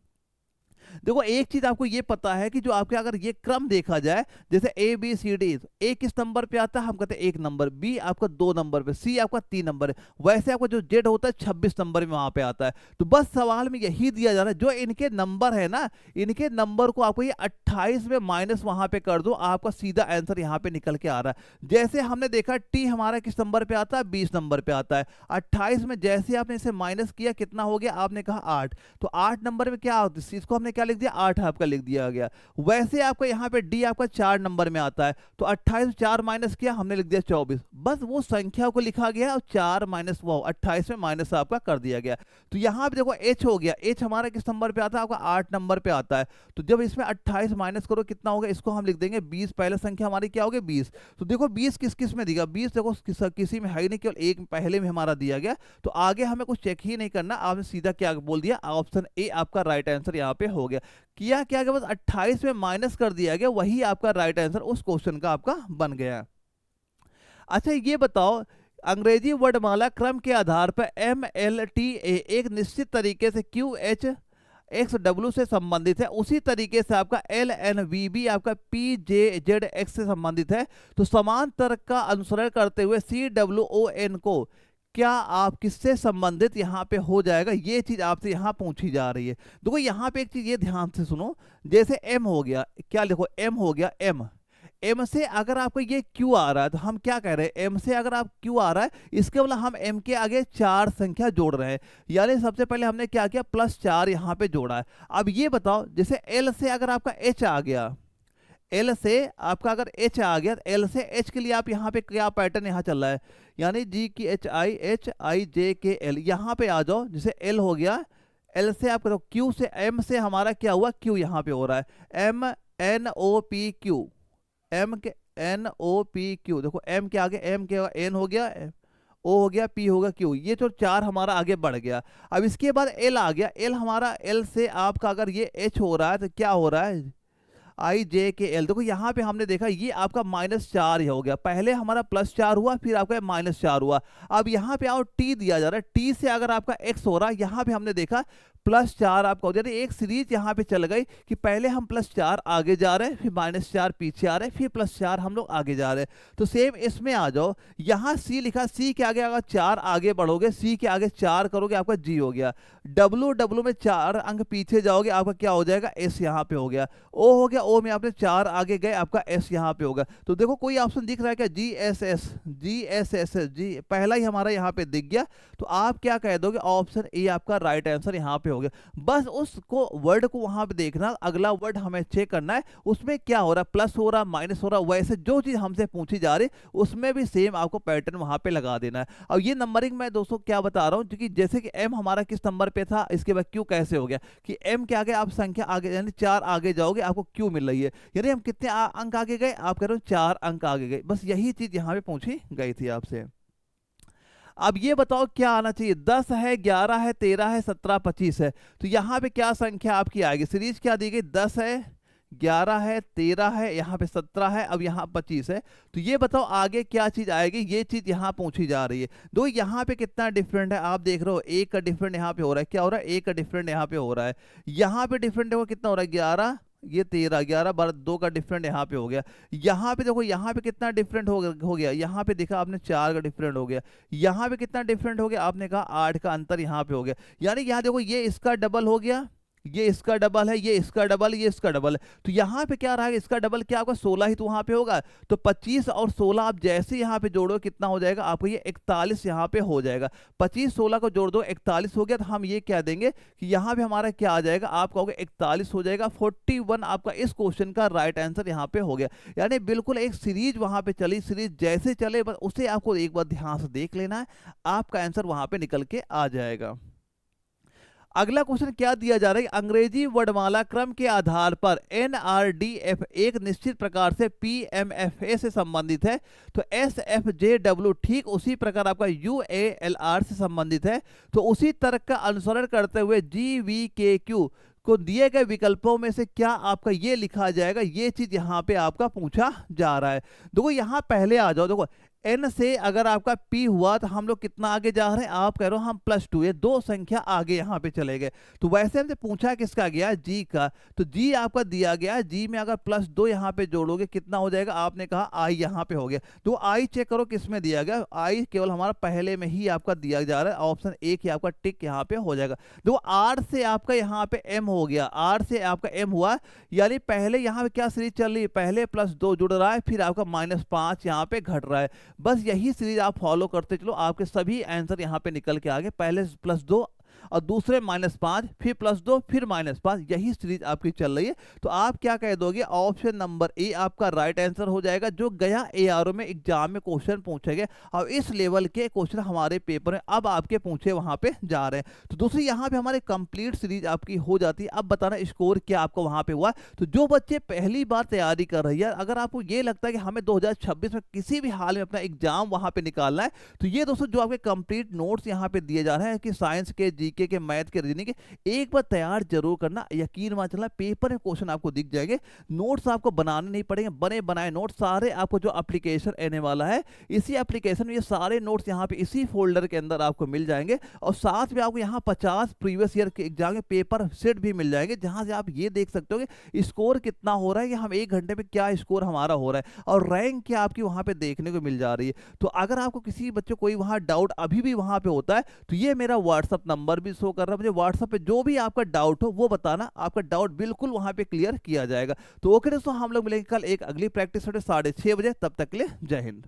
देखो एक चीज आपको ये पता है कि जो आपके अगर ये क्रम देखा जाए, जैसे ABCD, A किस नंबर पे आता है, हम कहते हैं 1 नंबर, B आपका 2 नंबर पे, C आपका 3 नंबर है, वैसे आपका जो Z होता है 26 नंबर में वहां पे आता है। तो बस सवाल में यही दिया जा रहा है, जो इनके नंबर है ना, इनके नंबर को आपको ये 28 में माइनस वहां पे कर दो, आपका सीधा आंसर यहाँ पे निकल के आ रहा है। जैसे हमने देखा T हमारा किस नंबर पे आता है, 20 नंबर पे आता है, 28 में जैसे आपने इसे माइनस किया कितना हो गया, आपने कहा 8, तो 8 नंबर में क्या होता है, इसको हमने क्या लिख दिया, 8 आपका लिख दिया गया। वैसे आपका यहाँ पे D आपका 4 नंबर में आता है, तो 28 4 माइनस किया, हमने लिख दिया 24, बस वो संख्या को लिखा गया और 4 माइनस वो 28 में माइनस आपका कर दिया गया। तो यहाँ पे देखो H हो गया, H हमारा किस नंबर पे आता है, आपका 8 नंबर पे आता है, तो जब इसमें 28 माइनस करो कितना होगा, इसको हम लिख देंगे 20, पहले संख्या हमारी क्या होगी 20। तो देखो 20 किस किस में दिया, 20 देखो किसी में है ही नहीं, केवल एक पहले में हमारा दिया गया, तो आगे हमें कुछ चेक ही नहीं करना, आपने सीधा क्या बोल दिया, ऑप्शन ए आपका राइट आंसर यहाँ पे हो गया। किया क्या गया, बस 28 में माइनस कर दिया गया, वही आपका राइट आंसर उस क्वेश्चन का आपका बन गया। अच्छा ये बताओ, अंग्रेजी वर्णमाला क्रम के आधार पर MLTA एक निश्चित तरीके से QH XW से संबंधित है, उसी तरीके से आपका LNVB आपका PJZX से संबंधित है, तो समान तर्क का अनुसरण करते हुए CWON को क्या आप किससे संबंधित यहाँ पे हो जाएगा, ये चीज आपसे यहाँ पूछी जा रही है। देखो यहाँ पे एक चीज ये ध्यान से सुनो, जैसे M हो गया, क्या लिखो M हो गया, M से अगर आपको ये Q आ रहा है, तो हम क्या कह रहे हैं, M से अगर आप Q आ रहा है, इसके मतलब हम M के आगे 4 संख्या जोड़ रहे हैं, यानी सबसे पहले हमने क्या किया, +4 यहाँ पे जोड़ा है। अब ये बताओ, जैसे L से अगर आपका H आ गया, L से आपका अगर H आ गया, L से H के लिए आप यहाँ पे क्या पैटर्न यहाँ चल रहा है, यानी GKHIHIJKL, यहाँ पे आ जाओ, जैसे L हो गया, L से आप करो Q से, M से हमारा क्या हुआ, Q यहाँ पे हो रहा है, MNOPQ, M के NOPQ, देखो M के आगे M के N हो गया, ओ हो गया, पी होगा, क्यू, ये तो 4 हमारा आगे बढ़ गया। अब इसके बाद एल आ गया। एल हमारा, एल से आपका अगर ये एच हो रहा है तो क्या हो रहा है, आई जे के एल। देखो यहाँ पे हमने देखा ये आपका -4 ही हो गया, पहले हमारा +4 हुआ, फिर आपका -4 हुआ। अब यहाँ पे आओ, टी दिया जा रहा है, टी से अगर आपका एक्स हो रहा है, यहाँ पे हमने देखा +4 आपका हो जाए। एक सीरीज यहाँ पे चल गई कि पहले हम +4 आगे जा रहे हैं, फिर -4 पीछे आ रहे हैं, फिर +4 हम लोग आगे जा रहे हैं। तो सेम इसमें आ जाओ, यहाँ सी लिखा, सी के आगे अगर 4 आगे बढ़ोगे, सी के आगे 4 करोगे, आपका जी हो गया। डब्लू, डब्लू में 4 अंक पीछे जाओगे, आपका क्या हो जाएगा, एस यहाँ पे हो गया। ओ हो गया, ओ में आपने 4 आगे गए, आपका एस यहाँ पे होगा। तो देखो कोई ऑप्शन दिख रहा है क्या, जी एस एस, जी एस एस एस, जी पहला ही हमारा यहाँ पे दिख गया। तो आप क्या कह दोगे, ऑप्शन ए आपका राइट आंसर यहाँ पे हो गया। बस उसको वर्ड को वहां पे देखना, अगला वर्ड हमें चेक करना है उसमें क्या हो रहा है, प्लस हो रहा, माइनस हो रहा, वैसे जो चीज हमसे पूछी जा रही उसमें भी सेम आपको पैटर्न वहां पे लगा देना है। और ये नंबरिंग मैं दोस्तों क्या बता रहा हूं, क्योंकि जैसे कि एम हमारा किस नंबर पे था, इसके बाद क्यू कैसे हो गया कि एम के आगे आप संख्या आगे यानी 4 आगे जाओगे, आपको क्यू मिल रही है, यानी हम कितने अंक आगे गए, आप कह रहे हो 4 अंक आगे गए। बस यही चीज यहाँ पे पूछी गई थी आपसे। अब ये बताओ क्या आना चाहिए, 10 है, 11 है, 13 है, 17, 25 है। तो यहाँ पे क्या संख्या आपकी आएगी, सीरीज क्या दी गई, 10 है, 11 है, 13 है, यहाँ पे 17 है, अब यहाँ 25 है। तो ये बताओ आगे क्या चीज आएगी, ये चीज यहाँ पूछी जा रही है। दो यहाँ पे कितना डिफरेंट है, आप देख रहे हो, एक का डिफरेंट यहाँ पे हो रहा है, क्या हो रहा है, एक का डिफरेंट यहाँ पे हो रहा है। यहाँ पे डिफरेंट देखो कितना हो रहा है, 11, ये 13, 11, 12, 2 का डिफरेंट यहाँ पे हो गया। यहाँ पे देखो, यहाँ पे कितना डिफरेंट हो गया, यहाँ पे देखा आपने 4 का डिफरेंट हो गया। यहाँ पे कितना डिफरेंट हो गया, आपने कहा 8 का अंतर यहाँ पे हो गया। यानी यहाँ देखो, ये इसका डबल हो गया, ये इसका डबल है, ये इसका डबल, ये इसका डबल है। तो यहाँ पे क्या रहा है, इसका डबल क्या आपका 16 ही तो वहां पे होगा। तो 25 और 16 आप जैसे यहाँ पे जोड़ो कितना हो जाएगा, आपको ये 41 यहाँ पे हो जाएगा। 25 16 को जोड़ दो, 41 हो गया। तो हम ये कह देंगे कि यहाँ पे हमारा क्या आ जाएगा, आप कहोगे 41 हो जाएगा। 41 आपका इस क्वेश्चन का राइट आंसर यहाँ पे हो गया। यानी बिल्कुल एक सीरीज वहां पे चली, सीरीज जैसे चले बस उसे आपको एक बार ध्यान से देख लेना है, आपका आंसर वहां पे निकल के आ जाएगा। अगला क्वेश्चन क्या दिया जा रहा है, अंग्रेजी वर्णमाला क्रम के आधार पर NRDF एक निश्चित प्रकार से PMFA से संबंधित है, तो SFJW ठीक उसी प्रकार आपका UALR से संबंधित है। तो उसी तर्क का अनुसरण करते हुए GVKQ को दिए गए विकल्पों में से क्या आपका ये लिखा जाएगा, ये चीज यहाँ पे आपका पूछा जा रहा है। देखो यहाँ पहले आ जाओ, देखो एन से अगर आपका पी हुआ तो हम लोग कितना आगे जा रहे हैं, आप कह रहे हो हम +2, ये 2 संख्या आगे यहाँ पे चले गए। तो वैसे हमसे पूछा किसका गया, जी का। तो जी आपका दिया गया, जी में अगर +2 यहाँ पे जोड़ोगे कितना हो जाएगा, आपने कहा आई यहाँ पे हो गया। तो आई चेक करो किस में दिया गया, आई केवल हमारा पहले में ही आपका दिया जा रहा है, ऑप्शन ए की आपका टिक यहाँ पे हो जाएगा। देखो आर से आपका यहाँ पे एम हो गया, आर से आपका एम हुआ, यानी पहले यहाँ पे क्या सीरीज चल रही है, पहले +2 जुड़ रहा है, फिर आपका -5 यहाँ पे घट रहा है। बस यही सीरीज आप फॉलो करते चलो, आपके सभी आंसर यहाँ पे निकल के आ गए। पहले +2 और दूसरे -5, फिर +2, फिर -5, यही सीरीज आपकी चल रही है। तो आप क्या कह दोगे, ऑप्शन नंबर ए आपका राइट आंसर हो जाएगा, जो गया ARO में एग्जाम में क्वेश्चन पूछे गए और इस लेवल के क्वेश्चन हमारे पेपर में अब आपके पूछे वहां पे जा रहे हैं। तो दूसरी यहाँ पे हमारे कंप्लीट सीरीज आपकी हो जाती है। अब बताना स्कोर क्या आपको वहां पे हुआ। तो जो बच्चे पहली बार तैयारी कर रही है, अगर आपको ये लगता है कि हमें 2026 में किसी भी हाल में अपना एग्जाम वहां पे निकालना है, तो ये दोस्तों जो आपके कंप्लीट नोट्स यहाँ पे दिए जा रहे हैं कि साइंस के, जीके के, मैथ के, रीजनिंग के, एक बार तैयार जरूर करना। यकीन मान चलना पेपर में क्वेश्चन आपको दिख जाएंगे, नोट्स आपको बनाने नहीं पड़ेंगे, बने बनाए नोट्स सारे आपको जो एप्लीकेशन आने वाला है, इसी एप्लीकेशन में ये सारे नोट्स यहाँ पे इसी फोल्डर के अंदर आपको मिल जाएंगे। और साथ में आपको यहाँ 50 प्रीवियस ईयर के एग्जाम के पेपर सेट भी मिल जाएंगे, जहां से आप ये देख सकते हो कि स्कोर कितना हो रहा है, कि हम 1 घंटे में क्या स्कोर हमारा हो रहा है, और रैंक क्या आपकी वहां पे देखने को मिल जा रही है। तो अगर आपको किसी बच्चे कोई वहां डाउट अभी भी वहां पे होता है, तो ये मेरा व्हाट्सअप नंबर भी शो कर रहा है, मुझे व्हाट्सएप पे जो भी आपका डाउट हो वो बताना, आपका डाउट बिल्कुल वहां पे क्लियर किया जाएगा। तो ओके दोस्तों, हम लोग मिलेंगे कल एक अगली प्रैक्टिस 6:30 बजे, तब तक के लिए जय हिंद।